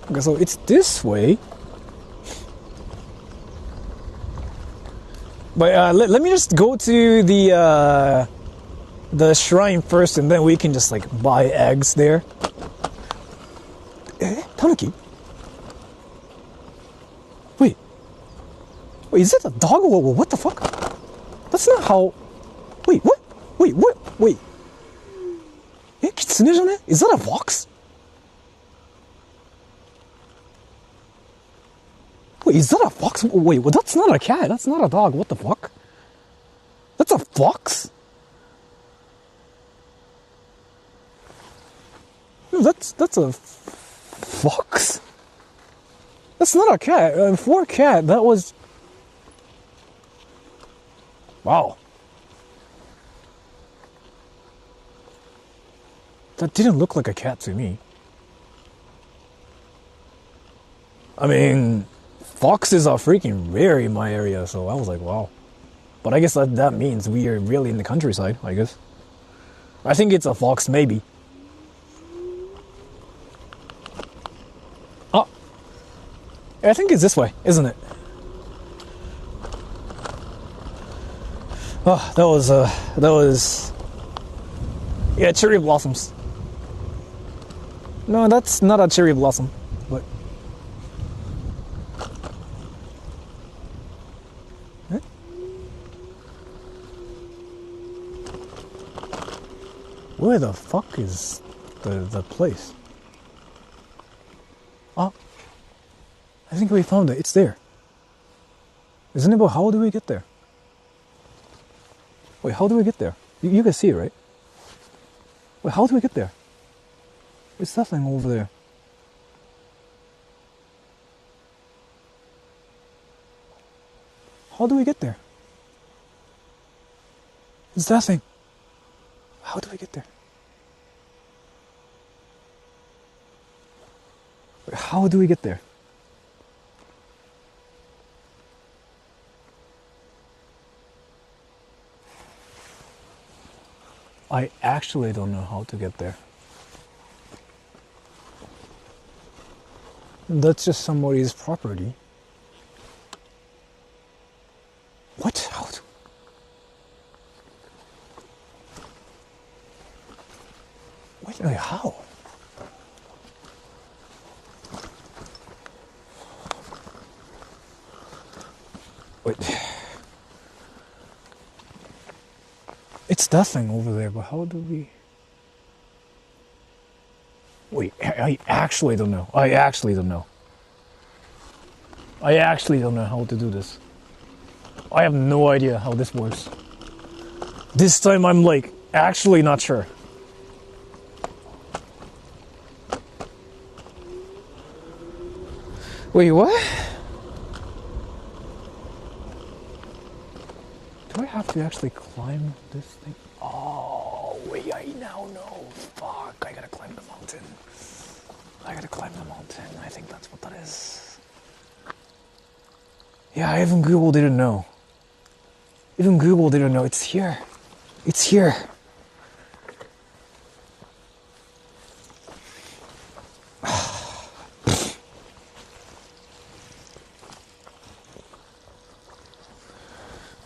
Okay, so it's this way. But let me just go to the shrine first, and then we can just like buy eggs there. Tanuki? Wait, is it a dog? What the fuck? That's not how. Wait, what? Wait. Kitsune じゃね? Is that a fox? Wait, is that a fox? Wait, well, that's not a cat. That's not a dog. What the fuck? That's a fox? No, that's a fox. That's not a cat. For a cat, that was. Wow. That didn't look like a cat to me. I mean, foxes are freaking rare in my area, so I was like, wow. But I guess that means we are really in the countryside, I guess. I think it's a fox, maybe. Oh. I think it's this way, isn't it? Oh, that was... Yeah, cherry blossoms. No, that's not a cherry blossom, but... Huh? Where the fuck is the place? Oh, I think we found it. It's there. Isn't it? But how do we get there? Wait, how do we get there? You can see it, right? Wait, how do we get there? It's that thing over there. How do we get there? It's that thing. How do we get there? Wait, how do we get there? I actually don't know how to get there. That's just somebody's property. What? How do... Wait, how? Wait. It's that thing over there, but how do we... Wait, I actually don't know. I actually don't know how to do this. I have no idea how this works. This time I'm like, actually not sure. Wait, what? Do I have to actually climb this thing? Oh, wait, I now know. Fuck, I gotta climb the mountain. I think that's what that is. Yeah, even Google didn't know. It's here.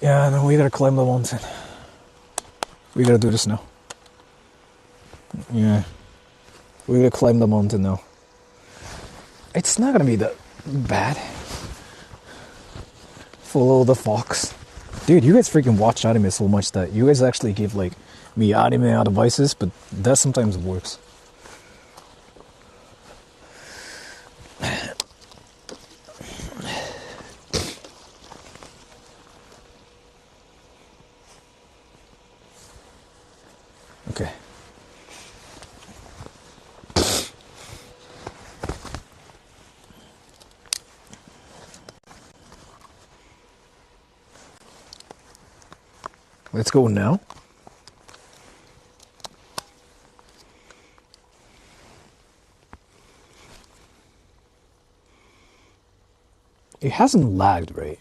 Yeah, no, we gotta climb the mountain. We gotta do this now. Yeah. We gotta climb the mountain now. It's not gonna be that bad. Follow the fox. Dude, you guys freaking watch anime so much that you guys actually give like me anime advices, but that sometimes works. Okay. Let's go now. It hasn't lagged, right?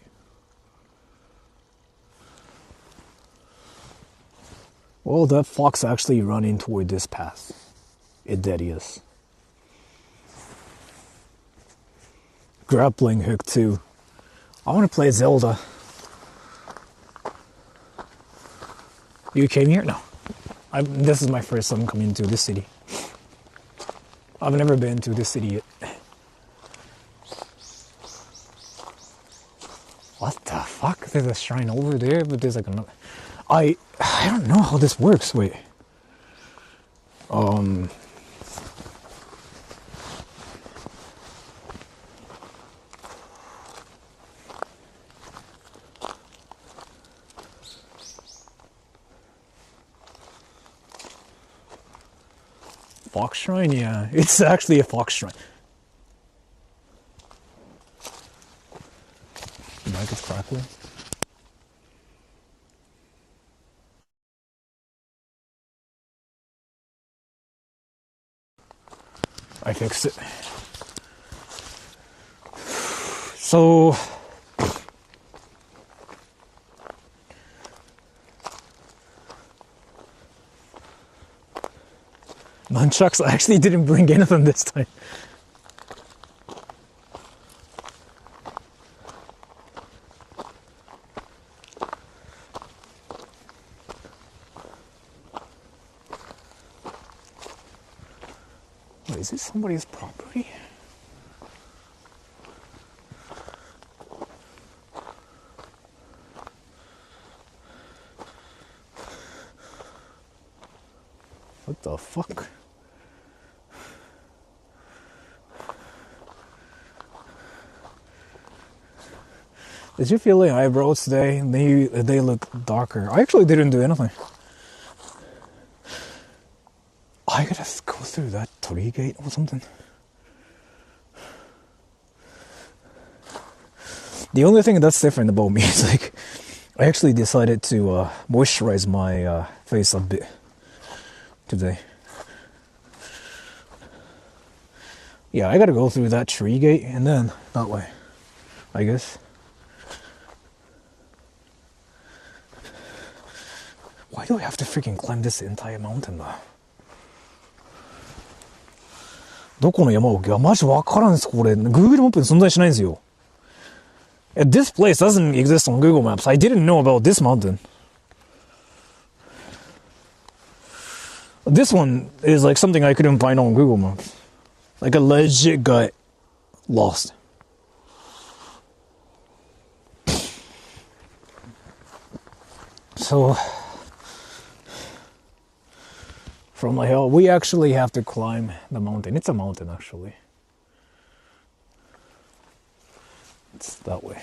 Well, that fox actually running toward this path. It dead is. Grappling hook too. I want to play Zelda. You came here? No. This is my first time coming to this city. I've never been to this city yet. What the fuck? There's a shrine over there, but there's like another... I don't know how this works. Wait. Fox shrine? Yeah, it's actually a fox shrine. The mic is crackling. I fixed it. So nunchucks, I actually didn't bring anything this time. Wait, is this somebody's property? What the fuck? Did you feel the eyebrows today? They look darker. I actually didn't do anything. I gotta go through that tree gate or something. The only thing that's different about me is like I actually decided to moisturize my face a bit today. Yeah, I gotta go through that tree gate and then that way, I guess. Why do I have to freaking climb this entire mountain though? どこの山奥？いや、マジわからんです、これ。Google マップに存在しないんですよ。This place doesn't exist on Google Maps. I didn't know about this mountain. This one is like something I couldn't find on Google Maps. Like a legit got lost. So, from the hill, we actually have to climb the mountain. It's a mountain, actually. It's that way.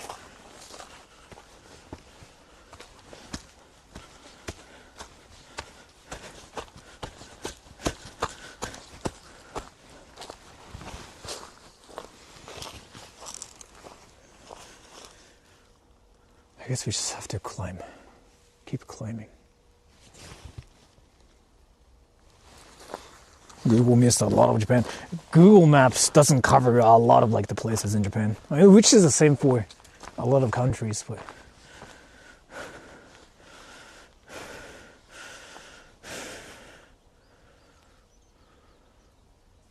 I guess we just have to climb. Keep climbing. Google missed a lot of Japan. Google Maps doesn't cover a lot of like the places in Japan, I mean, which is the same for a lot of countries. But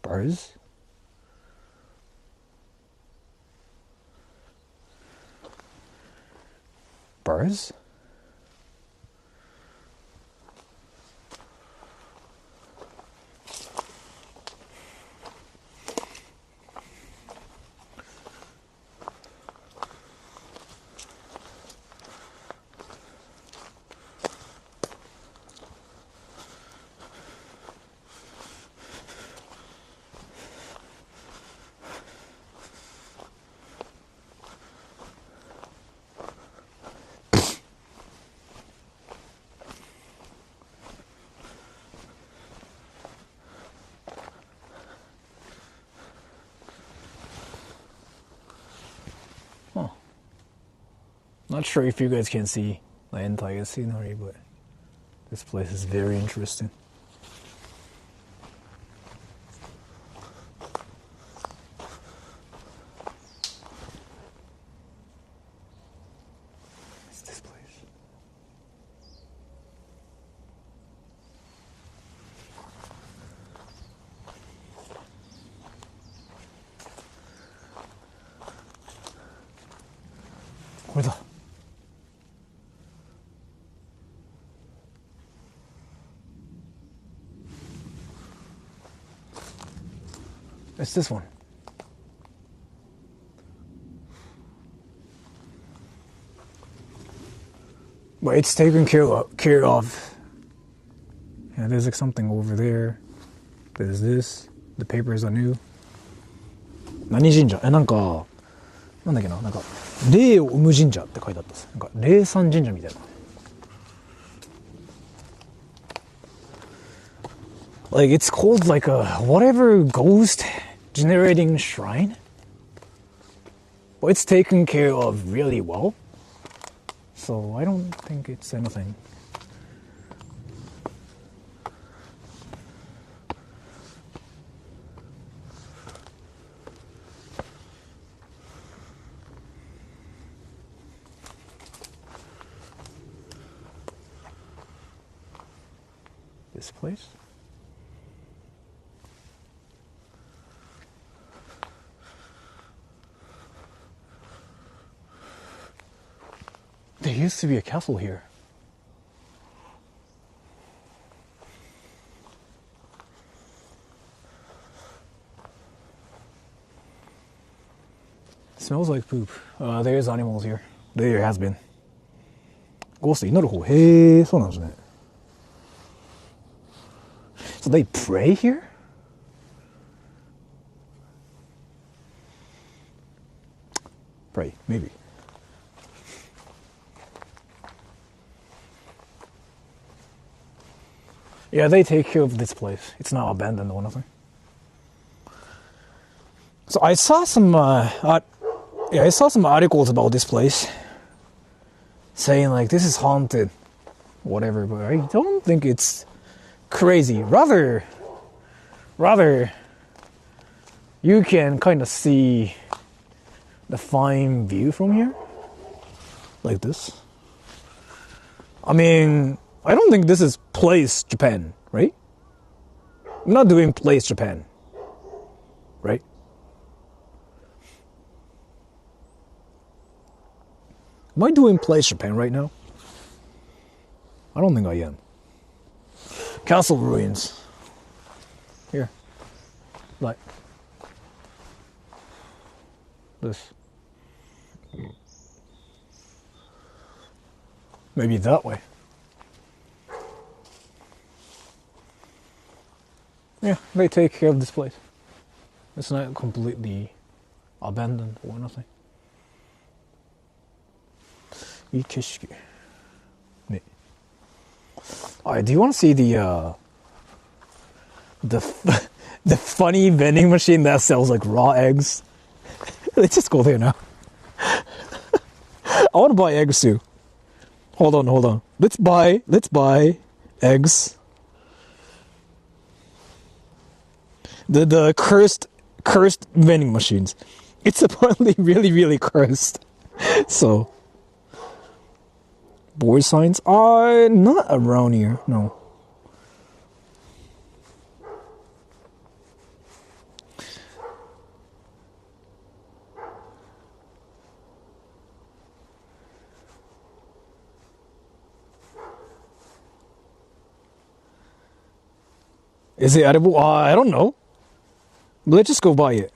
birds. Birds? Not sure if you guys can see the entire scenery, but this place is very interesting. It's this place. Where the? It's this one. But it's taken care of. Yeah, there's like something over there. There's this. The papers are new. 何神社？なんかなんだっけな、なんか霊を生む神社って書いてあったです。なんか霊山神社みたいな。Like it's called like a whatever ghost generating shrine. But it's taken care of really well. So I don't think it's anything. This place? There used to be a castle here. Smells like poop. There's animals here. There has been. ゴースト祈る方。へえ、そうなんですね。So they pray here? Pray, maybe. Yeah, they take care of this place. It's not abandoned or nothing. So I saw some articles about this place saying like this is haunted, whatever. But I don't think it's crazy. Rather, you can kind of see the fine view from here, like this. I mean, I don't think this is place Japan, right? I'm not doing place Japan, right? Am I doing place Japan right now? I don't think I am. Castle ruins. Here. Like this. Maybe that way. Yeah, they take care of this place. It's not completely abandoned or nothing. いい景色。ね。Alright, do you want to see the funny vending machine that sells like raw eggs? Let's just go there now. I want to buy eggs too. Hold on. Let's buy eggs. The cursed vending machines. It's apparently really cursed. So board signs are not around here, no. Is it edible? I don't know. Let's just go buy it.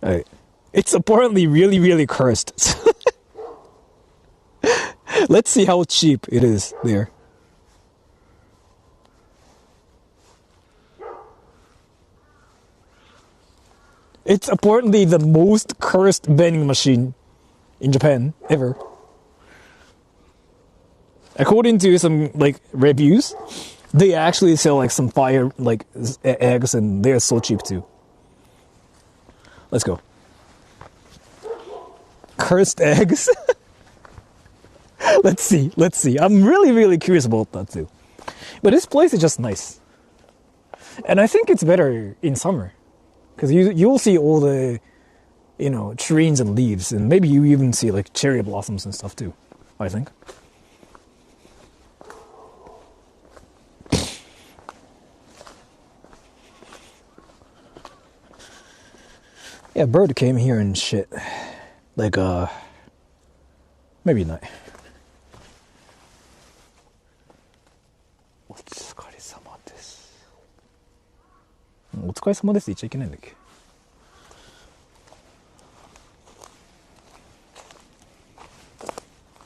Alright. It's apparently really cursed. Let's see how cheap it is there. It's apparently the most cursed vending machine in Japan ever. According to some like reviews, they actually sell like some fire like eggs, and they're so cheap too. Let's go. cursed eggs. Let's see. I'm really curious about that too. But this place is just nice. And I think it's better in summer. Because you'll see all the, trees and leaves. And maybe you even see like cherry blossoms and stuff too, I think. Yeah, bird came here and shit. Like, maybe not. お疲れ様です。お疲れ様ですって言っちゃいけないんだっけ。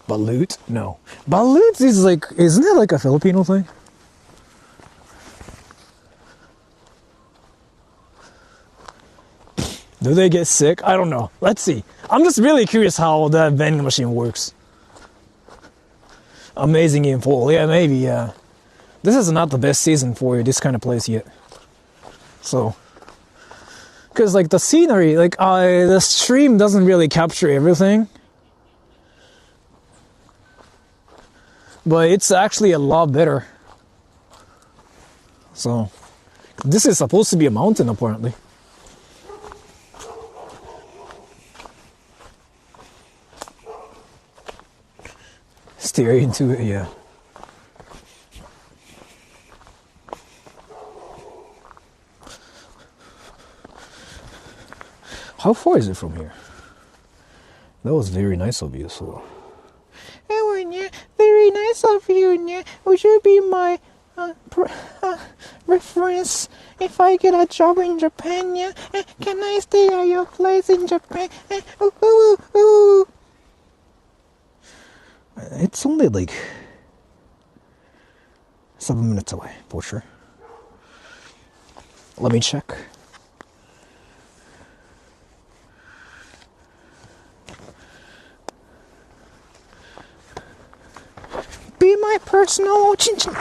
Balut? No. Balut is like, isn't it like a Filipino thing? Do they get sick? I don't know. Let's see. I'm just really curious how that vending machine works. Amazing info. Yeah, maybe, yeah. This is not the best season for this kind of place yet. So, because like the scenery, like the stream doesn't really capture everything. But it's actually a lot better. So, this is supposed to be a mountain apparently. Stare into it, yeah. How far is it from here? That was very nice of you, Sora. Oh, yeah, very nice of you, yeah. Would you be my reference if I get a job in Japan, yeah? Can I stay at your place in Japan? Ooh, ooh, ooh. It's only like 7 minutes away, for sure. Let me check. Be my personal chin-chin.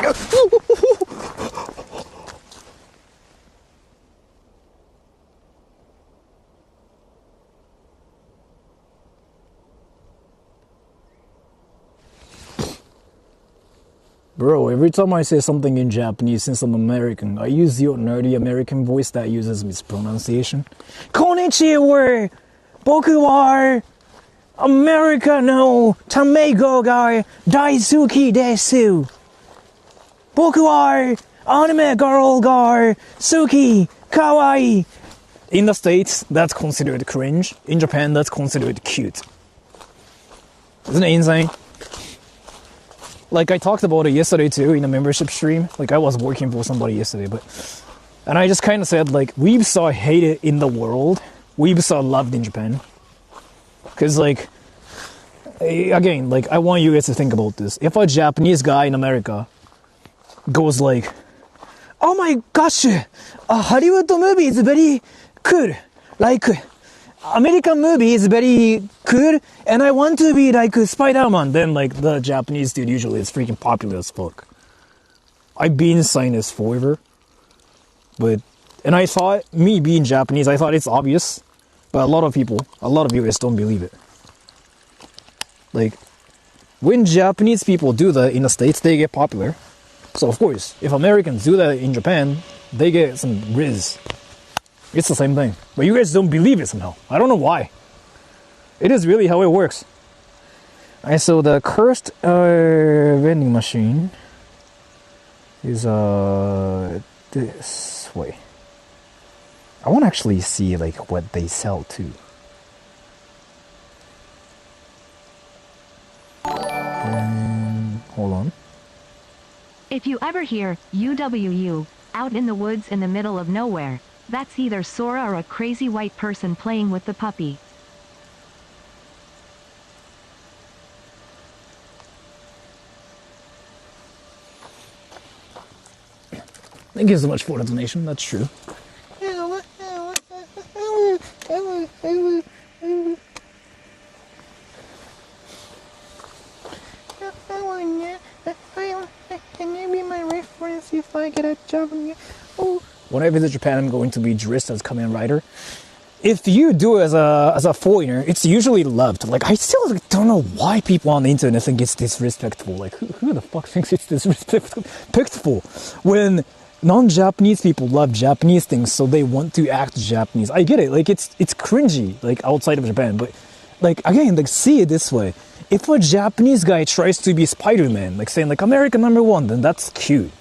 Bro, every time I say something in Japanese, since I'm American, I use your nerdy American voice that uses mispronunciation. Konnichiwa! Boku wa America no tamego ga daisuki desu. Boku wa anime girl ga suki kawaii. In the States, that's considered cringe. In Japan, that's considered cute. Isn't it insane? Like, I talked about it yesterday too in a membership stream. Like, I was working for somebody yesterday, and I just kind of said, like, weebs are hated in the world. Weebs are loved in Japan. Because, like, again, like, I want you guys to think about this. If a Japanese guy in America goes like, oh my gosh, a Hollywood movie is very cool. Like, American movie is very cool, and I want to be like Spider-Man. Then, like, the Japanese dude usually is freaking popular as fuck. I've been saying this forever, and I thought, me being Japanese, I thought it's obvious, but a lot of you guys don't believe it. Like, when Japanese people do that in the States, they get popular. So of course, if Americans do that in Japan, they get some riz. It's the same thing. But you guys don't believe it somehow. I don't know why. It is really how it works. Alright, so the cursed vending machine is this way. I want to actually see like what they sell too. Hold on. If you ever hear UWU out in the woods in the middle of nowhere, that's either Sora or a crazy white person playing with the puppy. Thank you so much for the donation, that's true. Can you be my reference if I get a job? When I visit Japan, I'm going to be dressed as Kamen Rider. if you do it as a foreigner, it's usually loved. Like, I still don't know why people on the internet think it's disrespectful. Like, who the fuck thinks it's disrespectful when non-Japanese people love Japanese things, so they want to act Japanese? I get it. Like, it's cringy, like, outside of Japan. But, like, again, like, see it this way. If a Japanese guy tries to be Spider-Man, like, saying, like, America #1, then that's cute.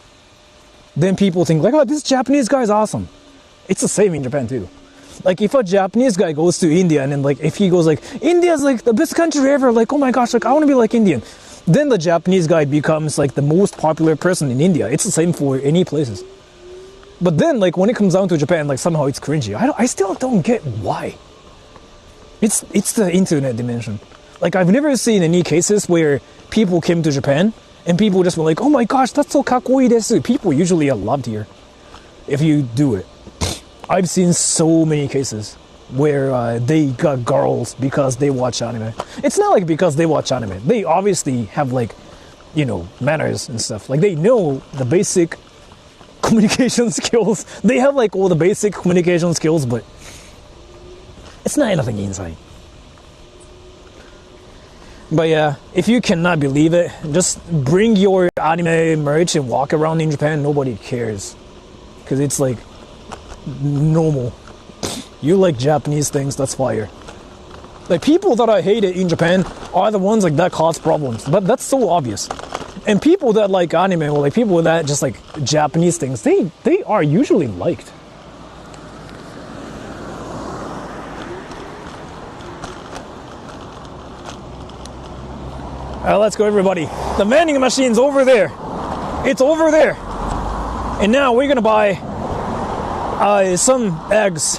Then people think, like, oh, this Japanese guy is awesome. It's the same in Japan, too. Like, if a Japanese guy goes to India and then, like, if he goes, like, India's, like, the best country ever, like, oh my gosh, like, I want to be like Indian. Then the Japanese guy becomes, like, the most popular person in India. It's the same for any places. But then, like, when it comes down to Japan, like, somehow it's cringy. I still don't get why. It's the internet dimension. Like, I've never seen any cases where people came to Japan and people just were like, oh my gosh, that's so kakoi desu. People usually are loved here if you do it. I've seen so many cases where they got girls because they watch anime. It's not like because they watch anime. They obviously have, like, you know, manners and stuff. Like, they know the basic communication skills. They have, like, all the basic communication skills, but it's not anything inside. But yeah, if you cannot believe it, just bring your anime merch and walk around in Japan. Nobody cares. Because it's, like, normal. You like Japanese things, that's fire. Like, people that I hate it in Japan are the ones, like, that cause problems. But that's so obvious. And people that like anime, or like people that just like Japanese things, they are usually liked. Let's go, everybody. The vending machine's over there. It's over there. And now we're gonna buy some eggs.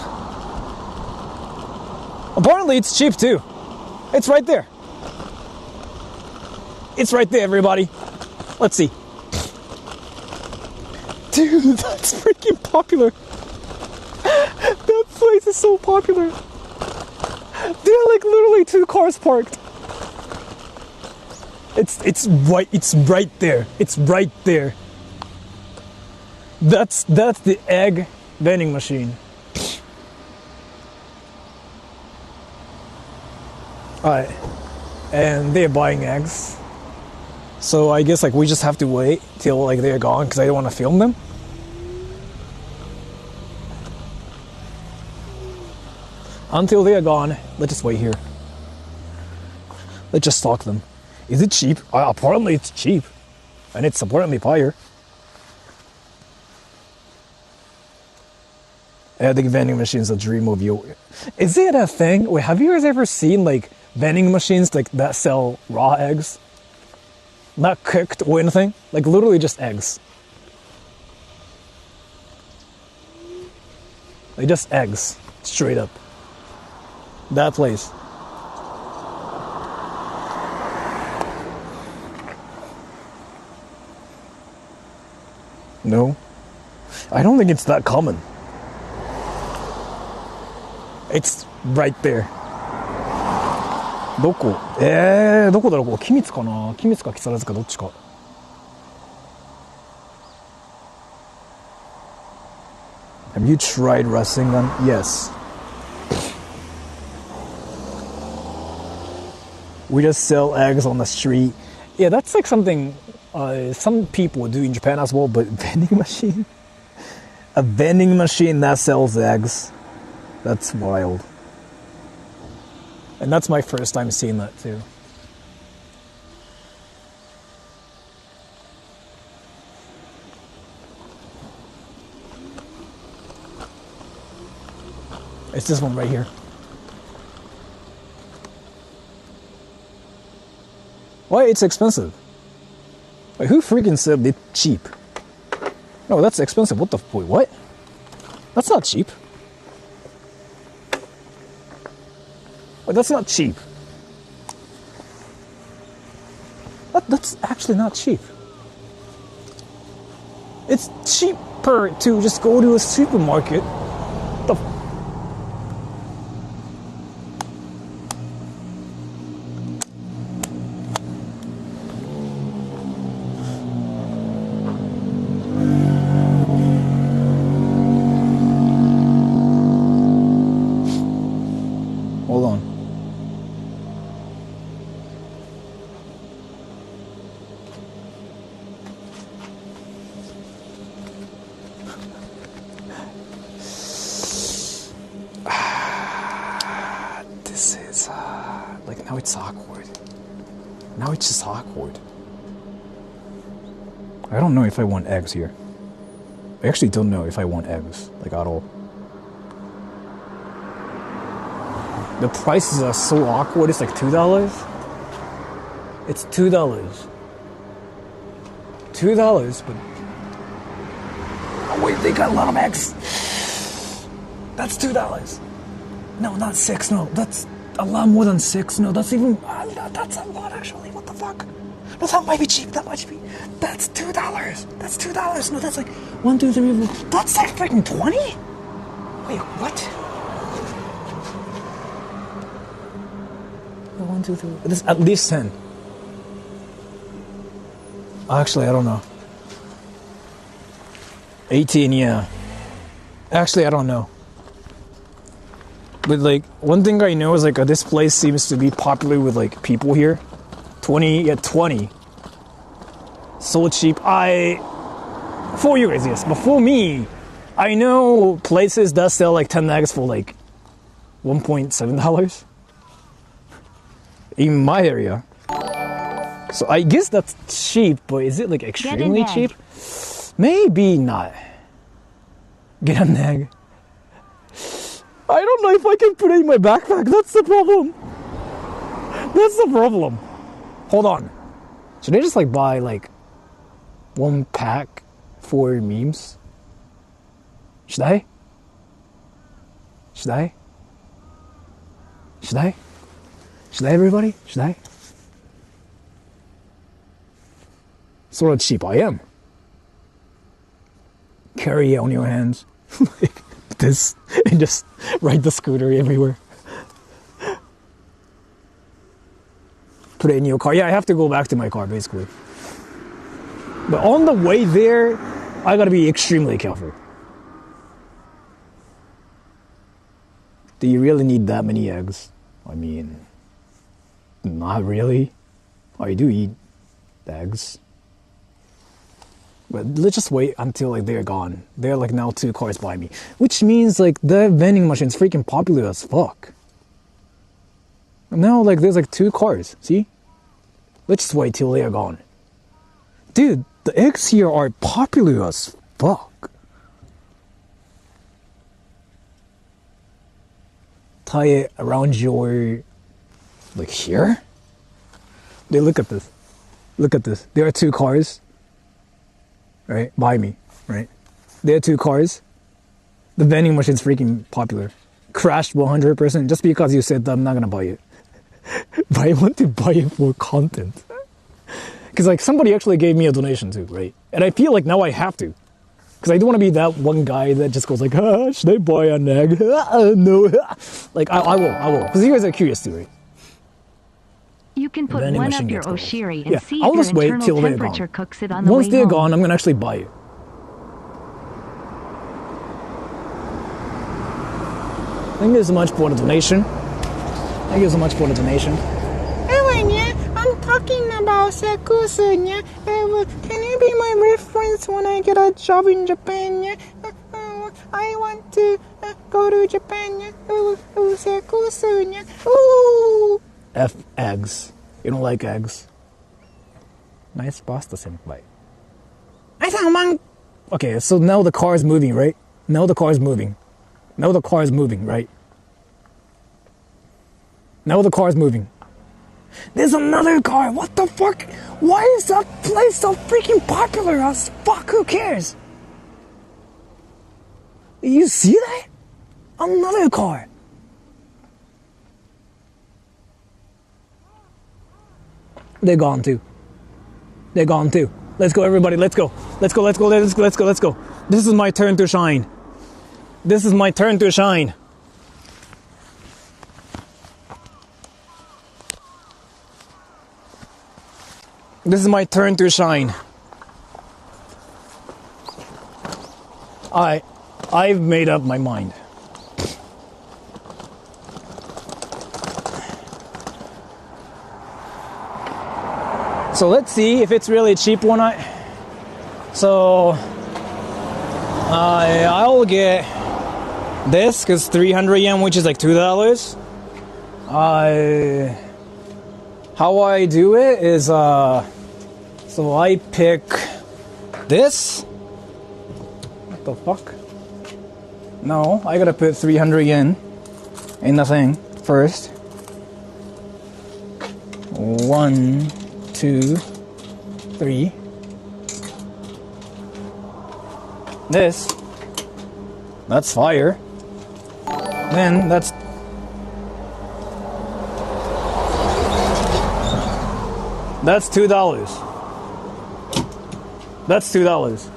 Apparently it's cheap too. It's right there. It's right there, everybody. Let's see. Dude, that's freaking popular. That place is so popular. There are, like, literally 2 cars parked. It's right there. It's right there. That's the egg vending machine. Alright. And they're buying eggs. So I guess, like, we just have to wait till, like, they're gone because I don't want to film them. Until they're gone, let's just wait here. Let's just stalk them. Is it cheap? Apparently it's cheap. And it's apparently fire. I think vending machines are a dream of you. Is it a thing? Wait, have you guys ever seen, like, vending machines, like, that sell raw eggs? Not cooked or anything? Like, literally just eggs. Like, just eggs. Straight up. That place. No? I don't think it's that common. It's right there. どこどこだろう、ここ君津かな、君津か木更津かどっちか。Have you tried wrestling gun? Yes. We just sell eggs on the street. Yeah, that's like something some people do in Japan as well, but vending machine? A vending machine that sells eggs. That's wild. And that's my first time seeing that too. It's this one right here. Why? It's expensive. Wait, who freaking said it's cheap? No, that's expensive. What the? Wait, what? That's not cheap. Wait, that's not cheap. That's actually not cheap. It's cheaper to just go to a supermarket. The This is, like, now it's awkward. Now it's just awkward. I don't know if I want eggs here. I actually don't know if I want eggs, like, at all. The prices are so awkward. It's like $2. It's $2. $2, but... Oh, wait, they got a lot of eggs. That's $2. No, not 6, no. That's a lot more than 6. No, that's even... that's a lot, actually. What the fuck? No, that might be cheap. That might be... That's $2. That's $2. No, that's like... 1, 2, 3, 4... That's like freaking 20? Wait, what? 1, 2, 3... This at least 10. Actually, I don't know. 18, yeah. Actually, I don't know. But, like, one thing I know is, like, this place seems to be popular with, like, people here. 20, yeah, 20. So cheap. For you guys, yes. But for me, I know places that sell, like, 10 eggs for, like, $1.7. In my area. So I guess that's cheap, but is it, like, extremely cheap? Maybe not. Get an egg. I don't know if I can put it in my backpack. That's the problem. That's the problem. Hold on. Should I just, like, buy, like, 1 pack for memes? Should I? Should I? Should I? Should I, everybody? Should I? Sort of cheap I am. Carry it on your hands. Like this. And just ride the scooter everywhere. Put it in your car. Yeah, I have to go back to my car, basically. But on the way there, I gotta be extremely careful. Do you really need that many eggs? I mean, not really. I do eat eggs. But let's just wait until, like, they're gone. They're, like, now 2 cars by me. Which means, like, the vending machine's freaking popular as fuck. And now, like, there's, like, 2 cars. See? Let's just wait till they're gone. Dude, the eggs here are popular as fuck. Tie it around your... like, here? Dude, look at this. Look at this. There are 2 cars. Right? By me. Right? There are 2 cars. The vending machine's freaking popular. Crashed 100% just because you said that I'm not gonna buy it. But I want to buy it for content. Because, like, somebody actually gave me a donation too, right? And I feel like now I have to. Because I don't want to be that one guy that just goes like, should I buy an egg? No. Like, I will. Because you guys are curious too, right? You can put one up your Oshiri and see I'll if just your wait internal till they're temperature gone. cooks it on the Once way they're home. gone, I'm going to actually buy it. Thank you so much for the donation. Thank you so much for the donation. I'm talking about Sekusu, yeah. Can you be my reference when I get a job in Japan, yeah? I want to go to Japan, yeah. Sekusu, yeah. Ooh. F eggs. You don't like eggs. Nice pasta, senpai. Okay, so now the car is moving, right? Now the car is moving. Now the car is moving, right? Now the car is moving. There's another car. What the fuck? Why is that place so freaking popular as fuck? Who cares? You see that? Another car. They're gone too. They're gone too. Let's go, everybody. Let's go. Let's go. Let's go. Let's go. Let's go. Let's go. This is my turn to shine. This is my turn to shine. This is my turn to shine. I've made up my mind. So let's see if it's really cheap or not. So I'll get this because 300 yen, which is like $2. How I do it is, so I pick this. What the fuck? No, I gotta put 300 yen in the thing first. 1, 2, 3. That's fire. Then that's $2. That's $2.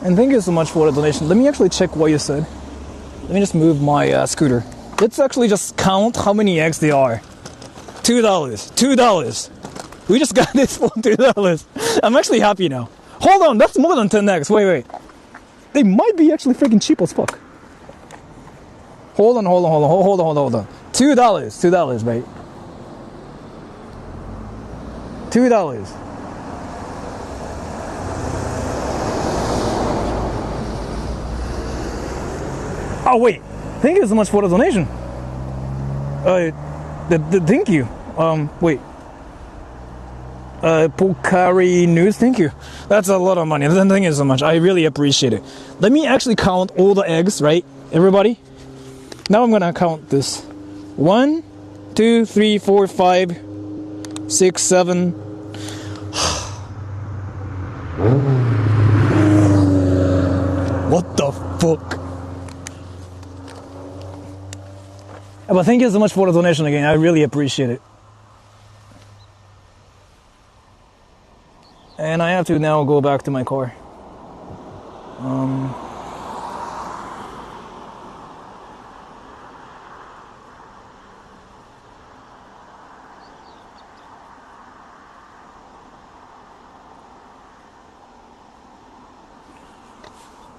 And thank you so much for the donation. Let me actually check what you said. Let me just move my scooter. Let's actually just count how many eggs there are. $2. We just got this for $2. I'm actually happy now. Hold on, that's more than 10 eggs. Wait. They might be actually freaking cheap as fuck. Hold on. $2, mate. $2. Oh wait, thank you so much for the donation. Thank you. Wait. Pocari News, thank you. That's a lot of money. Thank you so much. I really appreciate it. Let me actually count all the eggs, right? Everybody? Now I'm gonna count this. 1, 2, 3, 4, 5, 6, 7. What the fuck? But thank you so much for the donation again. I really appreciate it. And I have to now go back to my car.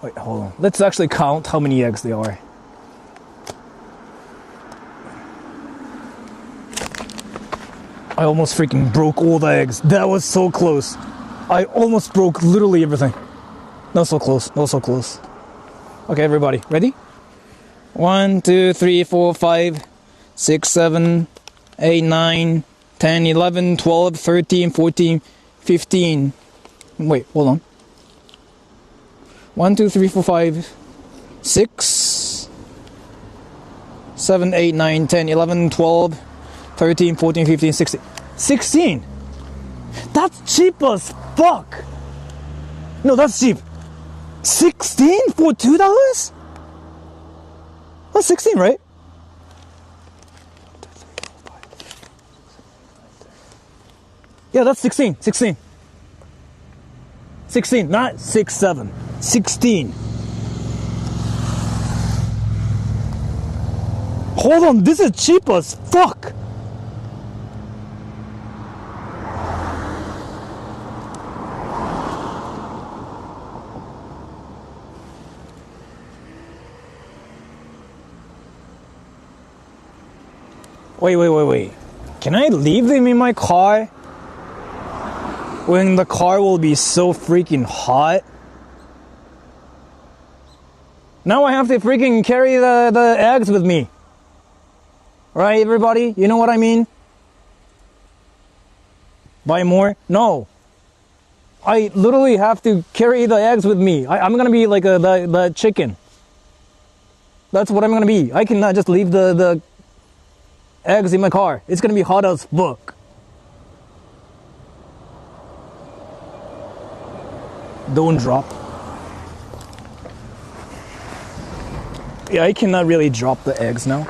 Wait, hold on. Let's actually count how many eggs there are. I almost freaking broke all the eggs. That was so close. I almost broke literally everything. Not so close. Okay, everybody, ready? 1, 2, 3, 4, 5, 6, 7, 8, 9, 10, 11, 12, 13, 14, 15. Wait, hold on. 1, 2, 3, 4, 5, 6, 7, 8, 9, 10, 11, 12, 13, 14, 15, 16. 16! That's cheap as fuck! No, that's cheap. 16 for $2? That's 16, right? Yeah, that's 16. 16, not 6, 7. 16. Hold on, this is cheap as fuck! Wait. Can I leave them in my car? When the car will be so freaking hot? Now I have to freaking carry the eggs with me. Right, everybody? You know what I mean? Buy more? No. I literally have to carry the eggs with me. I'm gonna be like the chicken. That's what I'm gonna be. I cannot just leave the eggs in my car. It's gonna be hot as fuck. Don't drop. Yeah, I cannot really drop the eggs now.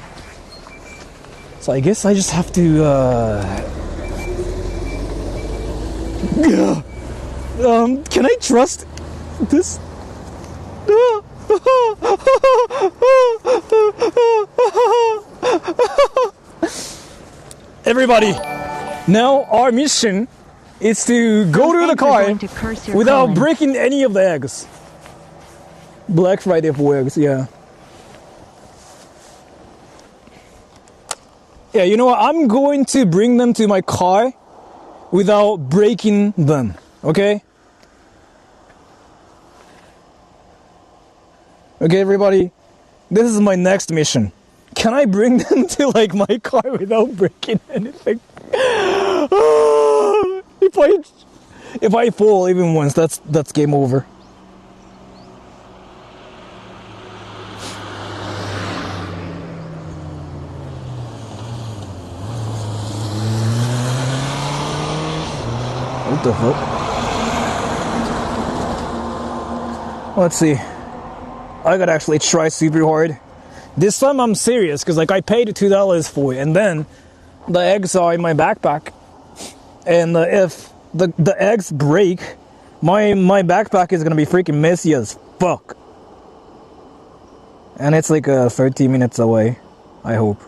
So I guess I just have to can I trust this? Everybody, now our mission is to go to the car without breaking any of the eggs. Black Friday for eggs, yeah. Yeah, you know what? I'm going to bring them to my car without breaking them, okay? Okay, everybody, this is my next mission. Can I bring them to like my car without breaking anything? If I fall even once, that's game over. What the fuck? Let's see. I gotta actually try super hard. This time I'm serious, because like I paid $2 for it, and then the eggs are in my backpack. And if the eggs break, my backpack is gonna be freaking messy as fuck. And it's like 30 minutes away, I hope.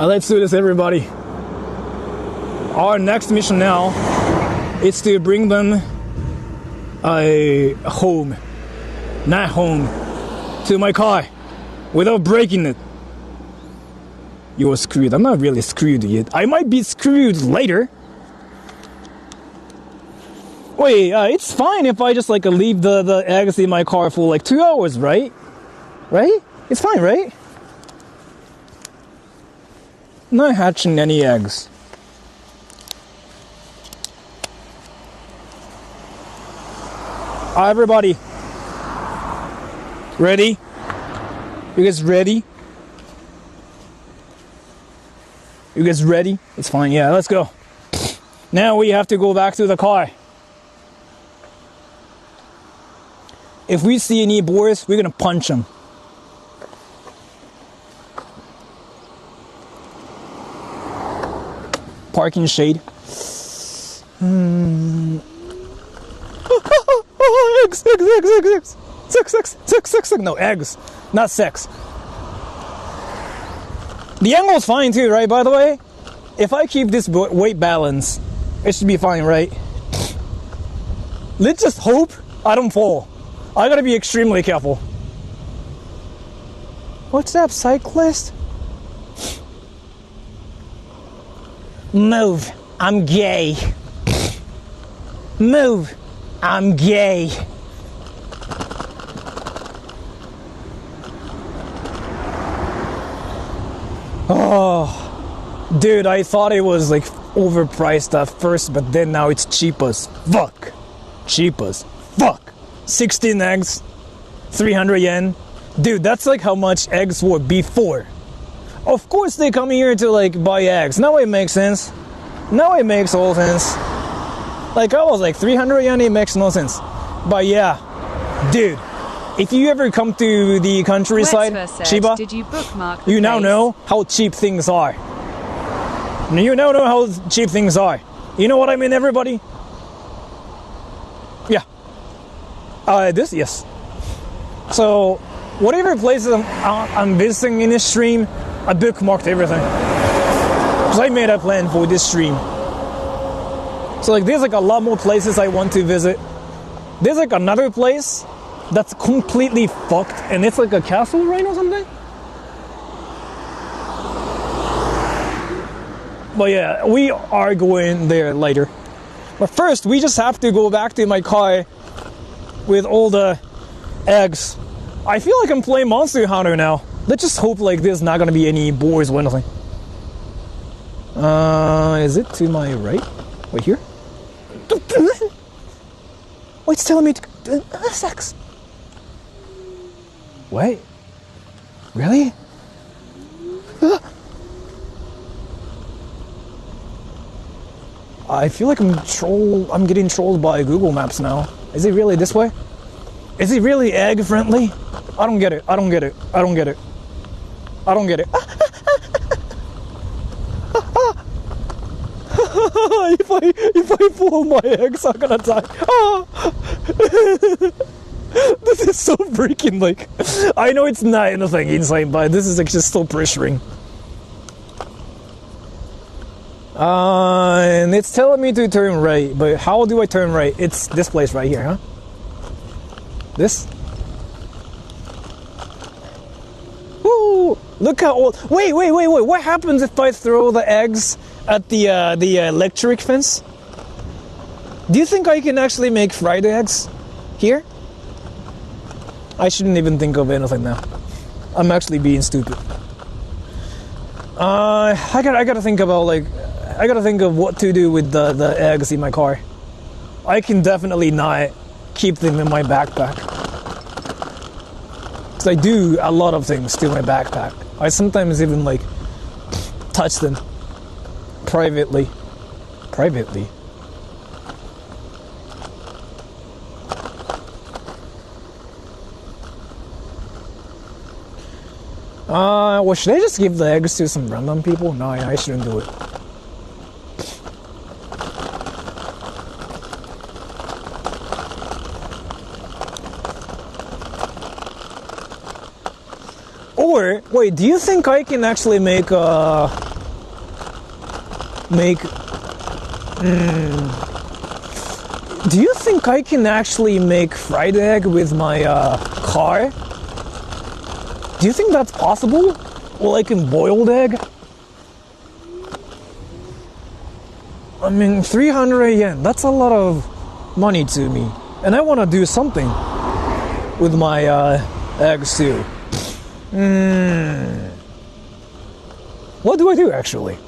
Let's do this, everybody. Our next mission now is to bring them home. Not home. To my car. Without breaking it. You're screwed. I'm not really screwed yet. I might be screwed later. Wait, it's fine if I just like leave the eggs in my car for like 2 hours, right? Right? It's fine, right? Not hatching any eggs. Everybody. Ready? You guys ready? You guys ready? It's fine, yeah, let's go. Now we have to go back to the car. If we see any boars, we're gonna punch them. Parking shade. Eggs. Sex. No, eggs. Not sex. The angle's fine too, right? By the way, if I keep this weight balance, it should be fine, right? Let's just hope I don't fall. I gotta be extremely careful. What's up, cyclist? Move. I'm gay. Move. I'm gay. Oh, dude, I thought it was like overpriced at first, but then now it's cheap as fuck. Cheap as fuck. 16 eggs, 300 yen. Dude, that's like how much eggs were before. Of course they come here to like buy eggs. Now it makes sense. Now it makes all sense. Like I was like 300 yen, it makes no sense. But yeah, dude, if you ever come to the countryside, Chiba, did you bookmark the you now place? know how cheap things are. You now know how cheap things are. You know what I mean, everybody? Yeah. This, yes. So, whatever places I'm visiting in this stream, I bookmarked everything. Because I made a plan for this stream. So like there's like a lot more places I want to visit. There's like another place that's completely fucked and it's like a castle, right, or something? But yeah, we are going there later. But first, we just have to go back to my car with all the eggs. I feel like I'm playing Monster Hunter now. Let's just hope like there's not gonna be any boars or anything. Is it to my right? Wait, here? Oh, it's telling me to... sex. Wait. Really? I feel like I'm getting trolled by Google Maps now. Is it really this way? Is it really egg friendly? I don't get it. I don't get it. I don't get it. I don't get it. If I pull my eggs, I'm gonna die. This is so freaking like... I know it's not anything insane, but this is like just so pressuring. And it's telling me to turn right, but how do I turn right? It's this place right here, huh? This? Woo! Look how old... Wait. What happens if I throw the eggs at the electric fence. Do you think I can actually make fried eggs here? I shouldn't even think of anything now. I'm actually being stupid. I gotta think about I gotta think of what to do with the eggs in my car. I can definitely not keep them in my backpack. Because I do a lot of things to my backpack. I sometimes even touch them privately. Well, should I just give the eggs to some random people? No, I shouldn't do it. Or, wait, do you think I can actually do you think I can actually make fried egg with my car? Do you think that's possible? Or like in boiled egg? I mean, 300 yen, that's a lot of money to me. And I want to do something with my eggs too. What do I do actually?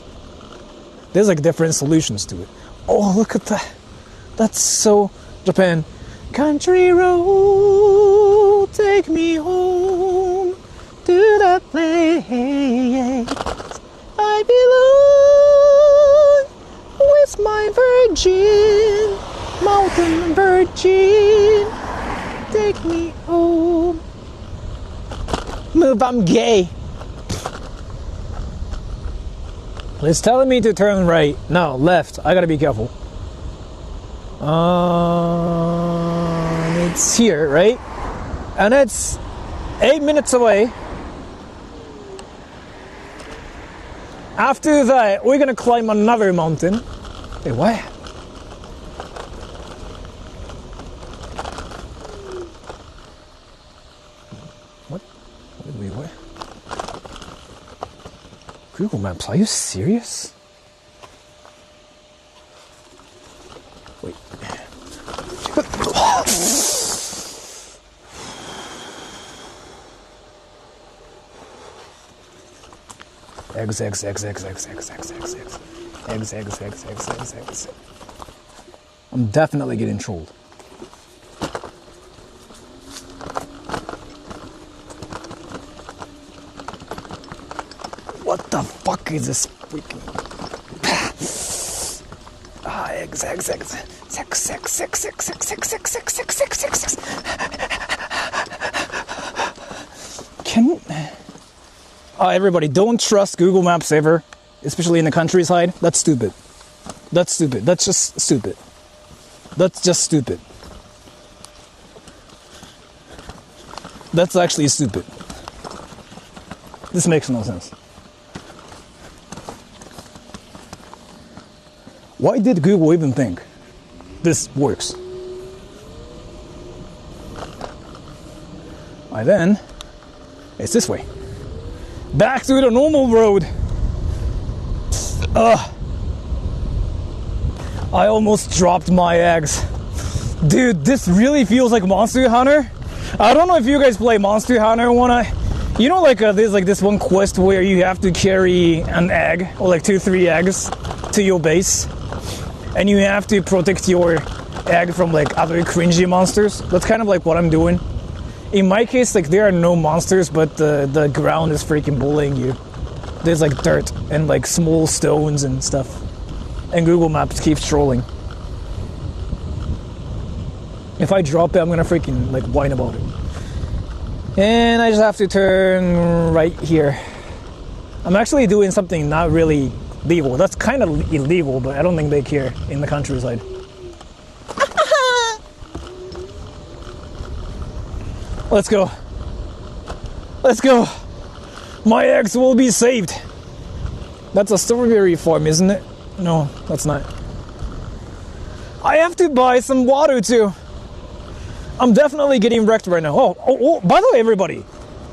There's different solutions to it. Oh, look at that. That's so Japan. Country road, take me home to the place I belong with my virgin, mountain virgin. Take me home. Move, I'm gay. It's telling me to turn right. No, left. I gotta be careful. It's here, right? And it's 8 minutes away. After that, we're gonna climb another mountain. Wait, what? Wait, what? Google Maps, are you serious? Wait. Eggs. I'm definitely getting trolled. What the fuck is this freaking... Eggs. Everybody, don't trust Google Maps ever, especially in the countryside. That's stupid. That's just stupid. That's actually stupid. This makes no sense. Why did Google even think this works? Then, it's this way. Back to the normal road. I almost dropped my eggs. Dude, this really feels like Monster Hunter. I don't know if you guys play Monster Hunter. You know, there's this one quest where you have to carry an egg, or 2-3 eggs, to your base. And you have to protect your egg from other cringy monsters. That's kind of what I'm doing. In my case, there are no monsters, but the ground is freaking bullying you. There's dirt and small stones and stuff. And Google Maps keeps trolling. If I drop it, I'm gonna freaking whine about it. And I just have to turn right here. I'm actually doing something not really legal. That's kind of illegal, but I don't think they care in the countryside. Let's go. My eggs will be saved. That's a strawberry farm, isn't it? No, that's not. I have to buy some water too. I'm definitely getting wrecked right now. Oh, by the way, everybody,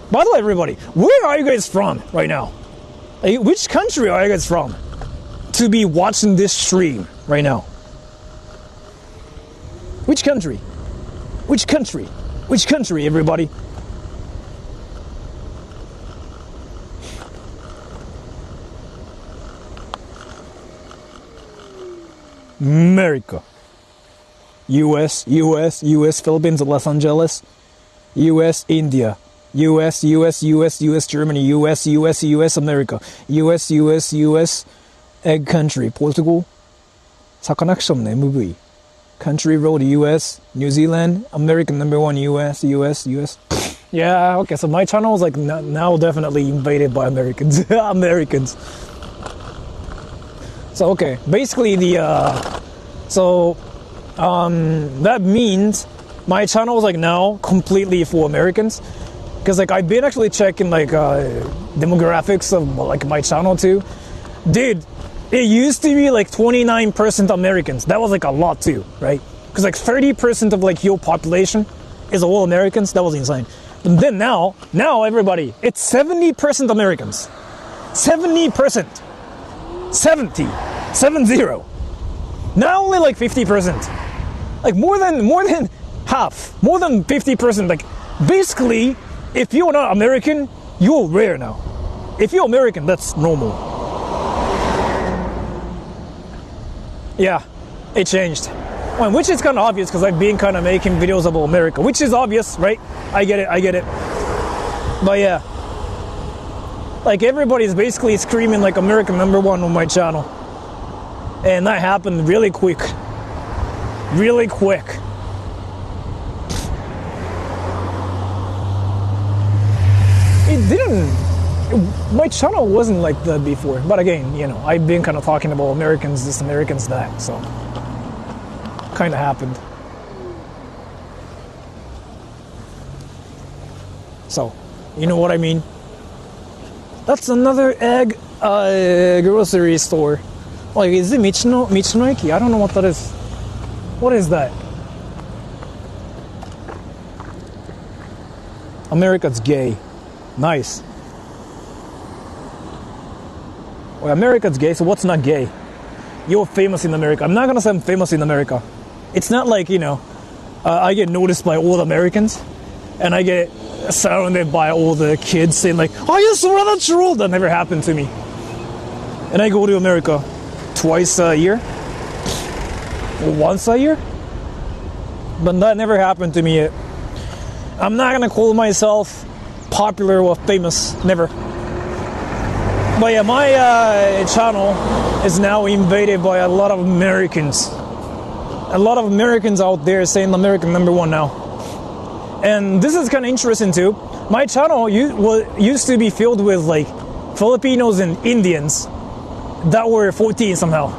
where are you guys from right now? Which country are you guys from? to be watching this stream right now? Which country? Which country? Which country, everybody? America. US, Philippines, Los Angeles. US, India. US, Germany. US, America. US, egg country. Portugal. 사카낙션 MV. Country road, US, New Zealand, American number one, US. Yeah, okay, so my channel is like now definitely invaded by Americans. Americans. So, okay, basically that means my channel is like now completely for Americans. Because like I've been actually checking like demographics of like my channel too. Dude, it used to be like 29% Americans. That was like a lot too, right? Because like 30% of like your population is all Americans. That was insane. But then now everybody, it's 70% Americans. 70%. 70. Now only like 50%. Like more than half. More than 50%. Like basically, if you're not American, you're rare now. If you're American, that's normal. Yeah, it changed. Well, which is kind of obvious because I've been kind of making videos about America, which is obvious, right? I get it. But yeah, like everybody's basically screaming like American number one on my channel. And that happened really quick. Really quick. It didn't... My channel wasn't like that before. But again, you know, I've been kind of talking about Americans this, Americans that. So, kind of happened. So, you know what I mean? That's another egg grocery store. Like, is it Michinoeki? I don't know what that is. What is that? America's gay. Nice. Well, America's gay, so what's not gay? You're famous in America. I'm not gonna say I'm famous in America. It's not like, you know, I get noticed by all the Americans, and I get surrounded by all the kids saying like, "Oh, you're Sora, that's true." That never happened to me. And I go to America twice a year, or once a year, but that never happened to me yet. I'm not gonna call myself popular or famous, never. But yeah, my channel is now invaded by a lot of Americans. A lot of Americans out there saying American number one now. And this is kind of interesting too. My channel used to be filled with like Filipinos and Indians that were 14 somehow.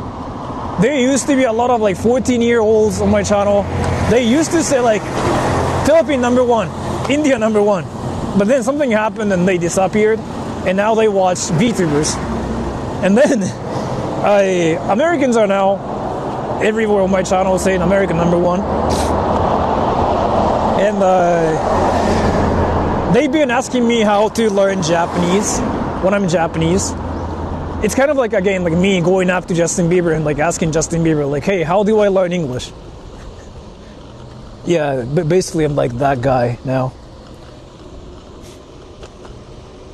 There used to be a lot of like 14-year-olds on my channel. They used to say like Philippine number one, India number one. But then something happened and they disappeared. And now they watch VTubers. And then Americans are now everywhere on my channel saying American number one. And they've been asking me how to learn Japanese when I'm Japanese. It's kind of like, again, like me going up to Justin Bieber and like asking Justin Bieber, like, hey, how do I learn English? Yeah, but basically I'm like that guy now.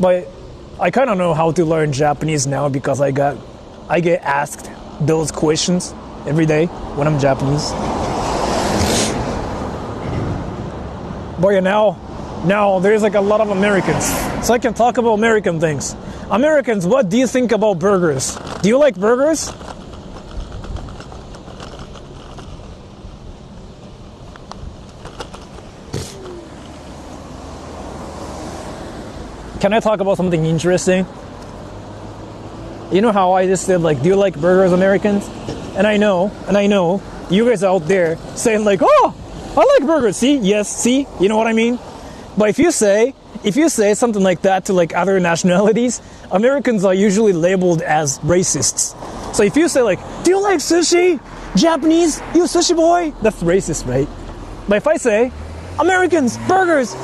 But I kind of know how to learn Japanese now because I get asked those questions every day when I'm Japanese. But yeah, now there's like a lot of Americans, so I can talk about American things. Americans, what do you think about burgers? Do you like burgers? Can I talk about something interesting? You know how I just said like, do you like burgers, Americans? And I know you guys out there saying like, oh, I like burgers. See, yes, see, you know what I mean? But if you say something like that to like other nationalities, Americans are usually labeled as racists. So if you say like, do you like sushi? Japanese, you sushi boy? That's racist, right? But if I say, Americans, burgers,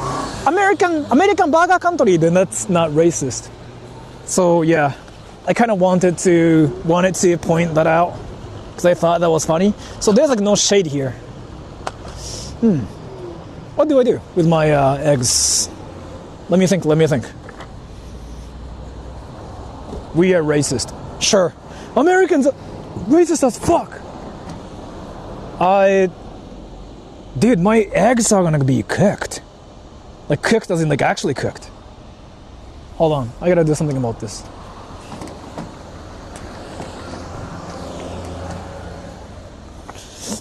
American burger country, then that's not racist. So yeah, I kind of wanted to point that out because I thought that was funny. So there's like no shade here. What do I do with my eggs? Let me think. We are racist. Sure. Americans are racist as fuck. Dude, my eggs are gonna be cooked. Like cooked as in like actually cooked. Hold on, I gotta do something about this.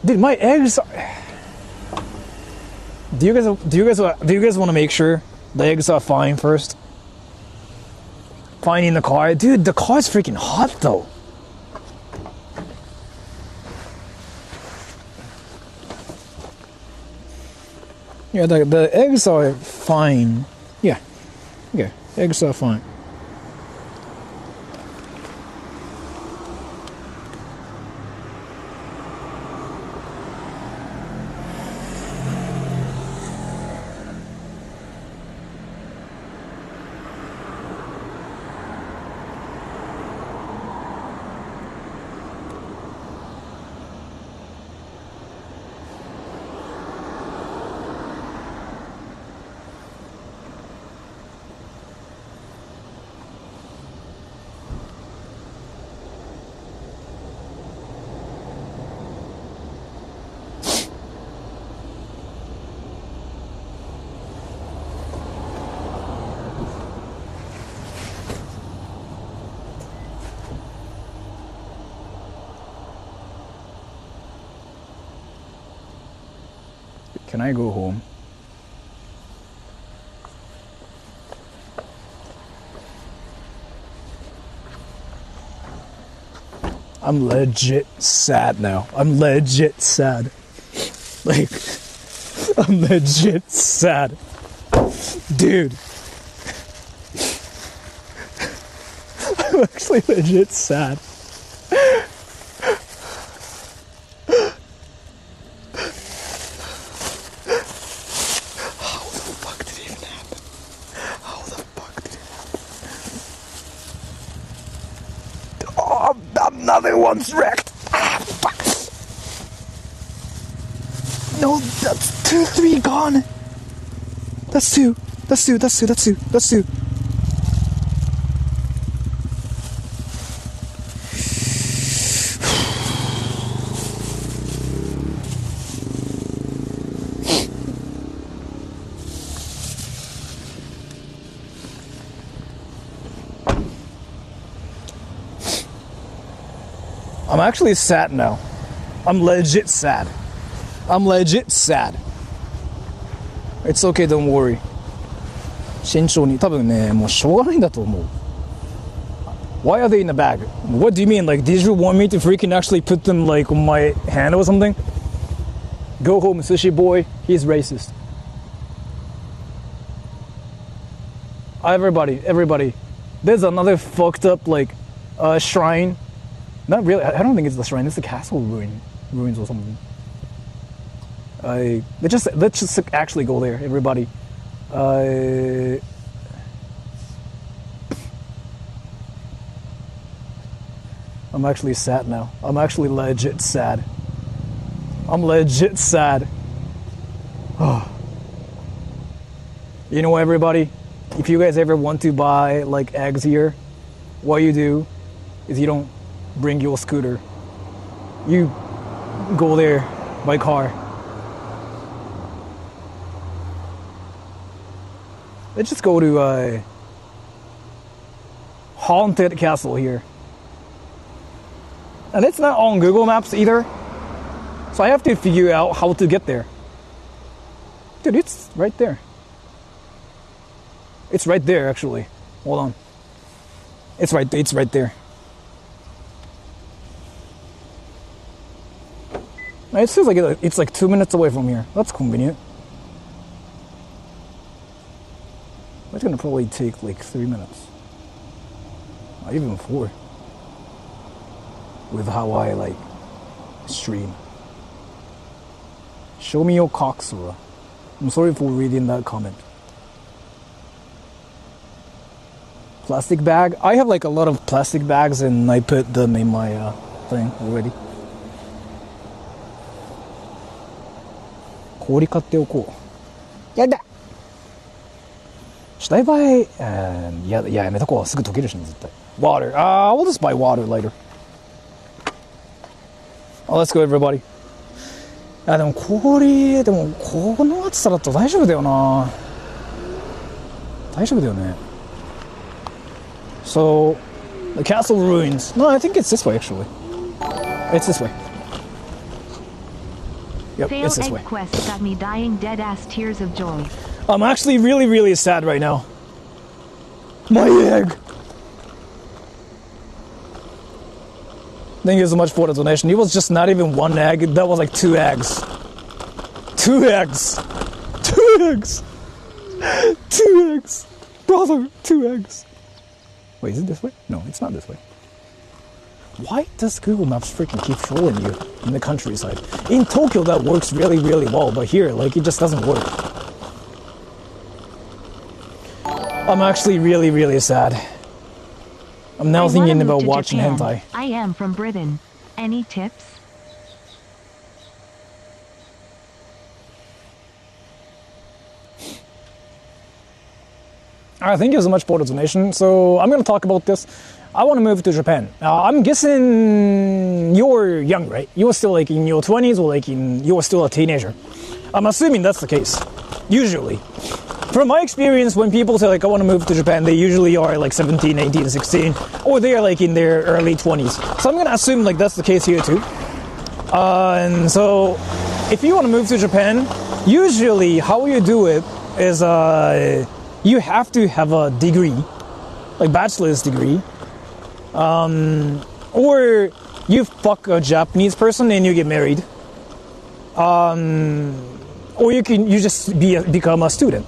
Dude, my eggs are... Do you guys want to make sure the eggs are fine first? Fine in the car? Dude, the car is freaking hot though. Yeah, the eggs are fine. Yeah, eggs are fine. Can I go home? I'm legit sad now. I'm legit sad. Like, I'm legit sad. Dude. I'm actually legit sad. Another one's wrecked. Ah, fuck. No, that's 2, 3 gone. That's two. I'm actually sad now. I'm legit sad. It's okay, don't worry. 慎重に多分ね、もうしょうがないんだと思う。Why are they in the bag? What do you mean? Like, did you want me to freaking actually put them like on my hand or something? Go home, sushi boy. He's racist. Everybody. There's another fucked up like shrine. Not really. I don't think it's the shrine. It's the castle ruins or something. Let's just actually go there, everybody. I'm actually sad now. I'm actually legit sad. I'm legit sad. Oh. You know what, everybody? If you guys ever want to buy like eggs here, what you do is you don't bring your scooter. You go there by car. Let's just go to a haunted castle here. And it's not on Google Maps either. So I have to figure out how to get there. Dude, it's right there. It's right there, actually. Hold on. It's right there. It feels like it's like 2 minutes away from here. That's convenient. It's gonna probably take like 3 minutes. Not even 4. With how I like stream. Show me your cock, Sora. I'm sorry for reading that comment. plastic bag. I have like a lot of plastic bags and I put them in my thing already. 氷買っておこう。やだ。Should I buy? やめとこう。すぐ溶けるしね、絶対。Water. We'll just buy water later. Oh, let's go, everybody. でも氷、でもこの暑さだと大丈夫だよな。大丈夫だよね。So, the castle ruins. No, I think it's this way actually. It's this way. Yep, it's this way. Quest got me dying dead ass tears of joy. I'm actually really, really sad right now. My egg! Thank you so much for the donation. It was just not even one egg, that was like 2 eggs. 2 eggs! 2 eggs! 2 eggs! Brother, 2 eggs! Wait, is it this way? No, it's not this way. Why does Google Maps freaking keep trolling you in the countryside? In Tokyo that works really, really well, but here, like, it just doesn't work. I'm actually really, really sad. I'm now thinking about watching hentai. I am from Britain. Any tips? Thank you so much for the donation. So I'm going to talk about this. I want to move to Japan. I'm guessing you're young, right? You're still like in your 20s or like you're still a teenager. I'm assuming that's the case. Usually. From my experience, when people say like I want to move to Japan, they usually are like 17, 18, 16, or they're like in their early 20s. So I'm going to assume like that's the case here too. And so if you want to move to Japan, usually how you do it is you have to have a degree, like bachelor's degree, or you fuck a Japanese person and you get married, or you just become a student.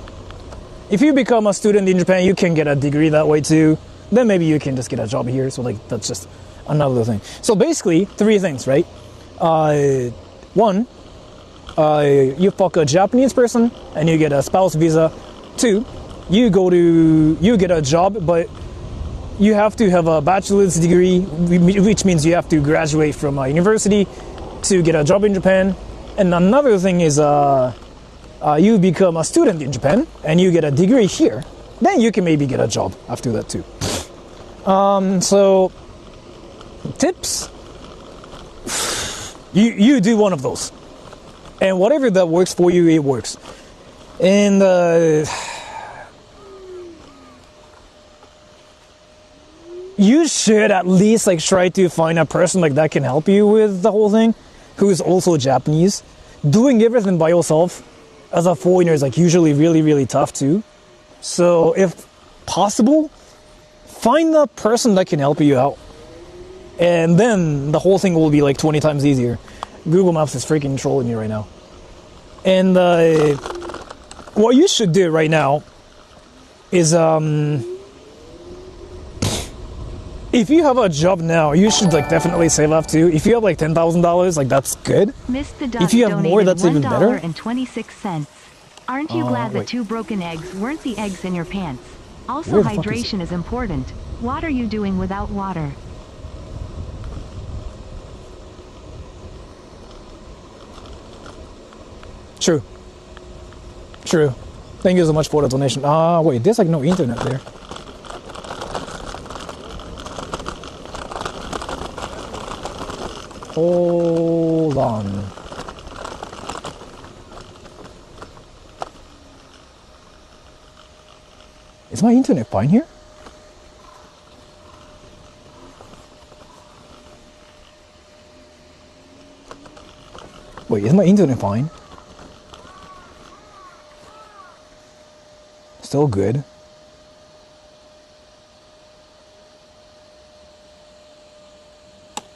If you become a student in Japan, you can get a degree that way too. Then maybe you can just get a job here. So like that's just another thing. So basically 3 things, right? 1, you fuck a Japanese person and you get a spouse visa. 2, you get a job, but you have to have a bachelor's degree, which means you have to graduate from a university to get a job in Japan. And another thing is you become a student in Japan and you get a degree here. Then you can maybe get a job after that too. So tips, you do one of those, and whatever that works for you, it works. And you should at least like try to find a person like that can help you with the whole thing, who is also Japanese. Doing everything by yourself as a foreigner is like usually really, really tough too. So if possible, find a person that can help you out, and then the whole thing will be like 20 times easier. Google Maps is freaking trolling you right now. And what you should do right now is if you have a job now, you should like definitely save up too. If you have like $10,000, like that's good. If you have more, that's even better. $1.26. Aren't you glad the 2 broken eggs weren't the eggs in your pants? Also, hydration is important. What are you doing without water? True. Thank you so much for the donation. Wait, there's like no internet there. Hold on. Is my internet fine here? Wait, is my internet fine? Still good.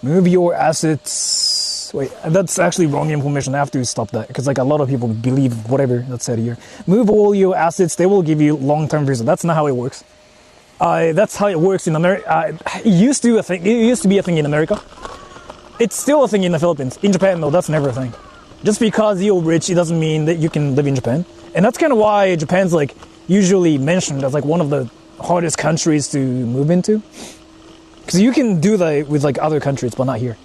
Move your assets. Wait, that's actually wrong information. I have to stop that because like a lot of people believe whatever that's said here. Move all your assets. They will give you long-term visa. That's not how it works. That's how it works in America. It used to be a thing in America. It's still a thing in the Philippines. In Japan, though, that's never a thing. Just because you're rich, it doesn't mean that you can live in Japan. And that's kind of why Japan's like usually mentioned as like one of the hardest countries to move into. Because you can do that with like other countries, but not here.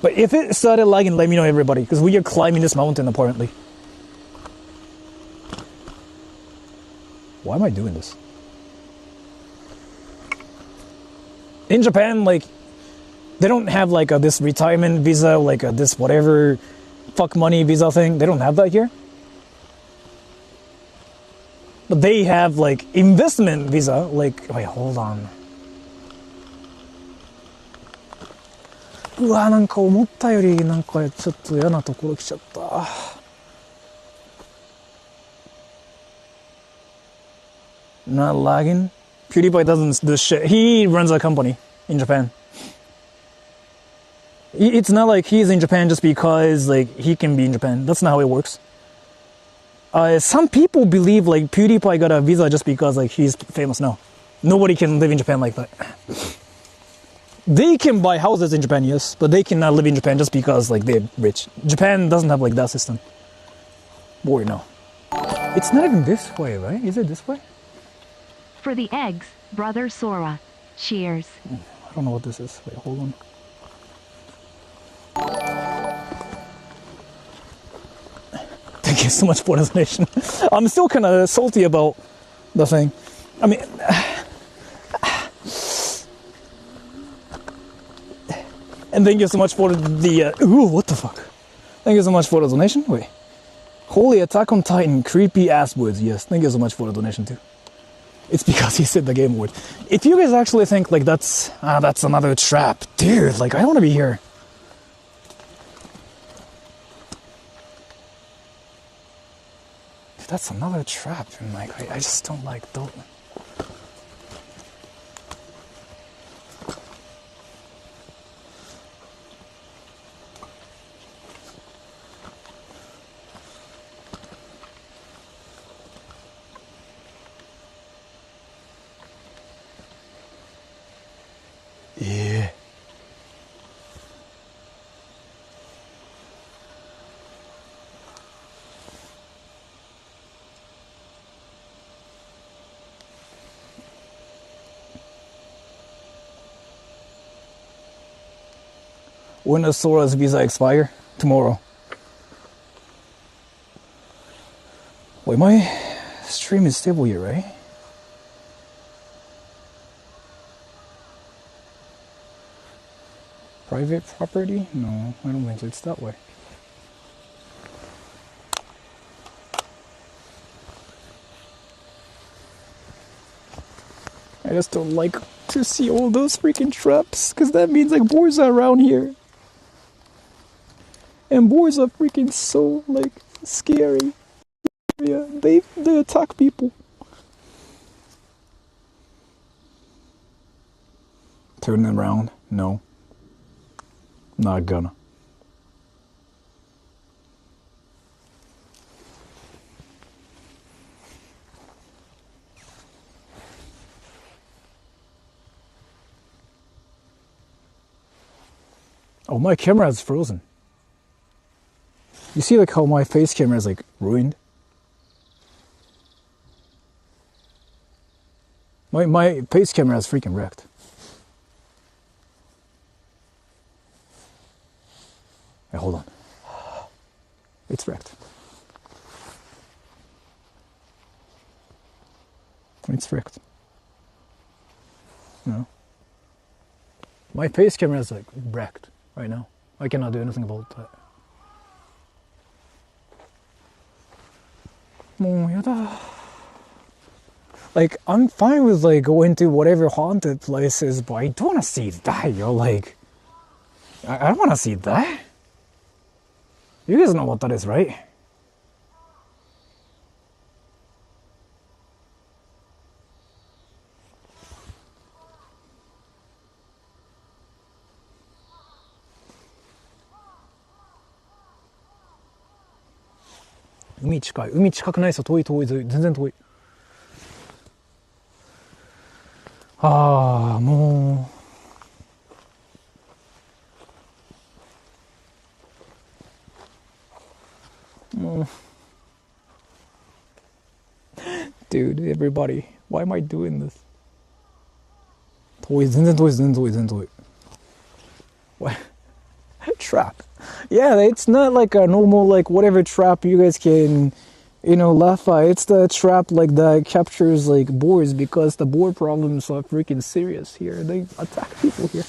But if it started lagging, let me know, everybody, because we are climbing this mountain apparently. Why am I doing this? In Japan, like, they don't have like this retirement visa, like this whatever fuck money visa thing. They don't have that here. But they have like investment visa. Like, wait, hold on. うわ、なんか思ったよりなんかちょっと嫌なところ来ちゃった。Not lagging. PewDiePie doesn't do shit. He runs a company in Japan. It's not like he's in Japan just because like he can be in Japan. That's not how it works. Some people believe like PewDiePie got a visa just because like he's famous. No, nobody can live in Japan like that. They can buy houses in Japan, yes, but they cannot live in Japan just because like they're rich. Japan doesn't have like that system. Boy, no. It's not even this way, right? Is it this way? For the eggs, brother Sora. Cheers. I don't know what this is. Wait, hold on. Thank you so much for the donation. I'm still kind of salty about the thing. I mean, and thank you so much for the. Ooh, what the fuck? Thank you so much for the donation. Wait, holy Attack on Titan, creepy ass words. Yes, thank you so much for the donation too. It's because he said the game word. If you guys actually think like that's another trap, dude, like I don't want to be here. That's another trap, and like I just don't like those. Yeah. When does Sora's visa expire? Tomorrow. Wait, my stream is stable here, right? Private property? No, I don't think it's that way. I just don't like to see all those freaking traps, because that means like boars are around here. And boars are freaking so like scary. Yeah, they attack people. Turn them around? No. Not gonna. Oh, my camera is frozen. You see like how my face camera is like ruined? My face camera is freaking wrecked. Hey, hold on. It's wrecked. It's wrecked. No. My face camera is like wrecked right now. I cannot do anything about that. もうやだ. Like, I'm fine with like going to whatever haunted places, but I don't want to see that, yo. Like, I don't want to see that. You guys know what that is, right? Umi 近い。海近くないですよ。遠い遠い。全然遠い。ああ、もう。Dude, everybody, why am I doing this? 遠い、全然遠い、全然遠い、全然遠い。What? Trap. Yeah, it's not like a normal, like, whatever trap you guys can, laugh at. It's the trap, like, that captures, like, boars, because the boar problems are freaking serious here. They attack people here.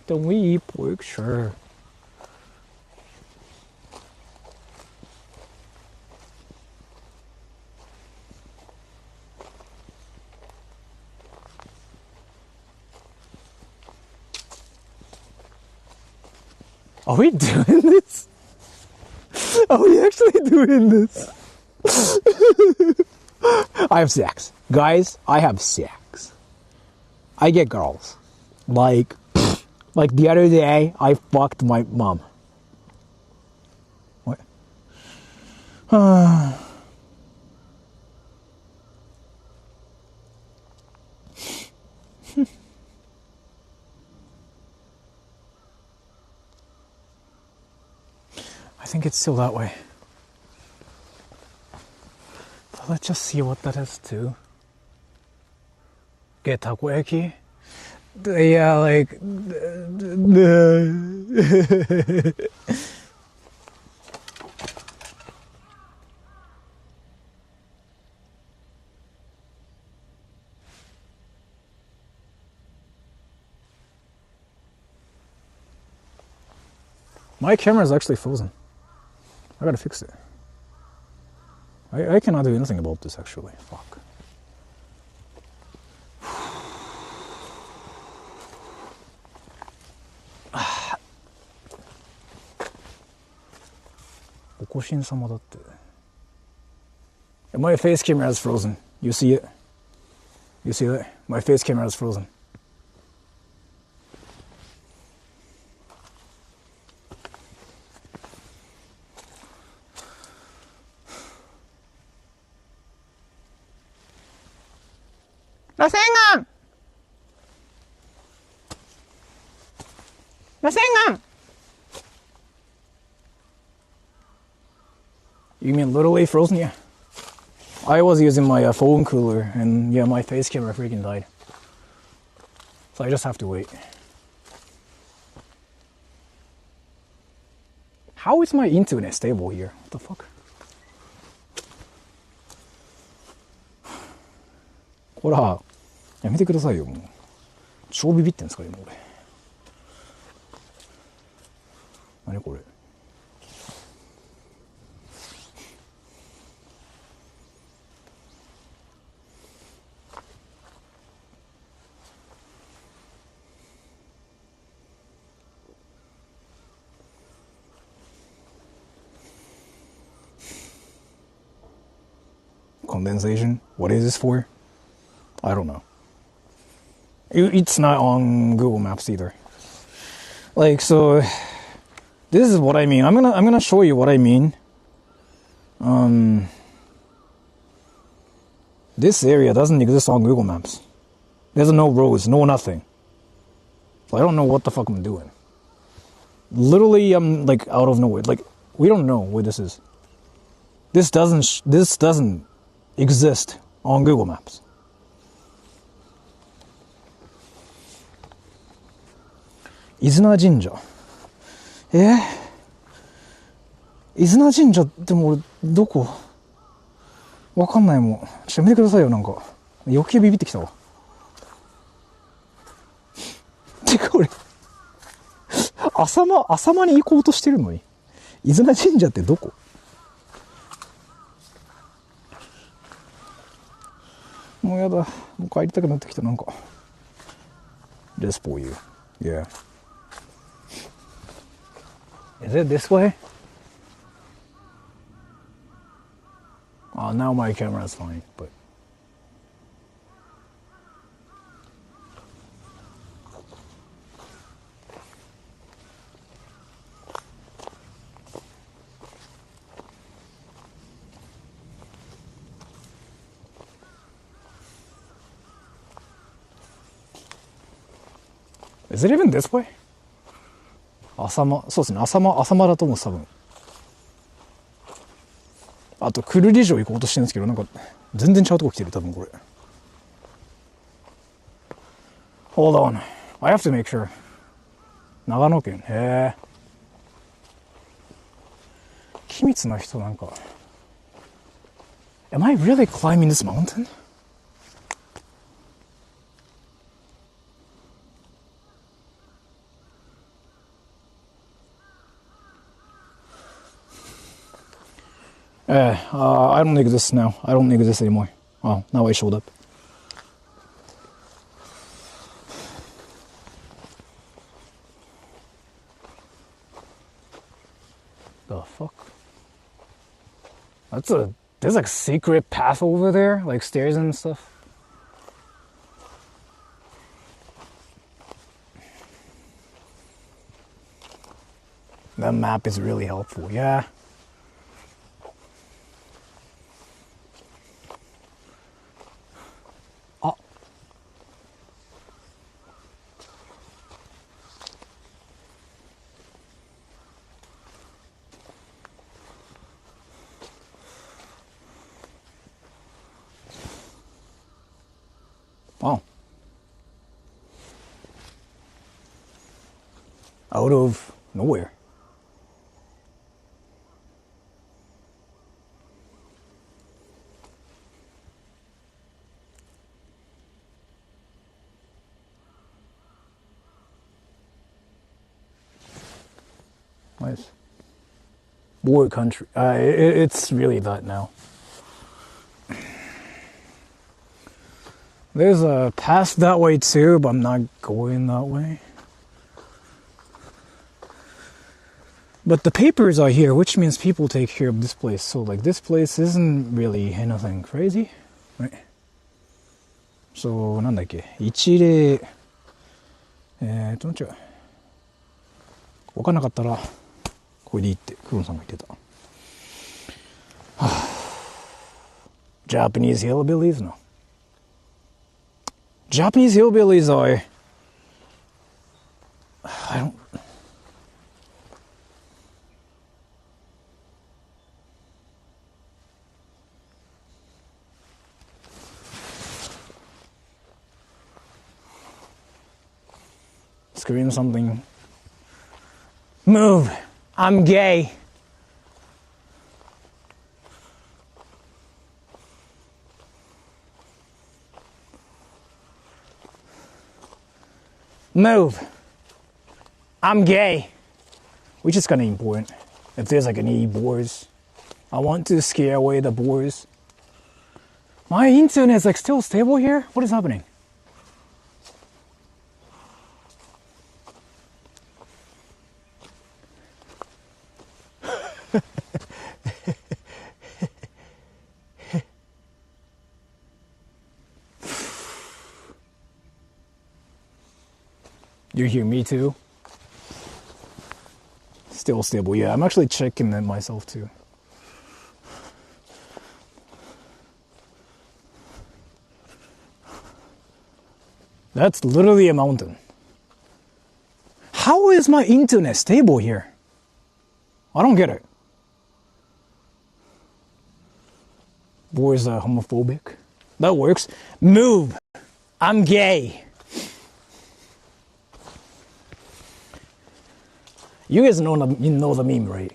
Don't we eat pork? Sure. Are we doing this? Are we actually doing this? I have sex. Guys, I have sex. I get girls. Like the other day, I fucked my mom. What? I think it's still that way. So let's just see what that is too. Get takoyaki? Yeah, like... My camera is actually frozen. I gotta fix it. I cannot do anything about this actually. Fuck. My face camera is frozen. You see it? You see that? My face camera is frozen. Rasengan! Rasengan! You mean literally frozen? Yeah. I was using my phone cooler, and yeah, my face camera freaking died. So I just have to wait. How is my internet stable here? What the fuck? ほら、やめてくださいよ、もう。超ビビってんすか、今俺。何これ。Condensation? What is this for? I don't know. It's not on Google Maps either. Like, so this is what I mean. I'm gonna show you what I mean. This area doesn't exist on Google Maps. There's no roads, no nothing. So I don't know what the fuck I'm doing. Literally, I'm like out of nowhere. Like, we don't know where this is. This doesn't exist on Google Maps. Izuna Jinja. 伊豆名神社ってもうどこわかんないもん。ちょっとやめてくださいよ、なんか。余計ビビってきたわ。てか俺、浅間に行こうとしてるのに。伊豆名神社ってどこ？もうやだ。もう帰りたくなってきた、なんか。This for you. Yeah. Is it this way? Now my camera is fine, but... Is it even this way? そうですね、浅間だと思う、多分。あと、久留里城行こうとしてるんですけど、なんか、全然違うとこ来てる、多分これ。Hold on. I have to make sure. 長野県。へえ。機密な人なんか。Am I really climbing this mountain? I don't need this now. I don't need this anymore. Oh, now I showed up. The fuck? There's like a secret path over there, like stairs and stuff. That map is really helpful, yeah. Oh. Wow. Out of nowhere. Nice. War country. It's really that now. There's a path that way too, but I'm not going that way. But the papers are here, which means people take care of this place. So like this place isn't really anything crazy, right? So なんだっけ、一例違う。わかんなかったらこれでいいってクロンさんが言ってた。Japanese hillbillies? No. Japanese hillbillies are... I don't... Scream something. Move! I'm gay! Move! I'm gay! Which is kind of important. If there's like any boars. I want to scare away the boars. My internet is like still stable here? What is happening? You hear me too? Still stable, yeah. I'm actually checking that myself too. That's literally a mountain. How is my internet stable here? I don't get it. Boys are homophobic. That works. Move! I'm gay! You guys know the meme, right?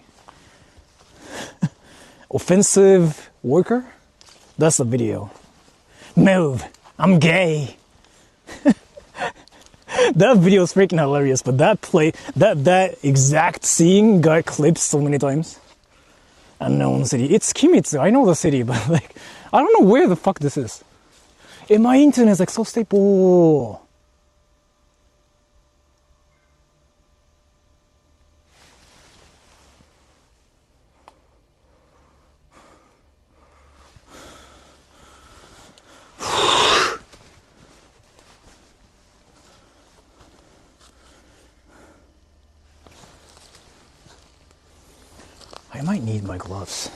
Offensive worker? That's the video. Move! I'm gay! That video is freaking hilarious, but that exact scene got clipped so many times. Unknown city. It's Kimitsu. I know the city, but like, I don't know where the fuck this is. And my internet is like so stable. I might need my gloves.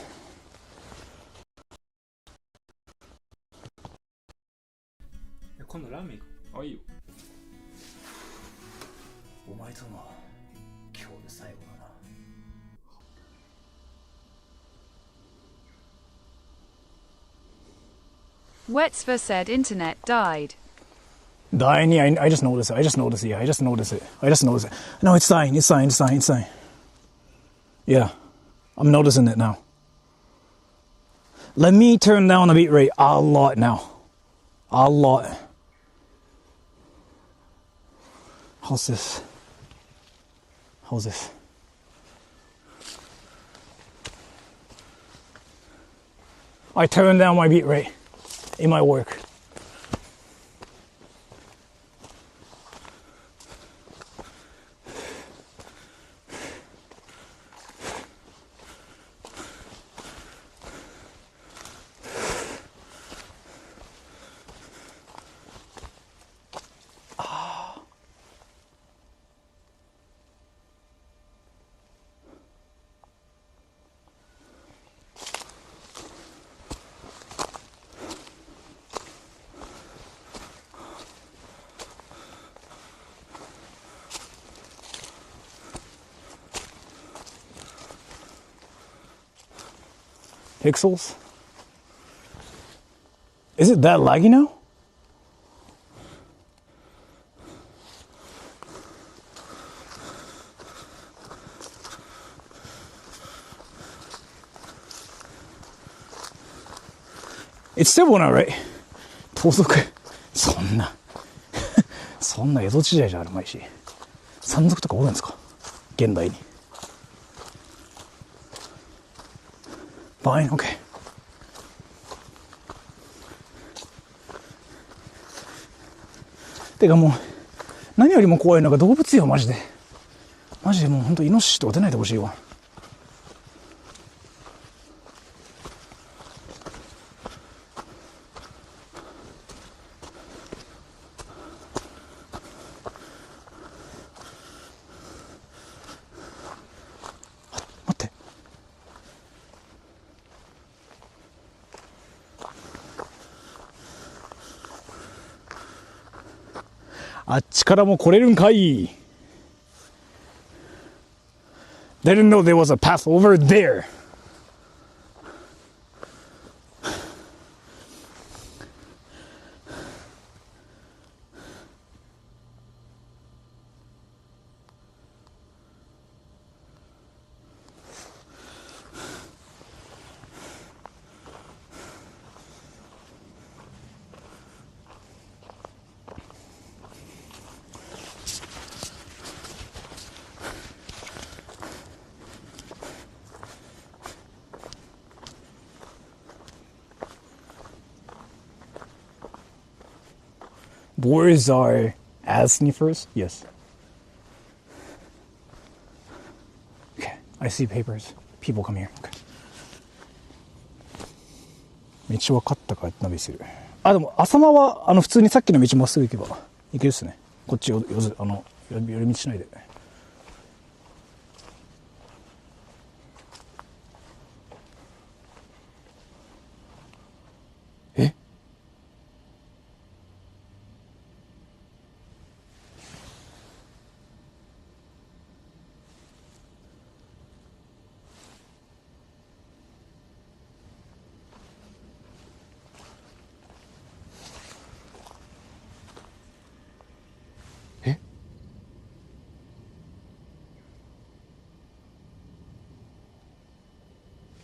Wetsver said internet died. Dying, yeah, I just noticed it. I just noticed it. No, it's dying. Yeah, I'm noticing it now. Let me turn down the beat rate a lot now. A lot. How's this? I turned down my beat rate. It might work. Pixels? Is it that laggy now? It's still one out, right? 盗賊そんなそんな江戸時代じゃあるまいし山賊とかおるんですか現代に。Fine, okay. てかもう何よりも怖いのが動物よマジでもうほんとイノシシとか出ないでほしいわ。あっちからも来れるんかい。 Didn't know there was a path over there. Boars are ass sniffers? Yes. Okay, I see papers. People come here. Okay. 道分かったからナビする。あ、でも浅間は普通にさっきの道まっすぐ行けば行けるっすね。こっち寄り道しないで。え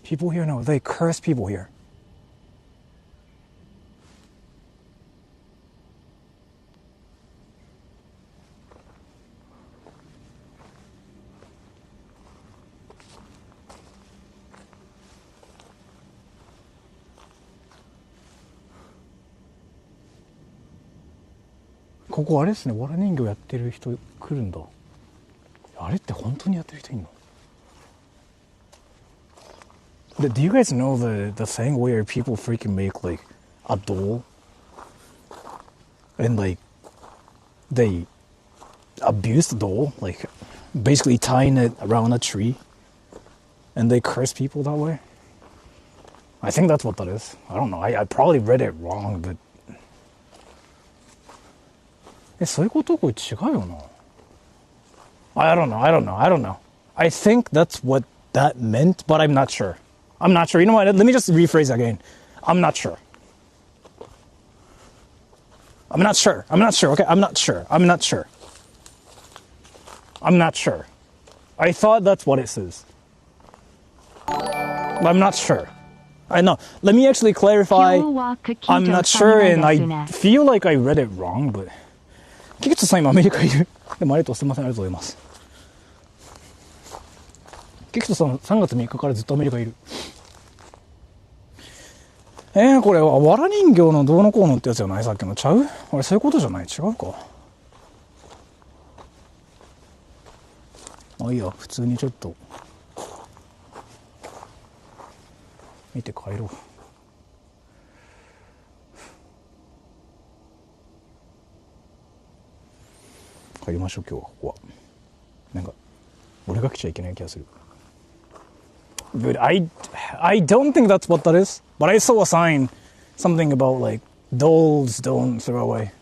？People here, no, they curse people here.ここあれですね、わら人形やってる人来るんだ。あれって本当にやってる人いんの？Do you guys know the thing where people freaking make like a doll and like they abuse the doll, like basically tying it around a tree and they curse people that way? I think that's what that is. I don't know. I probably read it wrong, but そういうことこれ違うよな。I don't know. I think that's what that meant, but I'm not sure. You know what? Let me just rephrase again. I'm not sure. I'm not sure. Okay, I'm not sure. I thought that's what it says. But I'm not sure. I know. Let me actually clarify. I'm not sure, and I feel like I read it wrong, but キキトさん今アメリカいる。でもありがとう、すみません、ありがとうございます。キキトさん3月3日からずっとアメリカいる。これわら人形のどうのこうのってやつじゃない？さっきのちゃう？あれそういうことじゃない？違うか。まあいいや、普通にちょっと見て帰ろう。帰りましょう、今日はここは。なんか俺が来ちゃいけない気がする。But I don't think that's what that is. But I saw a sign, something about like dolls don't throw away.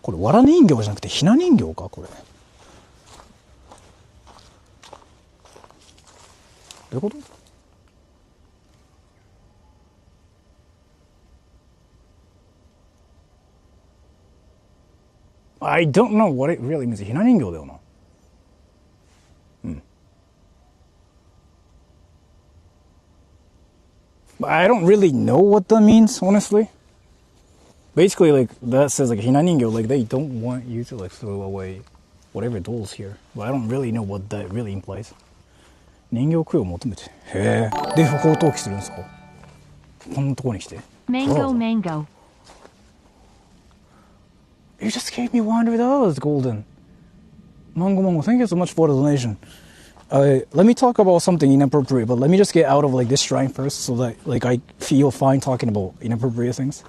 これわら人形じゃなくてひな人形かこれ。どういうこと？ I don't know what it really means. ひな人形だよな。But I don't really know what that means, honestly. Basically, like, that says, like, ひな人形, like, they don't want you to, like, throw away whatever dolls here. But I don't really know what that really implies. 人形供養を求めて。へえ。で、不法投棄するんですか？こんなとこに来て。Mango, mango. You just gave me $100, Golden. Mango, thank you so much for the donation. Let me talk about something inappropriate, but let me just get out of, like, this shrine first so that, like, I feel fine talking about inappropriate things.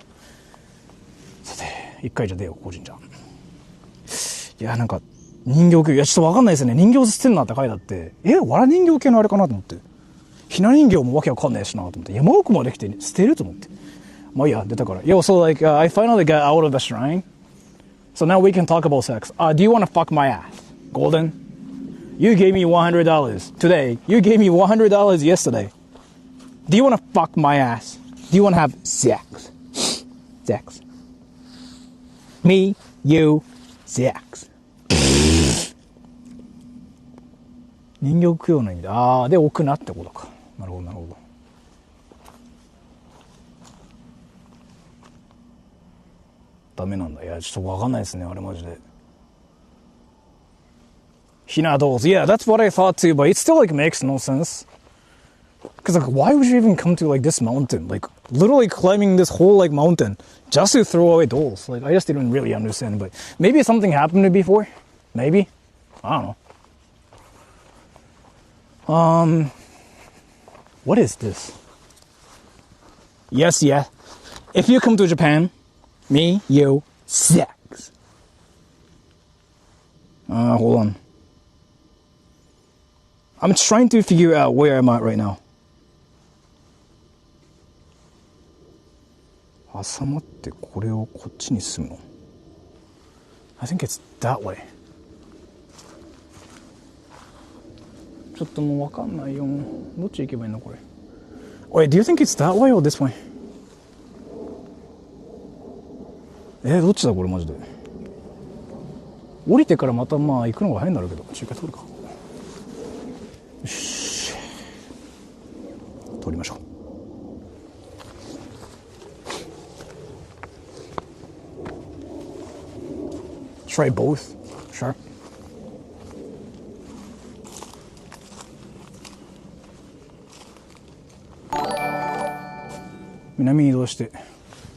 さて、一回じゃ出よう、個人じゃん。いや、なんか、人形系、いや、ちょっとわかんないですね。人形捨てんなって書いてあって、わら人形系のあれかなと思って。ひな人形もわけわかんないしなと思って。山奥まで来て捨てると思って。まあいいや、出たから。Yo, so like, I finally got out of the shrine. So now we can talk about sex. Do you want to fuck my ass? Golden? You gave me $100 today. You gave me $100 yesterday. Do you want to fuck my ass? Do you want to have sex? Sex. Me, you, sex. 人形供養の意味で、で置くなってことか。なるほどなるほど。ダメなんだ。いやちょっとわかんないですねあれマジで。Hina dolls, yeah, that's what I thought too, but it still like makes no sense. Cause like, why would you even come to like this mountain? Like literally climbing this whole like mountain just to throw away dolls. Like I just didn't really understand, but maybe something happened to me before. Maybe, I don't know. What is this? Yes, yeah. If you come to Japan, me, you, sex. Hold on. I'm trying to figure out where I'm at right now. 挟まってこれをこっちに進むの I think it's that way. ちょっともう分かんないよ。どっち行けばいいのこれ。Wait, do you think it's that way or this way? どっちだこれマジで。降りてからまたまあ行くのが早いんだろうけど、中華通るか。よし。通りましょう。Try both. Sure. 南に移動して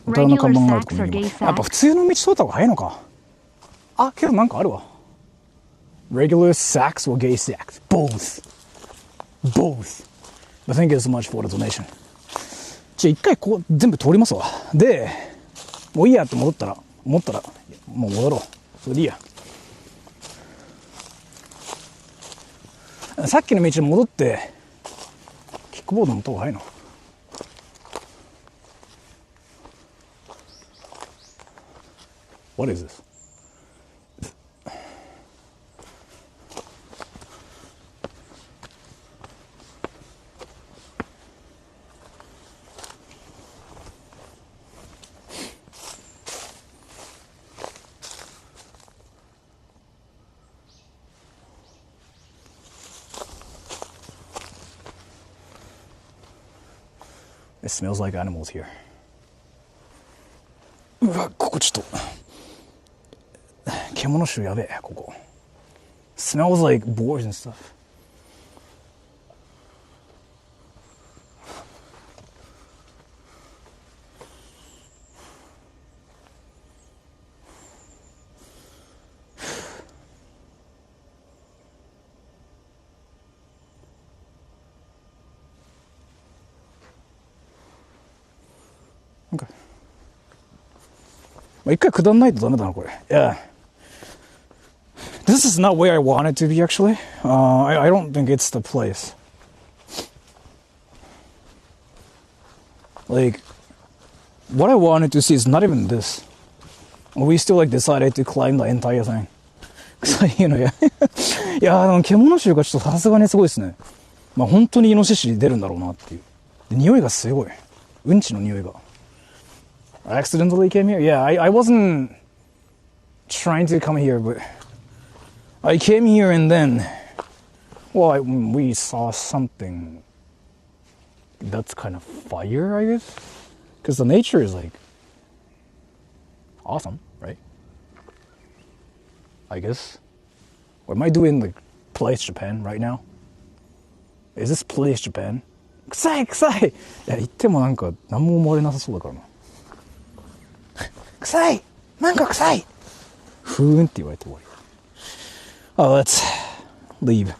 歌の看板があるとこに行きます。やっぱ普通の道通った方が早いのか。けどなんかあるわ。Regular sex or gay sex? Both. Both. But thank you so much for the donation. 一回こう全部通りますわ。で、もういいやって思ったらもう戻ろう。それでいいや。さっきの道に戻ってクボードの音が入るの。What is this? It smells like animals here. うわ、ここちょっと獣臭やべえ、ここ。Smells like boars and stuff. Okay. 一回下んないとダメだな、これ。Yeah. This is not where I want it to be, actually. I don't think it's the place. Like, what I wanted to see is not even this. We still, like, decided to climb the entire thing. 臭いのや。いや、でも獣臭がちょっとさすがにすごいですね。まあ、本当にイノシシ出るんだろうなっていう。で、匂いがすごい。うんちの匂いが。I accidentally came here? Yeah, I wasn't trying to come here, but I came here and then, well, we saw something that's kind of fire, I guess? Because the nature is, like, awesome, right? I guess. What am I doing, like, place Japan right now? Is this place Japan? 臭い臭い。いや、言ってもなんか何も思われなさそうだからな。臭いなんか臭いふーんって言われて終わり。Oh, let's leave.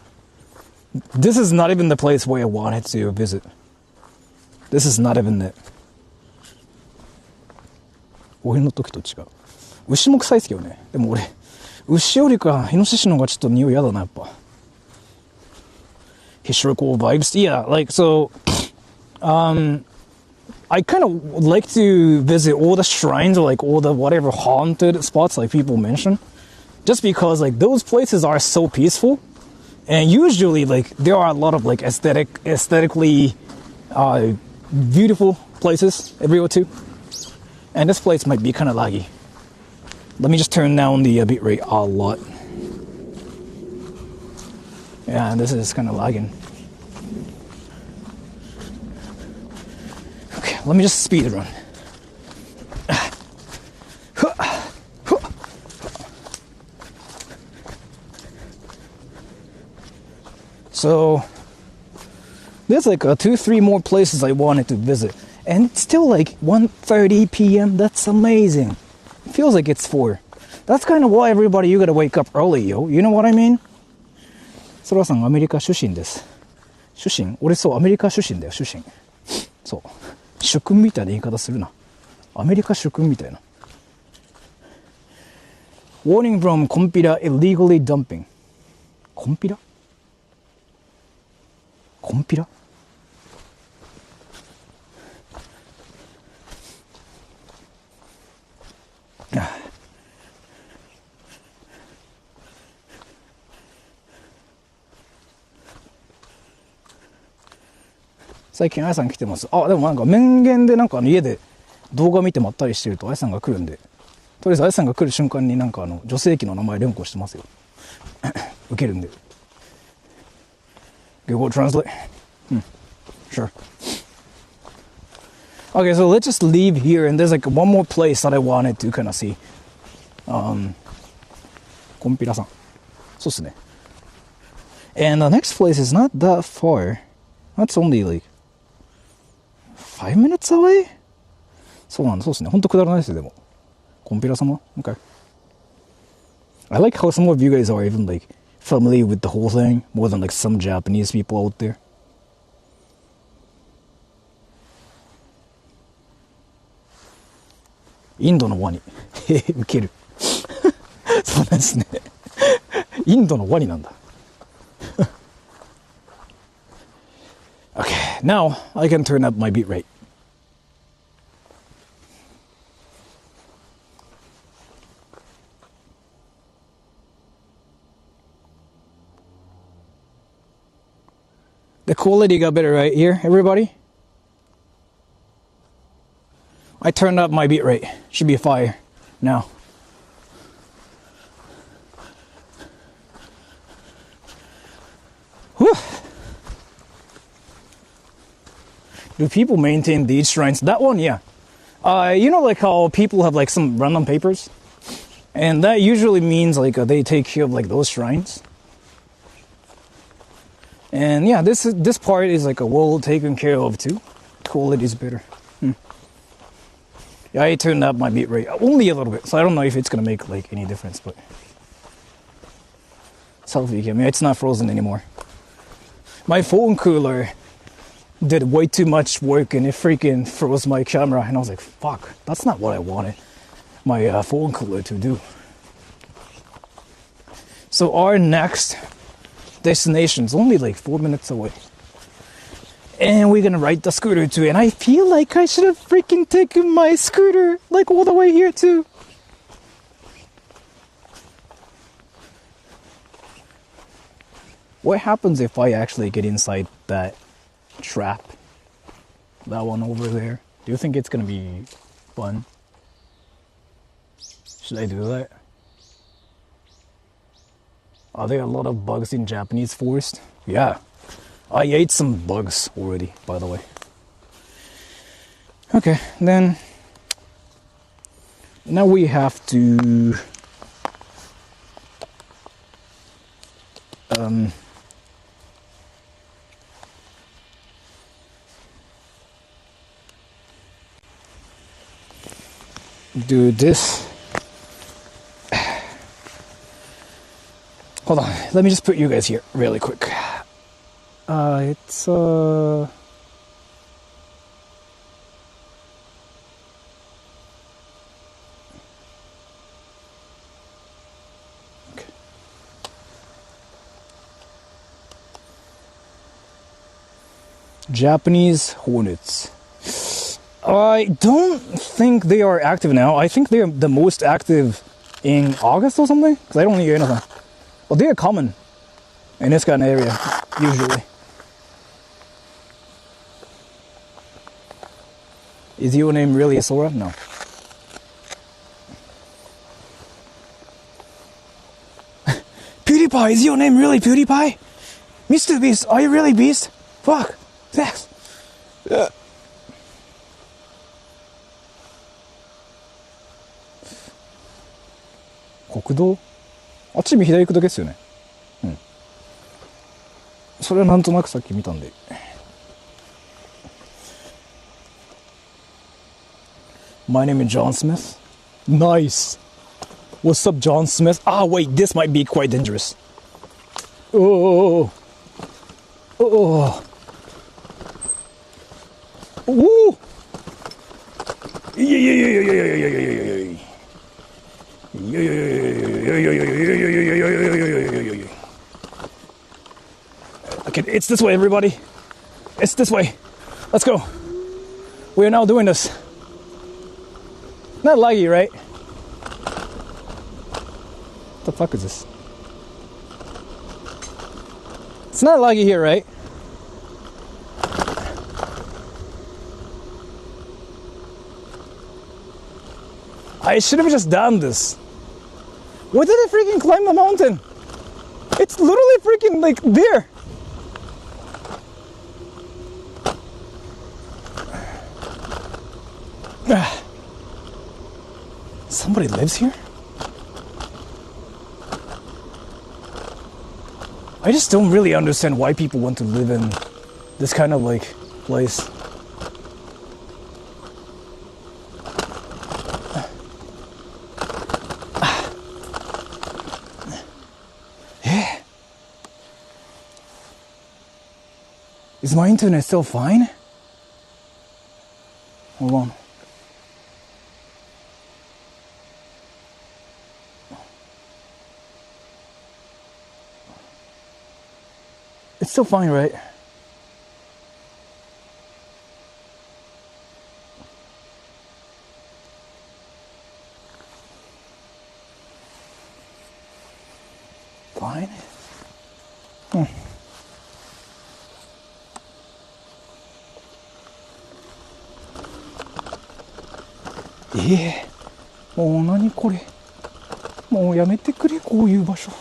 This is not even the place where I wanted to visit. This is not even it. 俺の時と違う。牛も臭いですけどね。でも俺、牛よりかイノシシの方がちょっと匂い嫌だな、やっぱ。Historical vibes? Yeah, like, so, I kind of like to visit all the shrines or like all the whatever haunted spots like people mention. Just because like those places are so peaceful. And usually like there are a lot of like aesthetically beautiful places everywhere too. And this place might be kind of laggy. Let me just turn down the bitrate a lot. Yeah, this is kind of lagging. Okay, let me just speed run. So, there's like 2-3 more places I wanted to visit. And it's still like 1:30 p.m. That's amazing. It feels like it's 4. That's kind of why everybody, you gotta wake up early, yo. You know what I mean? ソラさんアメリカ出身です。出身？俺そうアメリカ出身だよ、出身。そう。主君みたいな言い方するな。アメリカ主君みたいな。Warning from コンピラ illegally dumping. コンピラ？コンピラ？最近あやさん来てます。あ、でもなんか面言でなんか家で動画見てまったりしてるとあやさんが来るんで、とりあえずあやさんが来る瞬間になんか女性器の名前連呼してますよ。受けるんで。Google Translate. Sure. Okay, so let's just leave here, and there's like one more place that I wanted to kind of see. コンピラさん。そうっすね。And the next place is not that far. That's only like 5 minutes away? そうなんだ、そうっすね。ほんとくだらないですよ、でも。コンピラ様 Okay. I like how some of you guys are even like familiar with the whole thing more than like some Japanese people out there. インドのワニ。ウケる。そうなんですね。インドのワニなんだ。Okay, now I can turn up my beat rate. The quality got better right here, everybody. I turned up my beat rate. Should be fire now. Whew. Do people maintain these shrines? That one, yeah. You know, like how people have like some random papers, and that usually means like they take care of like those shrines. And yeah, this part is like a well taken care of too. Quality is better. Yeah, I turned up my beat rate only a little bit, so I don't know if it's gonna make like any difference. But selfie cam, yeah, it's not frozen anymore. My phone cooler did way too much work and it freaking froze my camera, and I was like, fuck, that's not what I wanted my phone cooler to do. So our next destination is only like 4 minutes away, and we're gonna ride the scooter too, and I feel like I should have freaking taken my scooter like all the way here too. What happens if I actually get inside that trap? That one over there. Do you think it's gonna be fun? Should I do that? Are there a lot of bugs in Japanese forest? Yeah. I ate some bugs already, by the way. Okay, then now we have to do this. Hold on, let me just put you guys here really quick. It's okay. Japanese hornets. I don't think they are active now. I think they're the most active in August or something, because I don't hear anything. Well, they are common in this kind of area, usually. Is your name really Sora? No. PewDiePie, is your name really PewDiePie? Mr. Beast, are you really Beast? Fuck. Yes. 国道あっちに左行くだけですよね。うん。それはなんとなくさっき見たんで。My name is John Smith. Nice. What's up, John Smith? Ah, wait, this might be quite dangerous. Oh. Oh. Ooh. Okay, it's this way, everybody. It's this way. Let's go. We are now doing this. Not laggy, right? What the fuck is this? It's not laggy here, right? I should have just done this. Why did I freaking climb the mountain? It's literally freaking like there. Somebody lives here? I just don't really understand why people want to live in this kind of like place. Yeah. Is my internet still fine? Hold on. It's still fine, right? fine. Oh, もう何これ。もうやめてくれ、こういう場所。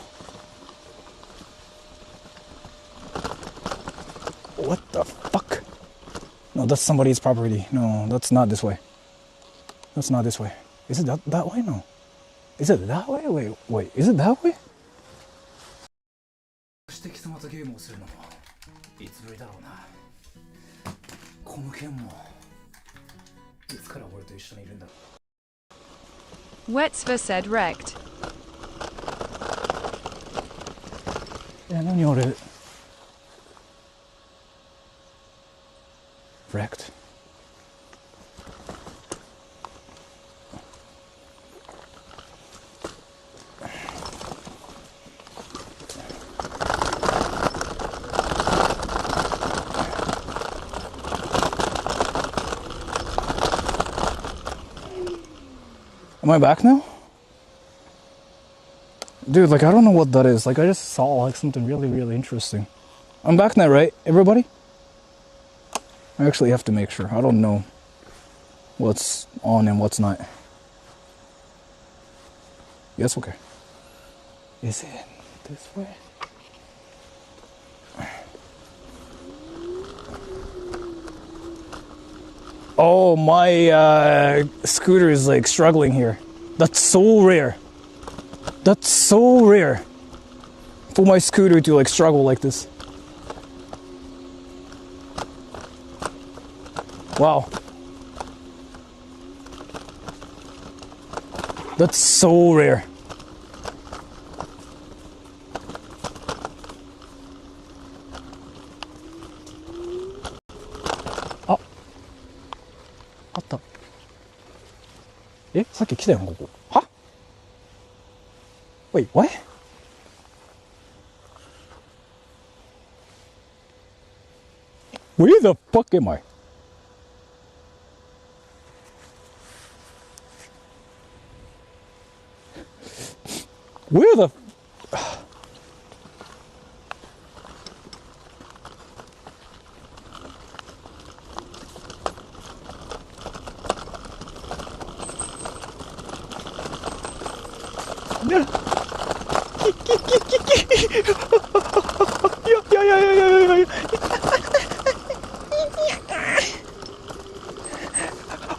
What the fuck? No, that's somebody's property. No, that's not this way. That's not this way. Is it that way? No. Is it that way? Wait. Is it that way? そして貴様とゲームをするのもいつぶりだろうな。この件もいつから俺と一緒にいるんだろう。Wetsver said wrecked. 何あれ Wrecked. Am I back now? Dude, like, I don't know what that is. Like, I just saw, like, something really, really interesting. I'm back now, right, everybody? I actually have to make sure. I don't know what's on and what's not. Yes, okay. Is it this way? Oh, my scooter is like struggling here. That's so rare. That's so rare for my scooter to like struggle like this. Wow. That's so rare. Ah. あった。え、さっき来たよ、ここ。は？ Wait, what? Where the fuck am I? Where the...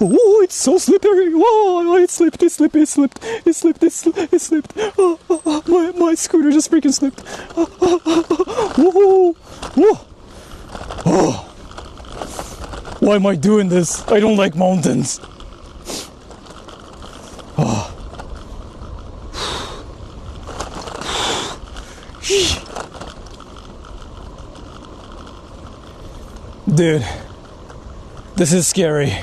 Oh, it's so slippery. Whoa, it slipped. Oh, my scooter just freaking slipped. Whoa. Oh. Why am I doing this? I don't like mountains. Oh. Dude, this is scary.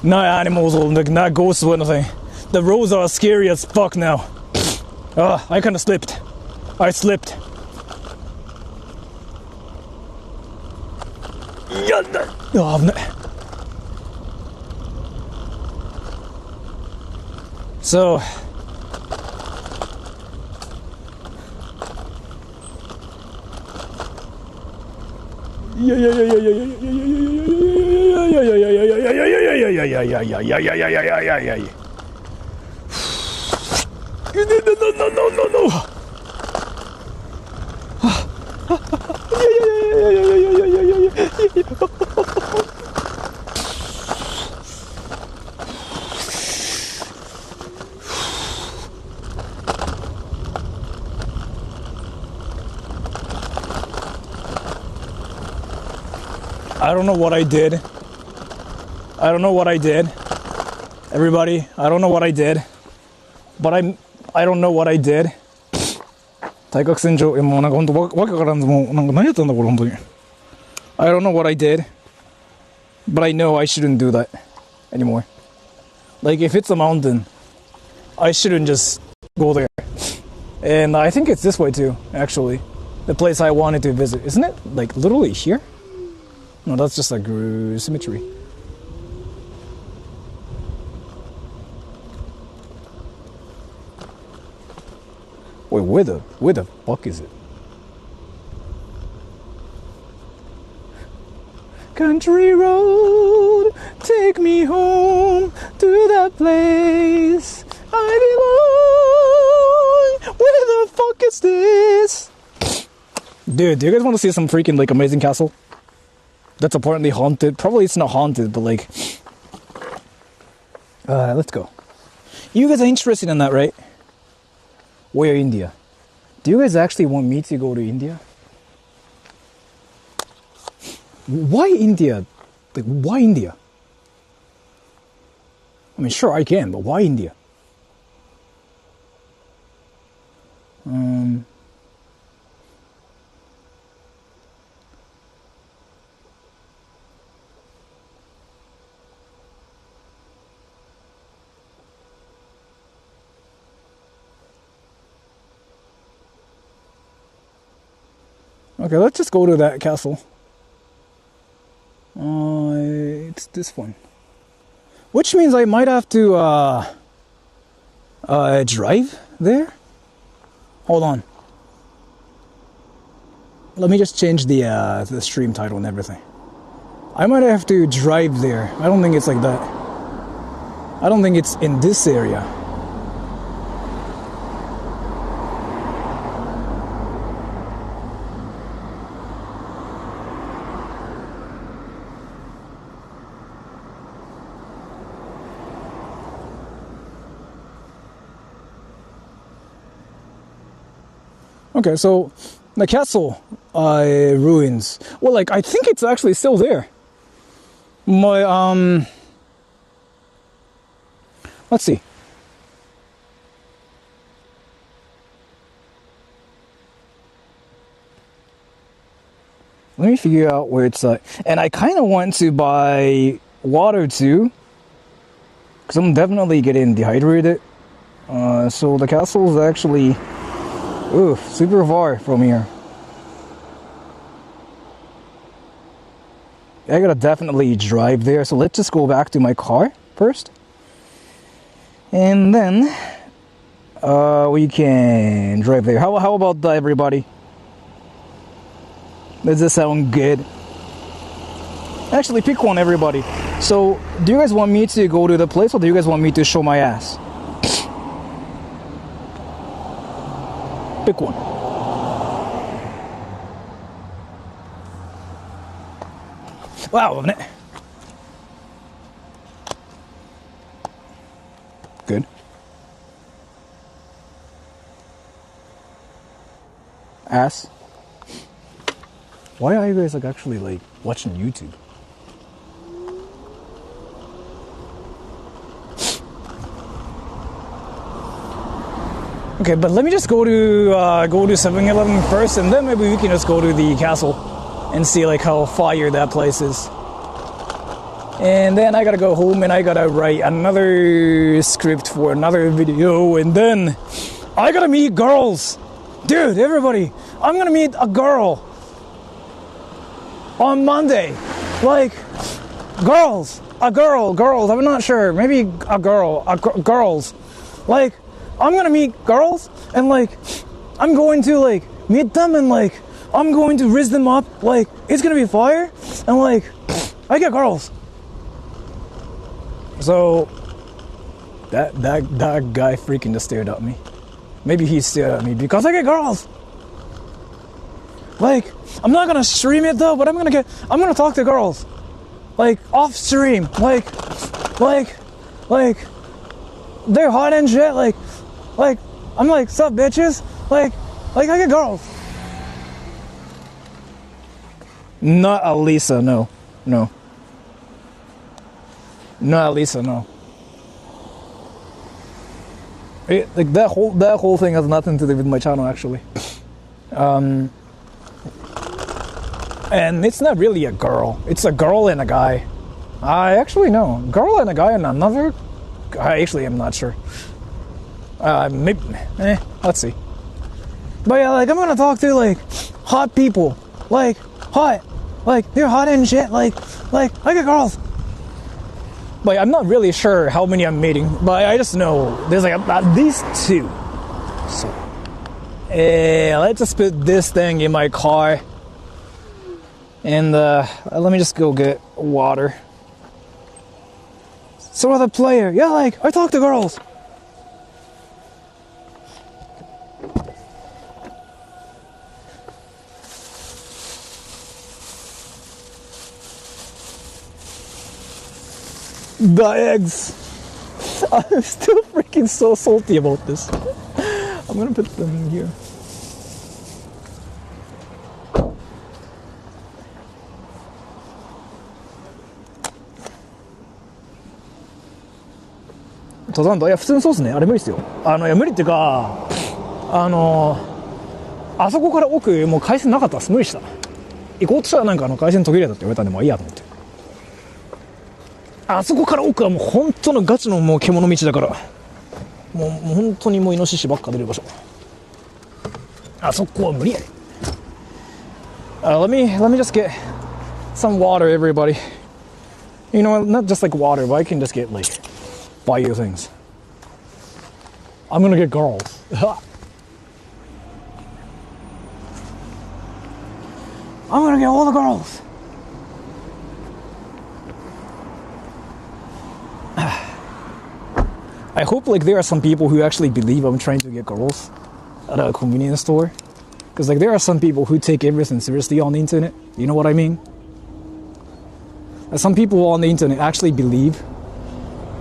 Not animals or not ghosts or anything. The roads are scary as fuck now. I kinda slipped. I slipped. Oh, so No. I don't know what I did. Everybody, I don't know what I did. But I don't know what I did. 対角線上、もうなんか本当わけわからんぞ。もうなんか何やったんだこれ本当に。I don't know what I did. But I know I shouldn't do that anymore. Like if it's a mountain, I shouldn't just go there. And I think it's this way too, actually. The place I wanted to visit. Isn't it like literally here? No, that's just like symmetry. Wait, where the fuck is it? Country road, take me home to that place I belong. Where the fuck is this? Dude, do you guys want to see some freaking like amazing castle? That's apparently haunted. Probably it's not haunted, but like... let's go. You guys are interested in that, right? Where India? Do you guys actually want me to go to India? Why India? Like, why India? I mean, sure, I can, but why India? Okay, let's just go to that castle. It's this one. Which means I might have to drive there? Hold on. Let me just change the stream title and everything. I might have to drive there. I don't think it's like that. I don't think it's in this area. Okay, so the castle ruins. Well, like, I think it's actually still there. My, let's see. Let me figure out where it's at. And I kind of want to buy water too, because I'm definitely getting dehydrated. So the castle is actually... Ooh, super far from here. I gotta definitely drive there, so let's just go back to my car first. And then we can drive there. How about that, everybody? Does this sound good? Actually, pick one, everybody. So, do you guys want me to go to the place, or do you guys want me to show my ass? Pick one. Wow, isn't it? Good. Ass. Why are you guys like actually like watching YouTube? Okay, but let me just go to 7-Eleven first, and then maybe we can just go to the castle and see like how fire that place is. And then I gotta go home and I gotta write another script for another video, and then I gotta meet girls. Dude, everybody, I'm gonna meet a girl on Monday. Like, girls, I'm not sure, maybe a girl, girls. Like, I'm gonna meet girls, and like, I'm going to like meet them, and like, I'm going to raise them up. Like, it's gonna be fire, and like, I get girls. So that guy freaking just stared at me. Maybe he stared at me because I get girls. Like, I'm not gonna stream it though, but I'm gonna talk to girls, like off stream, like they're hot and shit, like I'm like, sup bitches, like I get girls. Not Alisa, no. Not Alisa, no. Like that whole thing has nothing to do with my channel actually. And it's not really a girl. It's a girl and a guy. I actually know. Girl and a guy and another. I actually am not sure. Maybe. Let's see. But yeah, like I'm gonna talk to like hot people. Like hot. Like they're hot and shit. Like I get girls. But I'm not really sure how many I'm meeting. But I just know there's like at least 2. So Let's just put this thing in my car. And let me just go get water. So the player, yeah, like, I talk to girls. The eggs. I'm still freaking so salty about this. I'm gonna put them in here.登山道いや普通にそうですね。あれ無理ですよ。いや無理っていうかあそこから奥もう回線なかったです。無理した。行こうとしたらなんか回線途切れたって言われたんでもういいやと思って。あそこから奥はもう本当のガチのもう獣道だからもう本当にもうイノシシばっか出る場所。あそこは無理やで。Let me just get some water, everybody. You know, not just like water, but I can just get like buy you things. I'm gonna get girls. I'm gonna get all the girls. I hope like there are some people who actually believe I'm trying to get girls at a convenience store. Because like there are some people who take everything seriously on the internet. You know what I mean? Some people on the internet actually believe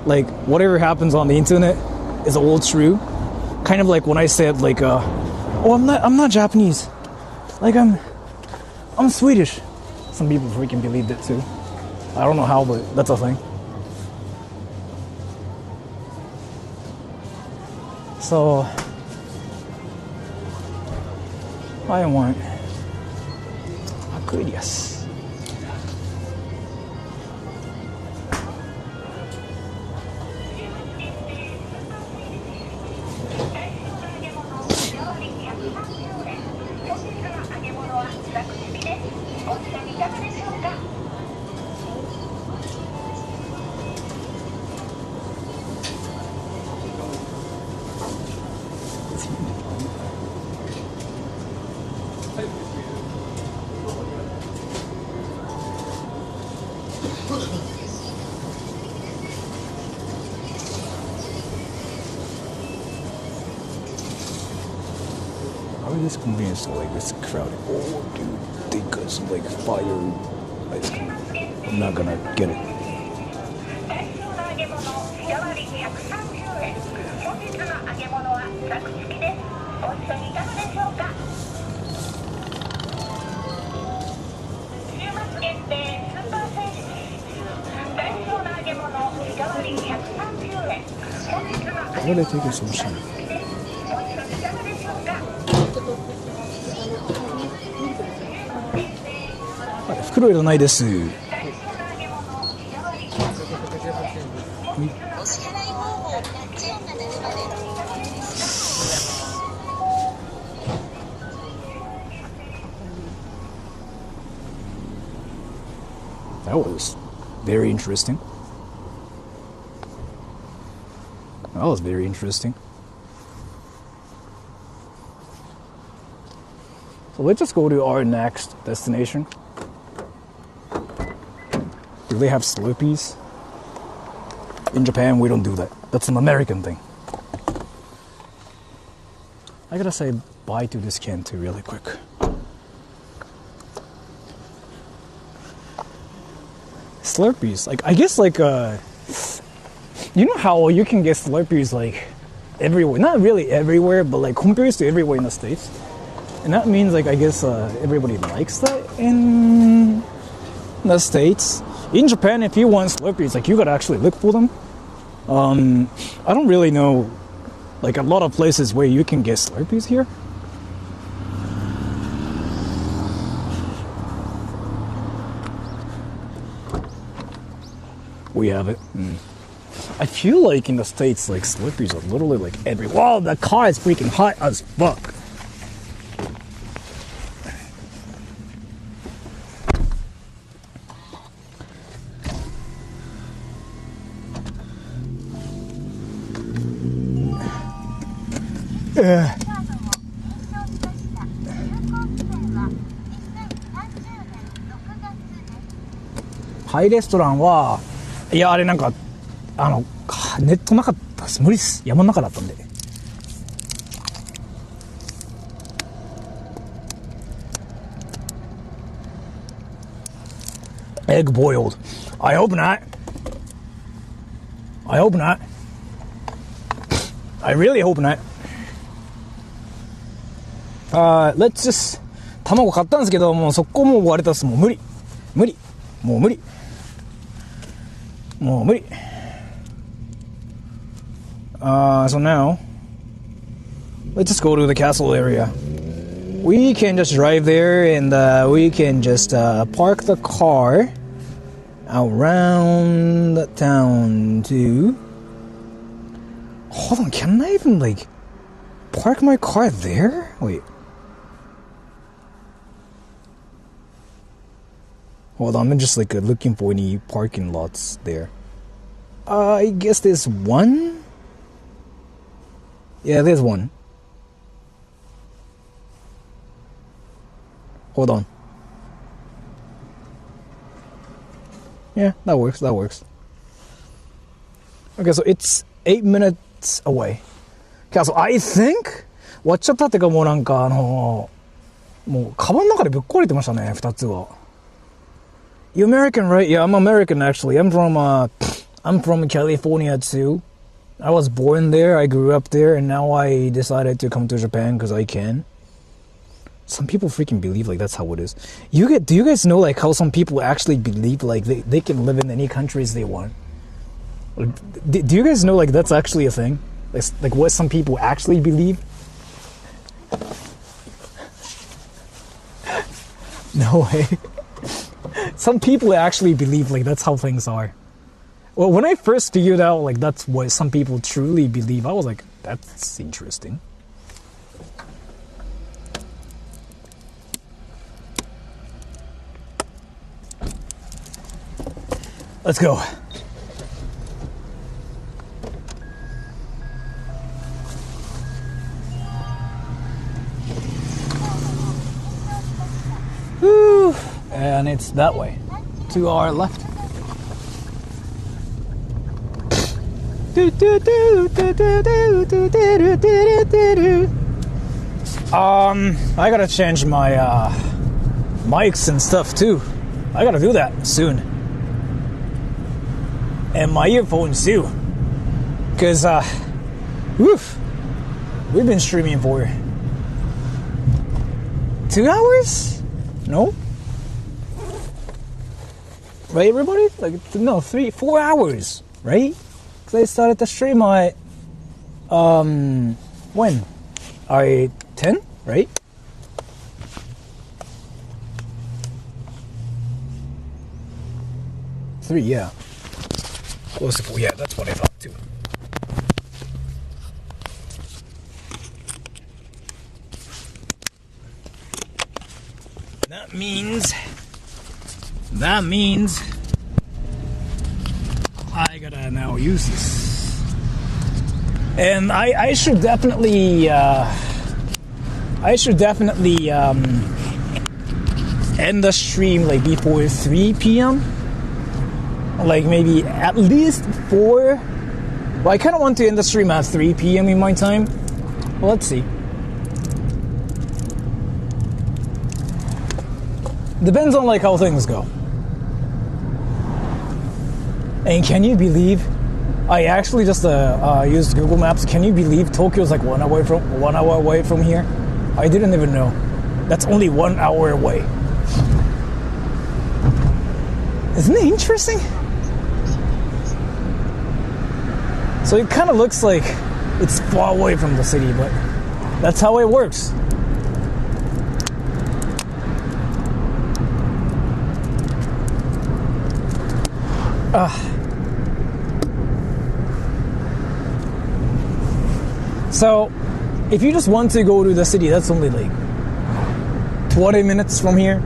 like whatever happens on the internet is all true. Kind of like when I said like oh I'm not Japanese. Like I'm Swedish. Some people freaking believed it too. I don't know how, but that's a thing. So I want Aquarius. This convenience store like it's crowded. Oh dude, they got some like fire ice cream. I'm not gonna get it. Why are they taking so much time? 袋いらないです。That was very interesting. That was very interesting. So let's just go to our next destination. Do they have Slurpees? In Japan, we don't do that. That's an American thing. I gotta say bye to this can too really quick. Slurpees, like I guess like you know how you can get Slurpees like everywhere, not really everywhere, but like compared to everywhere in the States. And that means like I guess everybody likes that in the States. In Japan, if you want Slurpees, like you gotta actually look for them. I don't really know like a lot of places where you can get Slurpees here. We have it. I feel like in the States, like Slurpees are literally like everywhere. Wow, the car is freaking hot as fuck. タイレストランは、いや、あれなんか、ネットなかったです。無理っす。山の中だったんで。Egg boiled. I hope not. I hope not. I really hope not. Let's just 卵買ったんですけど、もう速攻もう割れたっす。もう無理。無理。もう無理。もう無理。So now, let's just go to the castle area. We can just drive there and we can just park the car around the town too. Hold on, can I even like park my car there? Wait. Hold on, I'm just like looking for any parking lots there. I guess there's one? Yeah, there's one. Hold on. Yeah, that works, that works. Okay, so it's 8 minutes away. Okay, so I think 終わっちゃったってかもうなんかもうカバンの中でぶっ壊れてましたね、2つが。You American, right? Yeah, I'm American actually. I'm from California too. I was born there, I grew up there, and now I decided to come to Japan because I can. Some people freaking believe like that's how it is. Do you guys know like how some people actually believe like they can live in any countries they want? Do you guys know like that's actually a thing? Like what some people actually believe? No way. Some people actually believe like that's how things are. Well, when I first figured out like that's what some people truly believe, I was like, that's interesting. Let's go. Whew. And it's that way, to our left. I gotta change my mics and stuff too. I gotta do that soon. And my earphones too. Cause we've been streaming for 2 hours? No? Right, everybody? Like, no, 4 hours, right? Because I started the stream at, when? 10, right? Three, yeah. Close to 4, yeah, that's what I thought too. That means I gotta now use this. And I should definitely end the stream like before 3 p.m. Like maybe at least 4. Well, I kind of want to end the stream at 3 p.m. in my time. Well, let's see. Depends on like how things go. And can you believe I actually just used Google Maps. Can you believe Tokyo's like 1 hour away from here? I didn't even know. That's only 1 hour away. Isn't it interesting? So it kind of looks like it's far away from the city, but that's how it works. So, if you just want to go to the city, that's only like 20 minutes from here.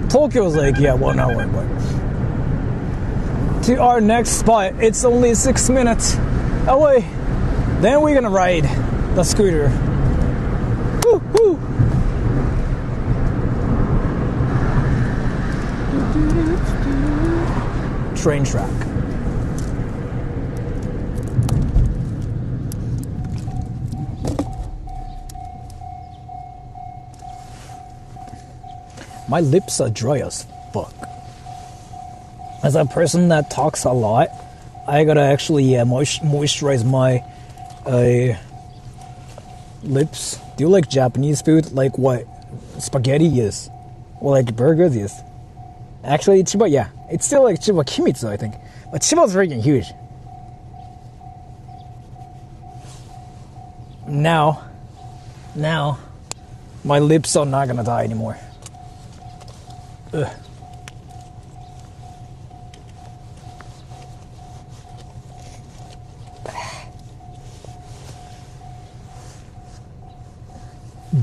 Tokyo's like, yeah, 1 hour, but to our next spot, it's only 6 minutes away. Then we're gonna ride the scooter. Woo, woo. train track. My lips are dry as fuck. As a person that talks a lot, I gotta actually moisturize my lips. Do you like Japanese food? Like what? Spaghetti, yes. Or like burgers, yes. Actually, Chiba, yeah. It's still like Chiba Kimitsu, I think. But Chiba's freaking huge. Now, my lips are not gonna die anymore. Ugh.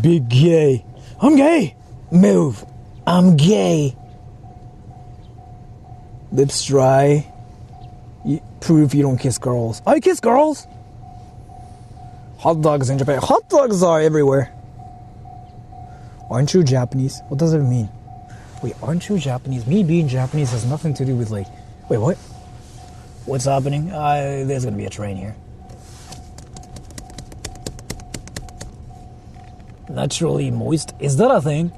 Big gay. I'm gay. Move. I'm gay. Lips dry. Prove you don't kiss girls. I kiss girls. Hot dogs in Japan. Hot dogs are everywhere. Aren't you Japanese? What does it mean? Wait, aren't you Japanese? Me being Japanese has nothing to do with like... Wait, what? What's happening? There's gonna be a train here. Naturally moist. Is that a thing?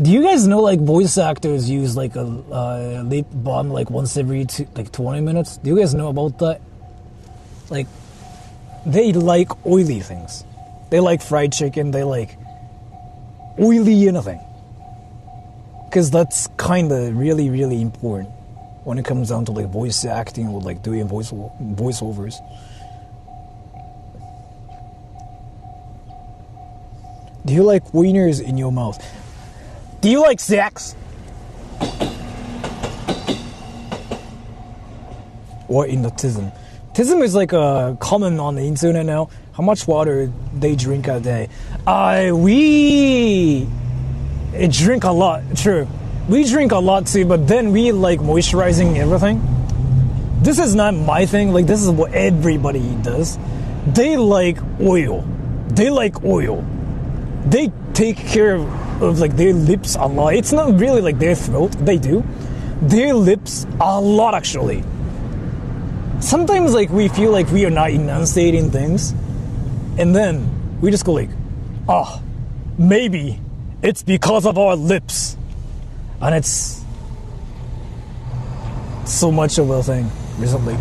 Do you guys know like voice actors use like a lip balm like once every 20 minutes? Do you guys know about that? Like, they like oily things. They like fried chicken. They like oily anything. Because that's kind of really, really important when it comes down to like voice acting or like doing voiceovers. Do you like wieners in your mouth? Do you like sex? Or in the tism? Tism is like a common on the internet now. How much water they drink a day? We drink a lot, true. We drink a lot too, but then we like moisturizing everything. This is not my thing, like this is what everybody does. They like oil. They like oil. They take care of like their lips a lot. It's not really like their throat, they do. Their lips a lot actually. Sometimes like we feel like we are not enunciating things, and then we just go like, maybe it's because of our lips. And it's so much of a thing recently.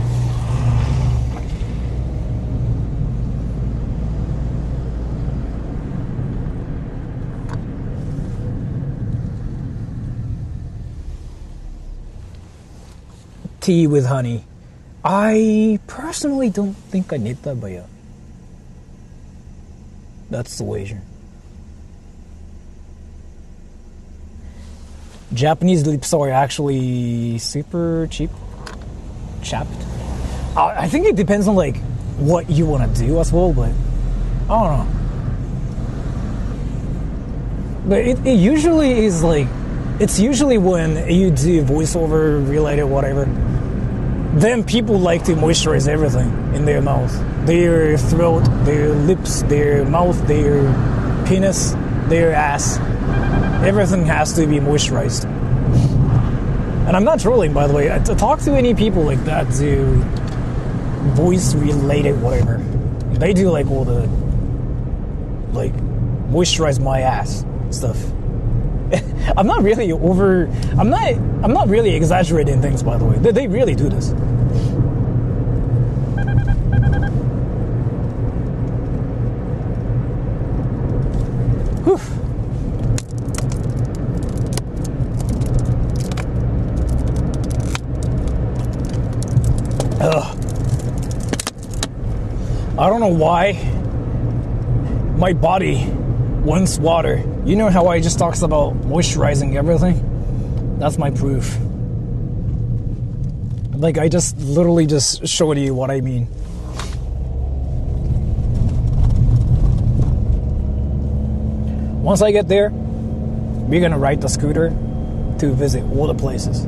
Tea with honey. I personally don't think I need that, but yeah. That's the wager. Japanese lips are actually super cheap. Chapped. I think it depends on like what you want to do as well, but I don't know. But it usually is like, it's usually when you do voiceover related whatever, then people like to moisturize everything in their mouth. Their throat, their lips, their mouth, their penis, their ass. Everything has to be moisturized. And I'm not trolling, by the way. I talk to any people like that do voice related whatever. They do like all the like moisturize my ass stuff. I'm not really exaggerating things, by the way. They really do this. Whew. I don't know why my body wants water. You know how I just talks about moisturizing everything? That's my proof. Like I just literally just showed you what I mean. Once I get there, we're gonna ride the scooter to visit all the places.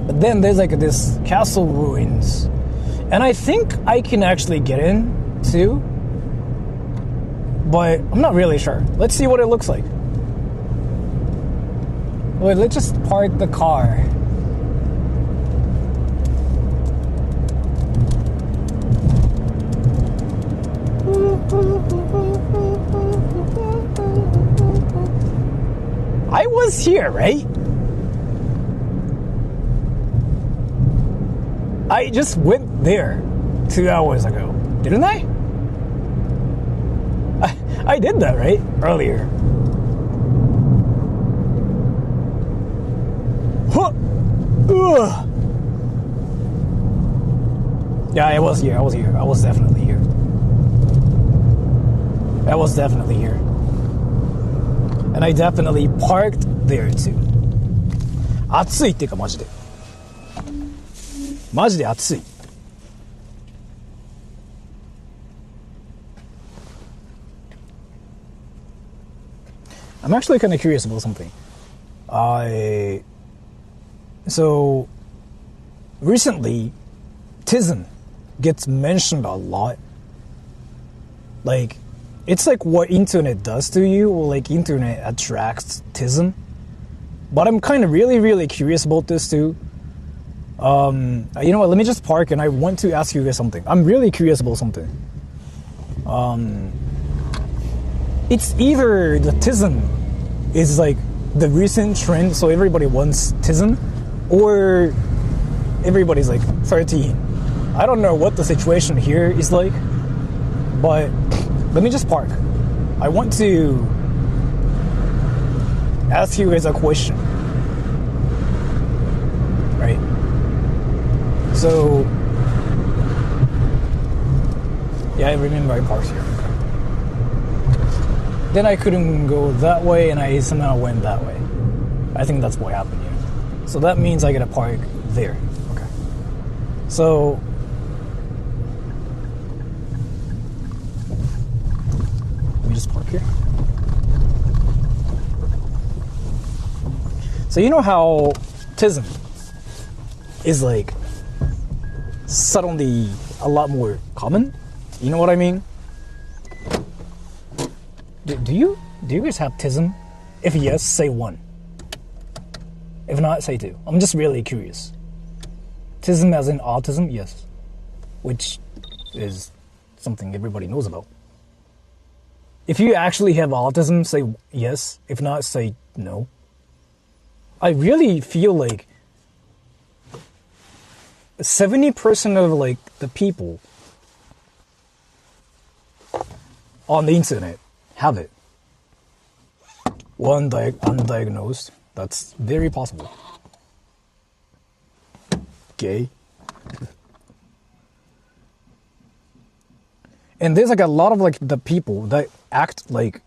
But then there's like this castle ruins. And I think I can actually get in too. But I'm not really sure. Let's see what it looks like. Wait, let's just park the car. I was here, right? I just went there 2 hours ago, didn't I? I did that, right? Earlier. Huh. Ugh. Yeah, I was here. I was definitely here. I was definitely here. And I definitely parked there too. 暑いっていうかマジで。マジで暑い。I'm actually kind of curious about something. So recently, tism gets mentioned a lot. Like, it's like what internet does to you, or like internet attracts tism. But I'm kind of really curious about this too. You know what, let me just park and I want to ask you guys something. I'm really curious about something. It's either the tism is like the recent trend, so everybody wants tism, or everybody's like 13. I don't know what the situation here is like, but let me just park. I want to ask you guys a question. Right? So, yeah, I remember I parked here. Then I couldn't go that way, and I somehow went that way. I think that's what happened here. So that means I gotta park there. Okay. So, let me just park here. So you know how tism is like suddenly a lot more common? You know what I mean? Do you guys have tism? If yes, say 1. If not, say 2. I'm just really curious. Tism as in autism? Yes. Which is something everybody knows about. If you actually have autism, say yes. If not, say no. I really feel like 70% of like the people on the internet have it. Undiagnosed. That's very possible. Gay. And there's like a lot of like the people that act like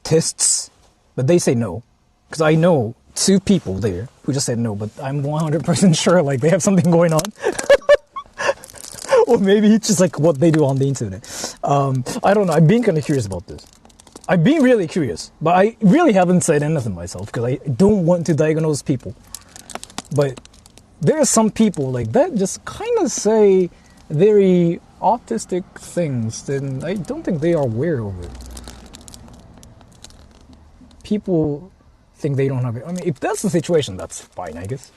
tests, but they say no. Because I know 2 people there who just said no, but I'm 100% sure like they have something going on. Or maybe it's just like what they do on the internet. I don't know. I've been kind of curious about this. I've been really curious, but I really haven't said anything myself because I don't want to diagnose people. But there are some people like that just kind of say very autistic things, and I don't think they are aware of it. People think they don't have it. I mean, if that's the situation, that's fine, I guess.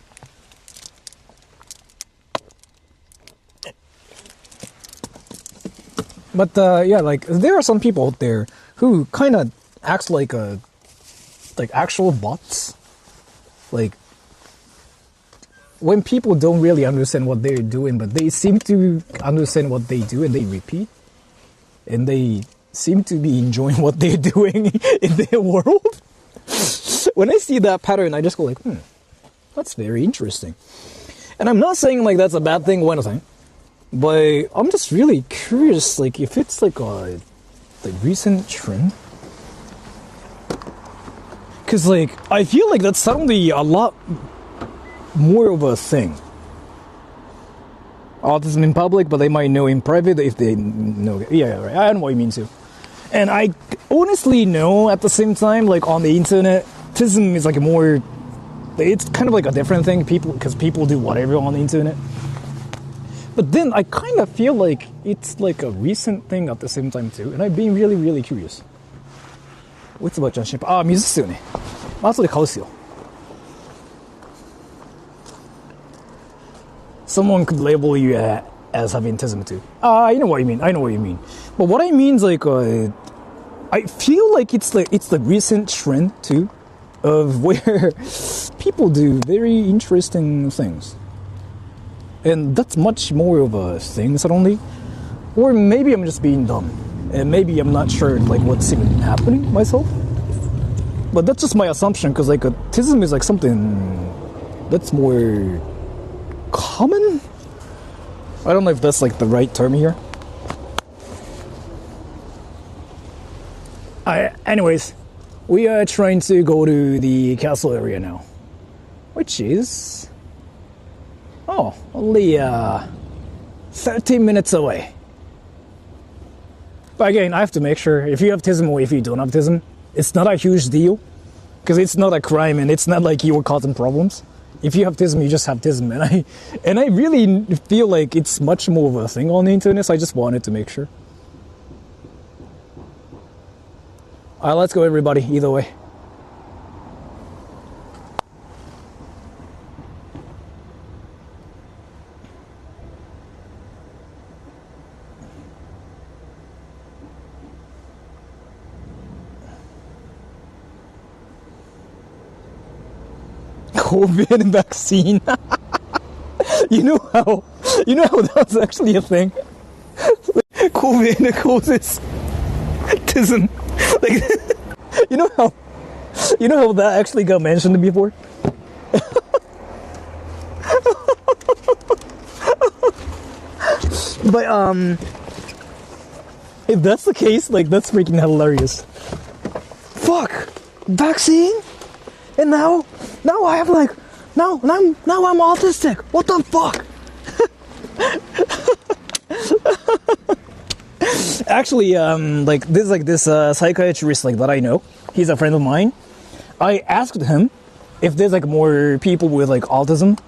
But yeah, like there are some people out there who kind of acts like actual bots. Like when people don't really understand what they're doing, but they seem to understand what they do and they repeat, and they seem to be enjoying what they're doing in their world. When I see that pattern, I just go like, that's very interesting. And I'm not saying like that's a bad thing or anything, but I'm just really curious, like if it's like a recent trend. Cause like I feel like that's suddenly a lot more of a thing. Autism in public, but they might know in private if they know. Yeah, right. I know what you mean too. And I honestly know at the same time, like on the internet, autism is like a more. It's kind of like a different thing. Because people do whatever on the internet. But then I kind of feel like it's like a recent thing at the same time too. And I've been really, really curious. What's about John Ship? 水っすよね。後で買うっすよ。Someone could label you as having autism too. I know what you mean. But what I mean is like, I feel like it's the recent trend too, of where people do very interesting things, and that's much more of a thing suddenly. Or maybe I'm just being dumb, and maybe I'm not sure like what's even happening myself. But that's just my assumption, because like autism is like something that's more common. I don't know if that's like the right term here. Anyways, we are trying to go to the castle area now, which is only 13 minutes away. But again, I have to make sure if you have autism or if you don't have autism, it's not a huge deal, because it's not a crime and it's not like you're causing problems. If you have autism, you just have autism, and I really feel like it's much more of a thing on the internet, so I just wanted to make sure. Alright, let's go everybody, either way. COVID vaccine. You know how that's actually a thing. COVID causes autism. Like, you know how that actually got mentioned before. But if that's the case, like that's freaking hilarious. Fuck, vaccine, and now I have like now I'm autistic. What the fuck? Actually, like this psychiatrist like that I know, he's a friend of mine. I asked him if there's like more people with like autism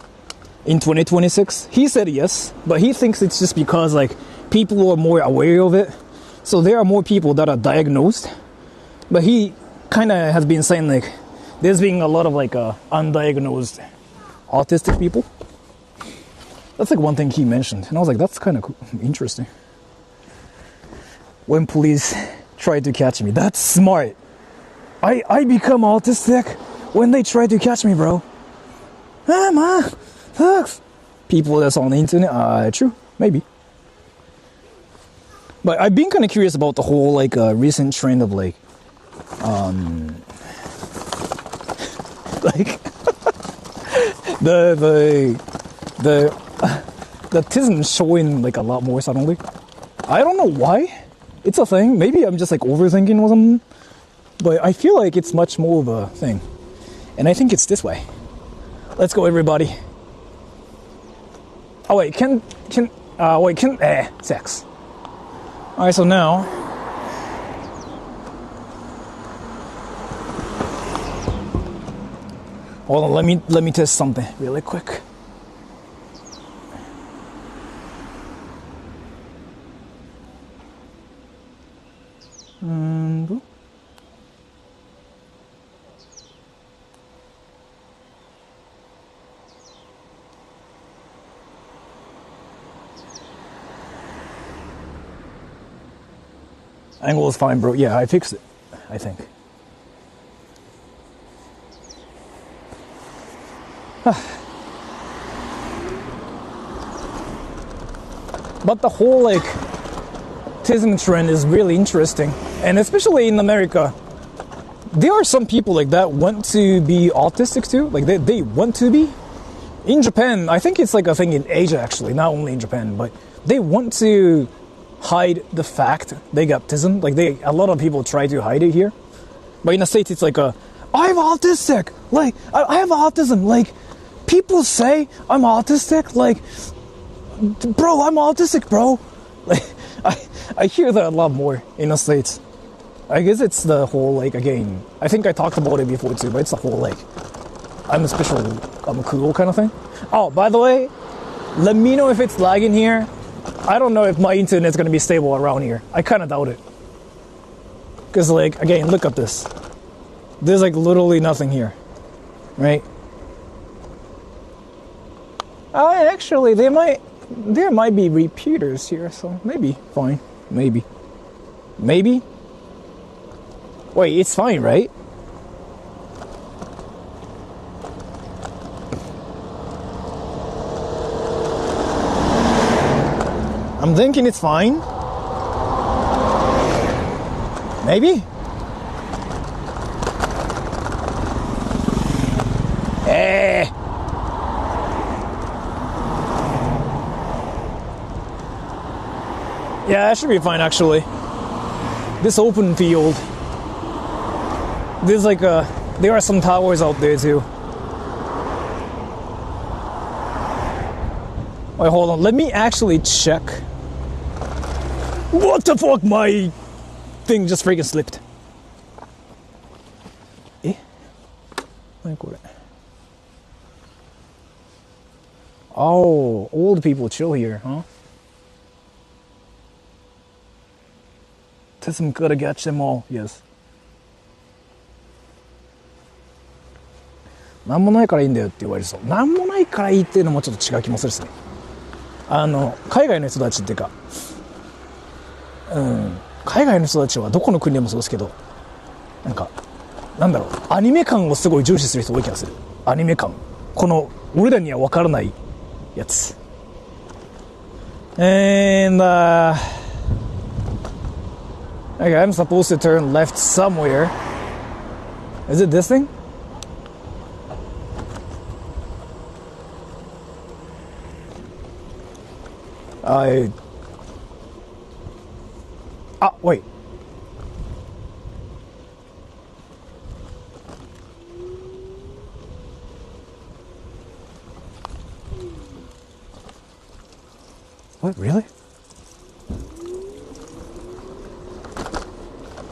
in 2026. He said yes, but he thinks it's just because like people are more aware of it, so there are more people that are diagnosed. But he kind of has been saying like there's been a lot of like undiagnosed autistic people. That's like one thing he mentioned, and I was like, that's kind of cool. Interesting. When police tried to catch me, that's smart. I become autistic when they try to catch me, bro. Man, sucks. People that's on the internet, true, maybe. But I've been kind of curious about the whole like recent trend of like like the autism showing like a lot more suddenly. I don't know why. It's a thing. Maybe I'm just like overthinking or something. But I feel like it's much more of a thing. And I think it's this way. Let's go everybody. Oh wait, sex. Alright, so now hold on, let me test something really quick. Angle is fine, bro. Yeah, I fixed it, I think. But the whole like autism trend is really interesting, and especially in America, there are some people like that want to be autistic too. Like they want to be. In Japan, I think it's like a thing in Asia actually, not only in Japan, but they want to hide the fact they got autism. Like a lot of people try to hide it here, but in the States it's like I'm autistic. Like I have autism. Like people say I'm autistic. Like, bro, I'm autistic, bro. Like I hear that a lot more in the States. I guess it's the whole like, again, I think I talked about it before too, but it's the whole like I'm special, I'm cool kind of thing. Oh, by the way, let me know if it's lagging here. I don't know if my internet's gonna be stable around here. I kind of doubt it. Because like, again, look at this. There's like literally nothing here, right? Actually, there might there might be repeaters here, so maybe fine. Maybe. Maybe? Wait, it's fine, right? I'm thinking it's fine. Maybe? Eh. Yeah, that should be fine actually. This open field. There's like there are some towers out there too. Wait, hold on. Let me actually check. What the fuck? My thing just freaking slipped. Eh? Oh, old people chill here, huh? Tism gotta catch them all, yes. なんもないからいいんだよって言われるそう。なんもないからいいっていうのもちょっと違う気もするですね。海外の人たちっていうか、海外の人たちはどこの国でもそうですけど、なんか、なんだろう、アニメ感をすごい重視する人多い気がする。アニメ感。この、俺らには分からないやつ。And, okay, I'm supposed to turn left somewhere. Is it this thing? Wait. What, really?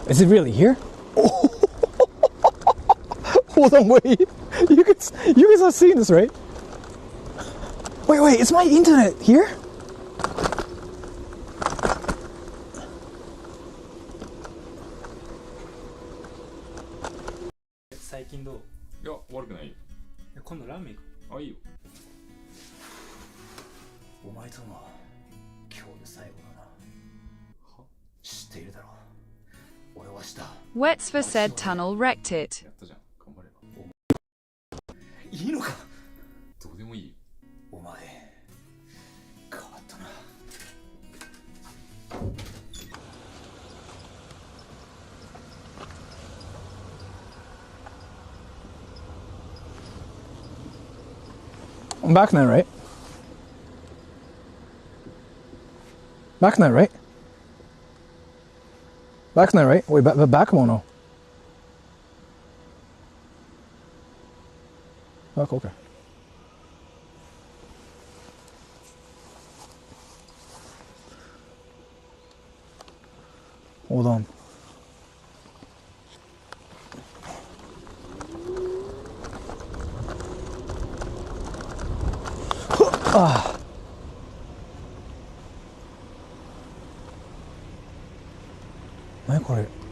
Is it really here? Oh. Hold on, wait. You guys are seeing this, right? Wait, is my internet here?いや、悪くないよ。今度ラーメン行こあ、いいよ。う。お前との今日で最後だな。は？知っているだろう。俺はした。 Wetsver said tunnel wrecked it. やったじゃん。頑張れば。いいのか？どうでもいいよ。お前変わったな。I'm back now, right? Back now, right? Back now, right? Wait, backもの。Back, okay. Hold on. What is this?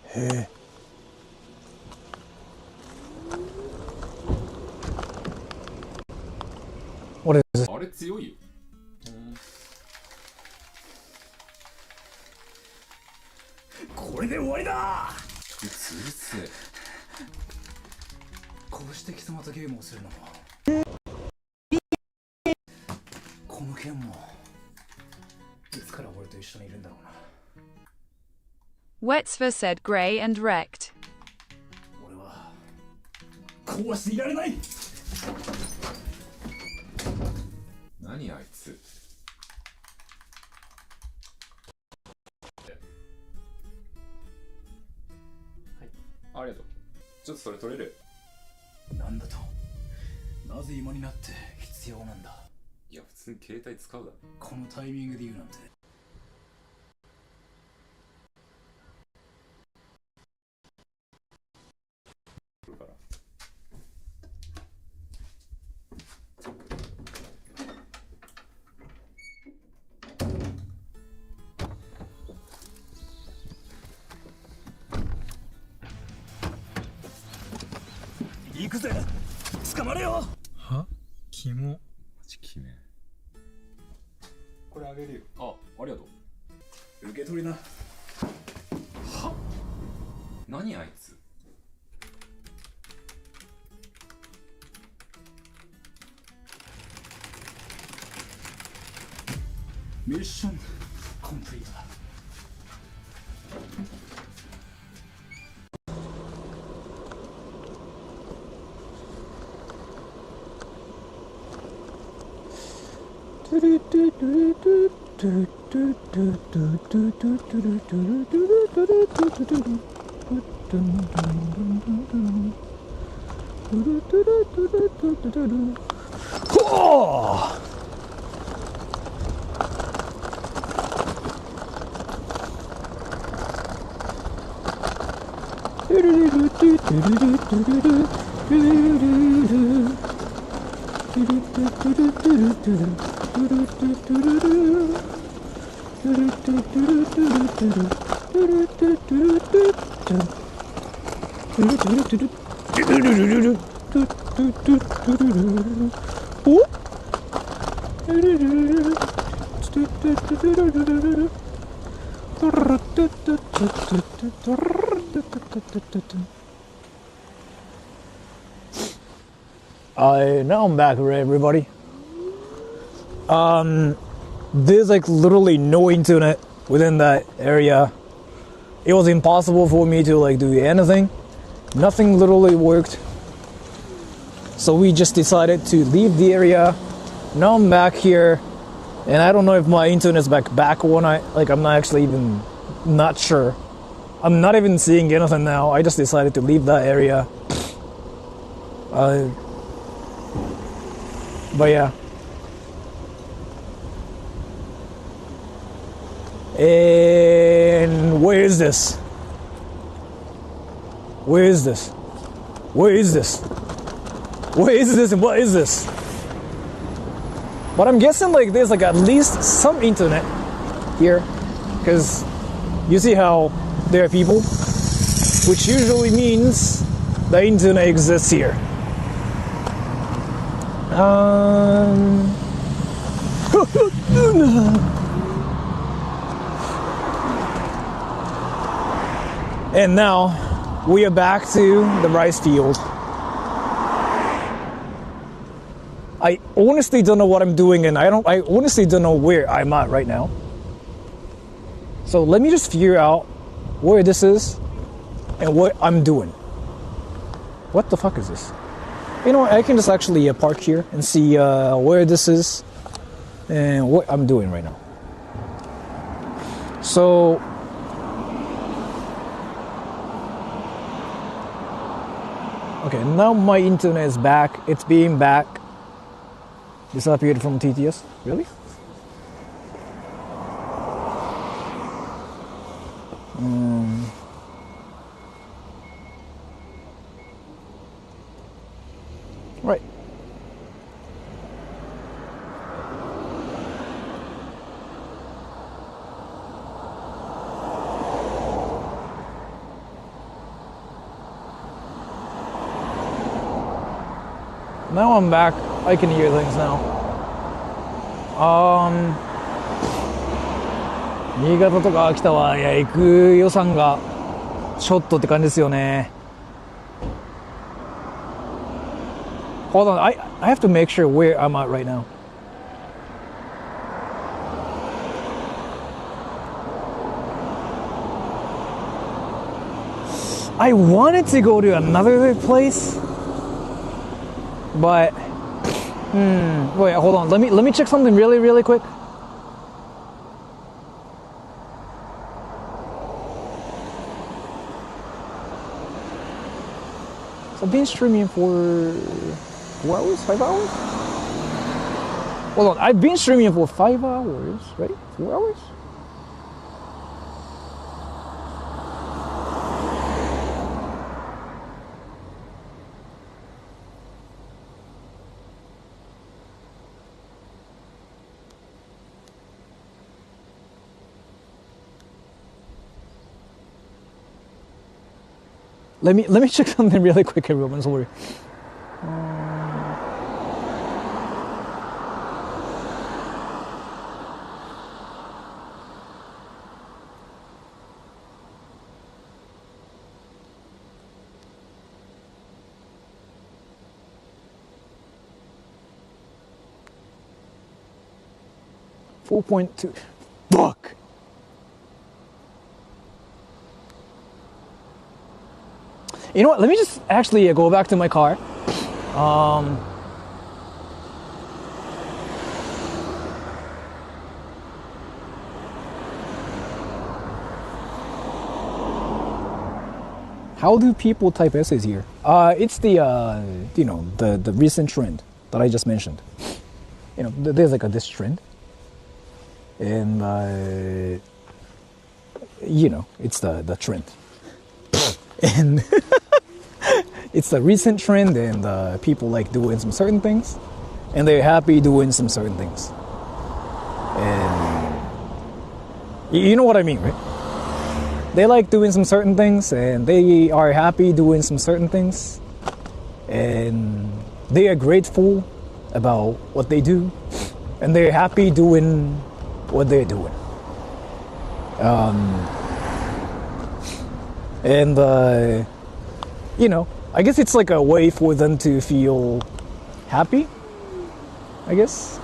Hey. What is this? あれ強いよ。これで終わりだ。うつうつ。こうして貴様とゲームをするのも、この剣もいつから俺と一緒にいるんだろうな。Wetsver said grey and wrecked. 俺はこうはしていられない。何あいつ。はい、ありがとう。ちょっとそれ取れる？なんだと？なぜ今になって必要なんだ？いや、普通に携帯使うだろ。このタイミングで言うなんて。行くぜ。捕まれよ。は？キモ。マジキメ。これあげるよ。ありがとう。受け取りな。は？何あいつ。ミッションコンプリートだ。Now I'm back, everybody. There's like literally no internet within that area. It was impossible for me to like do anything. Nothing literally worked. So we just decided to leave the area. Now I'm back here, and I don't know if my internet's back or not. Like I'm not actually even not sure. I'm not even seeing anything now. I just decided to leave that area. But yeah. And where is this? Where is this? Where is this? Where is this and what is this? But I'm guessing like there's like at least some internet here, because you see how there are people, which usually means the internet exists here. And now we are back to the rice field. I honestly don't know what I'm doing, and I honestly don't know where I'm at right now. So let me just figure out where this is and what I'm doing. What the fuck is this? You know what, I can just actually park here and see where this is and what I'm doing right now. So okay, now my internet is back. It's being back. Disappeared from TTS. Really? Right. Now I'm back. I can hear things now. 新潟とか秋田は、いや、行く予算がちょっとって感じですよね。Hold on, I have to make sure where I'm at right now. I wanted to go to another place, but wait, hold on. Let me check something really quick. So I've been streaming for 4 hours, 5 hours? Hold on, I've been streaming for 5 hours, right? 4 hours? Let me check something really quick, everyone. Sorry. 4.2. Fuck. You know what? Let me just actually go back to my car. How do people type essays here? It's the the recent trend that I just mentioned. You know, there's like this trend, and it's the trend, and it's the recent trend, and people like doing some certain things, and they're happy doing some certain things, and you know what I mean, right? They like doing some certain things, and they are happy doing some certain things, and they are grateful about what they do, and they're happy doing what they're doing. I guess it's like a way for them to feel happy, I guess.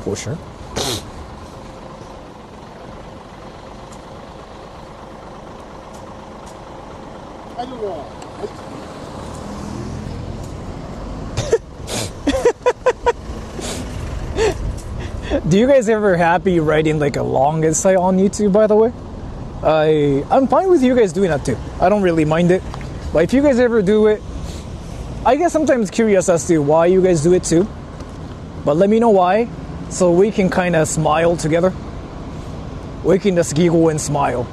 For sure. Do you guys ever happy writing like a long essay on YouTube, by the way? I'm fine with you guys doing that too. I don't really mind it. But if you guys ever do it, I guess sometimes curious as to why you guys do it too. But let me know why, so we can kind of smile together. We can just giggle and smile.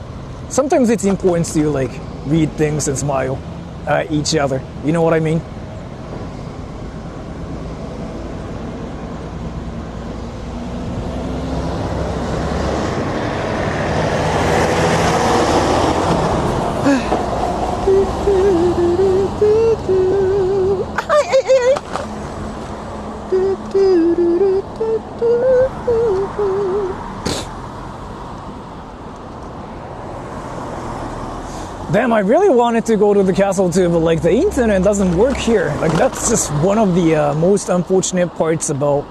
Sometimes it's important to like read things and smile at each other. You know what I mean? Damn, I really wanted to go to the castle too, but like the internet doesn't work here. Like that's just one of the most unfortunate parts about,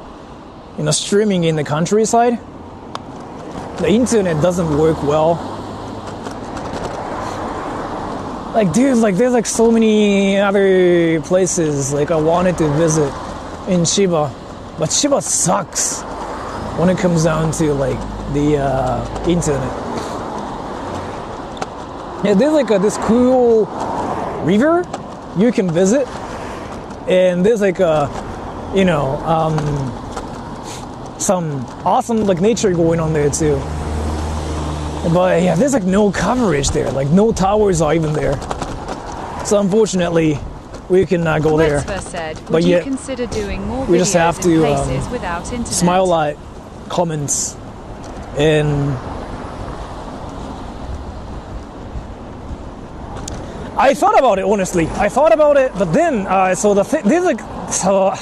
you know, streaming in the countryside. The internet doesn't work well. Like dude, like there's like so many other places like I wanted to visit in Chiba, but Chiba sucks when it comes down to like the internet. Yeah, there's like this cool river you can visit, and there's like some awesome like nature going on there too. But yeah, there's like no coverage there, like no towers are even there. So unfortunately, we cannot go there. Said, would but you yet, consider doing more we just have to places without internet? smile at comments and. I thought about it, honestly. I thought about it, but then, there's like, so,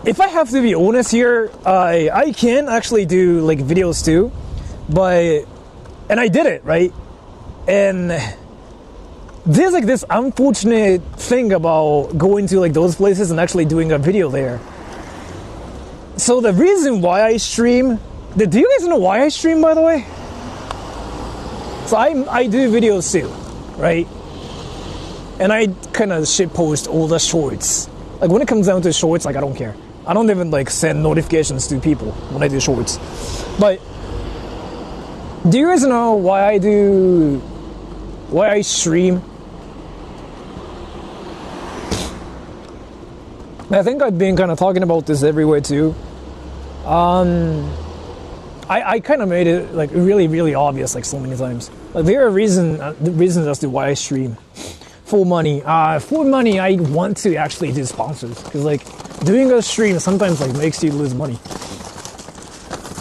if I have to be honest here, I can actually do like videos too, and I did it, right? And there's like this unfortunate thing about going to like those places and actually doing a video there. So the reason why I stream, do you guys know why I stream, by the way? So I do videos too, right? And I kind of shit post all the shorts. Like when it comes down to shorts, like I don't care. I don't even like send notifications to people when I do shorts. But do you guys know why I stream? I think I've been kind of talking about this everywhere too. I kind of made it like really, really obvious like so many times. Like there are reasons as to why I stream. For money. For money, I want to actually do sponsors because like doing a stream sometimes like makes you lose money.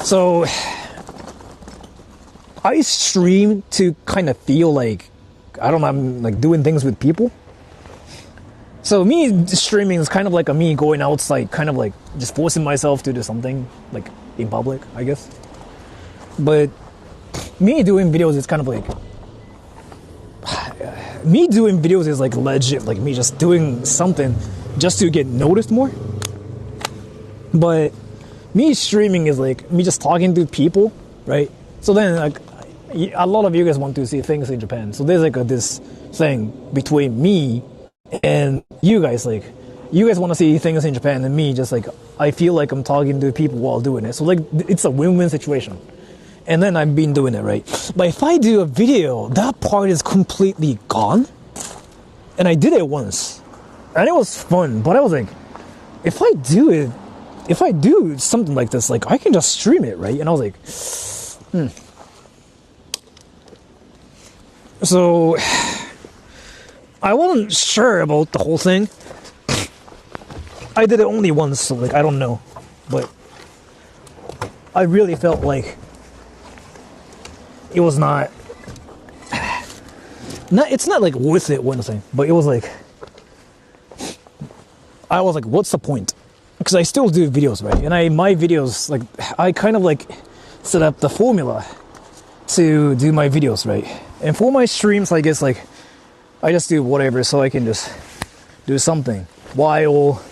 So I stream to kind of feel like I'm like doing things with people. So me streaming is kind of like me going outside, kind of like just forcing myself to do something like in public, I guess. But me doing videos is kind of like me doing videos is like legit, like me just doing something just to get noticed more. But me streaming is like me just talking to people, right? So then like a lot of you guys want to see things in Japan. So there's like this thing between me and you guys, like you guys want to see things in Japan, and me just like I feel like I'm talking to people while doing it. So like it's a win-win situation. And then I've been doing it, right? But if I do a video, that part is completely gone. And I did it once, and it was fun. But I was like, if I do something like this, like I can just stream it, right? And I was like, So I wasn't sure about the whole thing. I did it only once, so like I don't know, but I really felt like it was not. It's not like worth it, one thing, but it was like I was like, what's the point? Because I still do videos, right? And my videos, like I kind of like set up the formula to do my videos, right? And for my streams, I guess like I just do whatever, so I can just do something while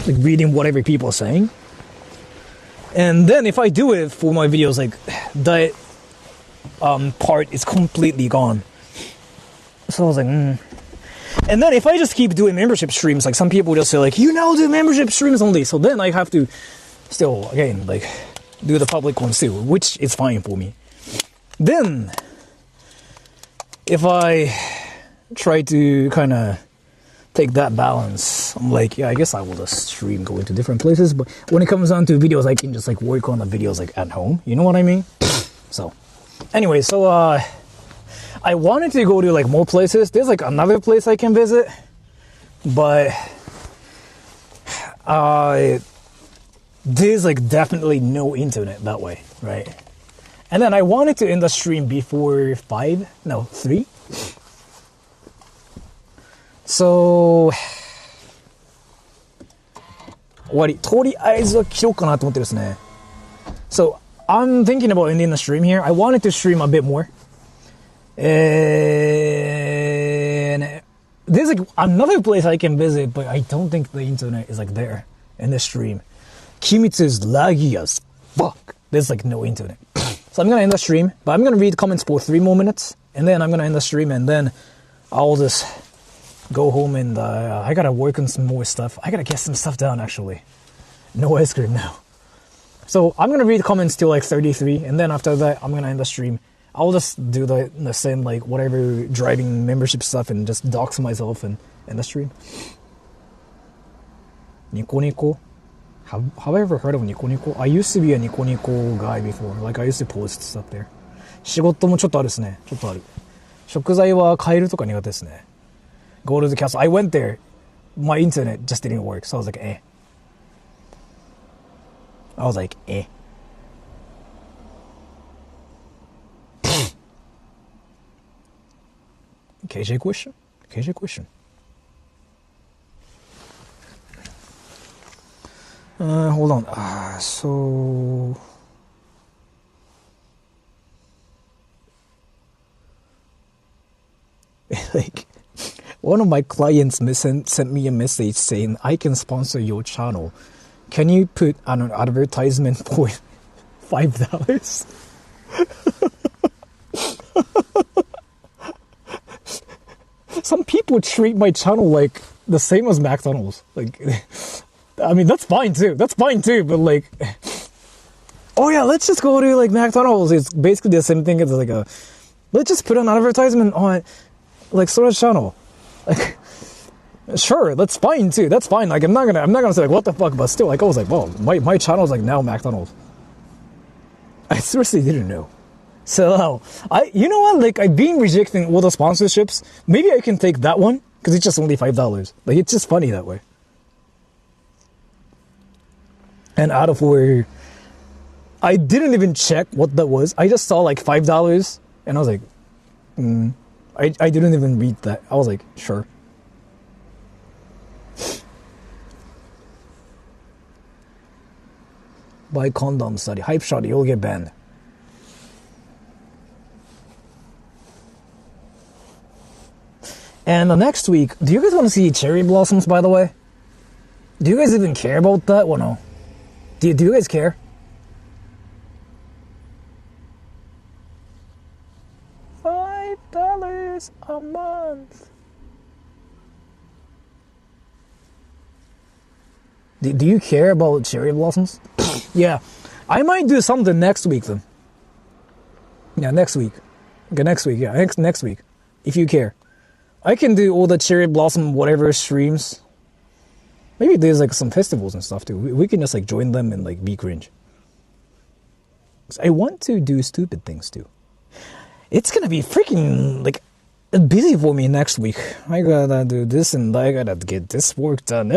like reading whatever people are saying. And then if I do it for my videos, like that part is completely gone. So I was like, And then if I just keep doing membership streams, like some people just say like, you now do membership streams only. So then I have to still, again, like do the public ones too, which is fine for me. Then if I try to kind of take that balance, I'm like, yeah, I guess I will just stream, go into different places. But when it comes down to videos, I can just like work on the videos like at home. You know what I mean? So anyway, so I wanted to go to like more places. There's like another place I can visit, but there's like definitely no internet that way, right? And then I wanted to end the stream before 3. So 終わり。とりあえずは切ろうかなと思ってですね。So I'm thinking about ending the stream here. I wanted to stream a bit more. And there's like another place I can visit, but I don't think the internet is like there in the stream. Kimitsu is laggy as fuck. There's like no internet. So I'm gonna end the stream, but I'm gonna read comments for 3 more minutes, and then I'm gonna end the stream, and then I'll just go home and I gotta work on some more stuff. I gotta get some stuff down actually. No ice cream now. So I'm gonna read comments till like 33, and then after that I'm gonna end the stream. I'll just do the same like whatever driving membership stuff and just dox myself and end the stream. Nico Nico. Have I ever heard of Nico Nico? I used to be a Nico Nico guy before. Like I used to post stuff there. 仕事もちょっとあるですね。ちょっとある。食材は買えるとか苦手ですね。Go to the castle. I went there. My internet just didn't work. So I was like, eh. I was like, eh. KJ question? KJ question. Hold on. So... like... One of my clients sent me a message saying, I can sponsor your channel. Can you put an advertisement for $5? Some people treat my channel like the same as McDonald's. Like, I mean, that's fine too. That's fine too, but like, oh yeah, let's just go to like McDonald's. It's basically the same thing as like let's just put an advertisement on like Sora's channel. Like, sure, that's fine too. That's fine. Like, I'm not gonna say like what the fuck, but still, like I was like, well, my channel is like now McDonald's. I seriously didn't know. So you know what? Like I've been rejecting all the sponsorships. Maybe I can take that one because it's just only $5. Like it's just funny that way. And out of where I didn't even check what that was. I just saw like $5, and I was like, I didn't even read that. I was like, sure. Buy condom study. Hype shot, you'll get banned. And the next week, do you guys want to see cherry blossoms, by the way? Do you guys even care about that? Well, no. Do you guys care? $5 a month. Do you care about cherry blossoms? Yeah. I might do something next week then. Yeah, next week. Okay, next week. Yeah, next week. If you care. I can do all the cherry blossom whatever streams. Maybe there's like some festivals and stuff too. We can just like join them and like be cringe. 'Cause I want to do stupid things too. It's gonna be freaking like busy for me next week. I gotta do this and I gotta get this work done.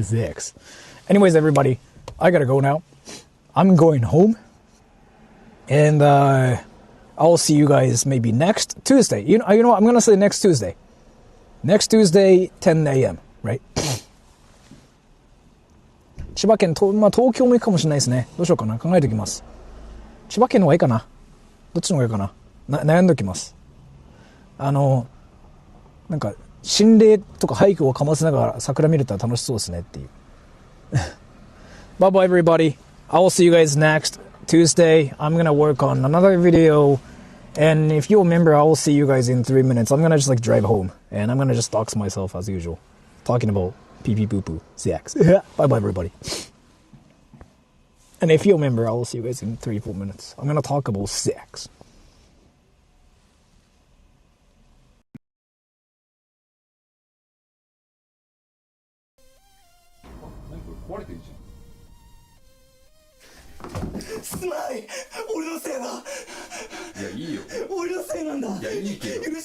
Six. Anyways, everybody, I gotta go now. I'm going home. And I'll see you guys maybe next Tuesday. You know what? I'm gonna say next Tuesday. Next Tuesday, 10 a.m. Right? 千葉県まあ東京も行くかもしれないですね。どうしようかな。考えておきます。千葉県の方がいいかな。どっちの方がいいかな。悩んでおきます。なんか心霊とか俳句をかませながら桜見れたら楽しそうですねっていう。Bye bye everybody. I will see you guys next Tuesday. I'm gonna work on another video, and if you remember, I will see you guys in 3 minutes. I'm gonna just like drive home, and I'm gonna just dox myself as usual, talking about pee pee poo poo sex. Bye bye everybody. And if you remember, I will see you guys in 3-4 minutes. I'm gonna talk about sex. 壊れてんじゃん。すまない、俺のせいだ。いやいいよ。俺のせいなんだ。いやいいけど。許して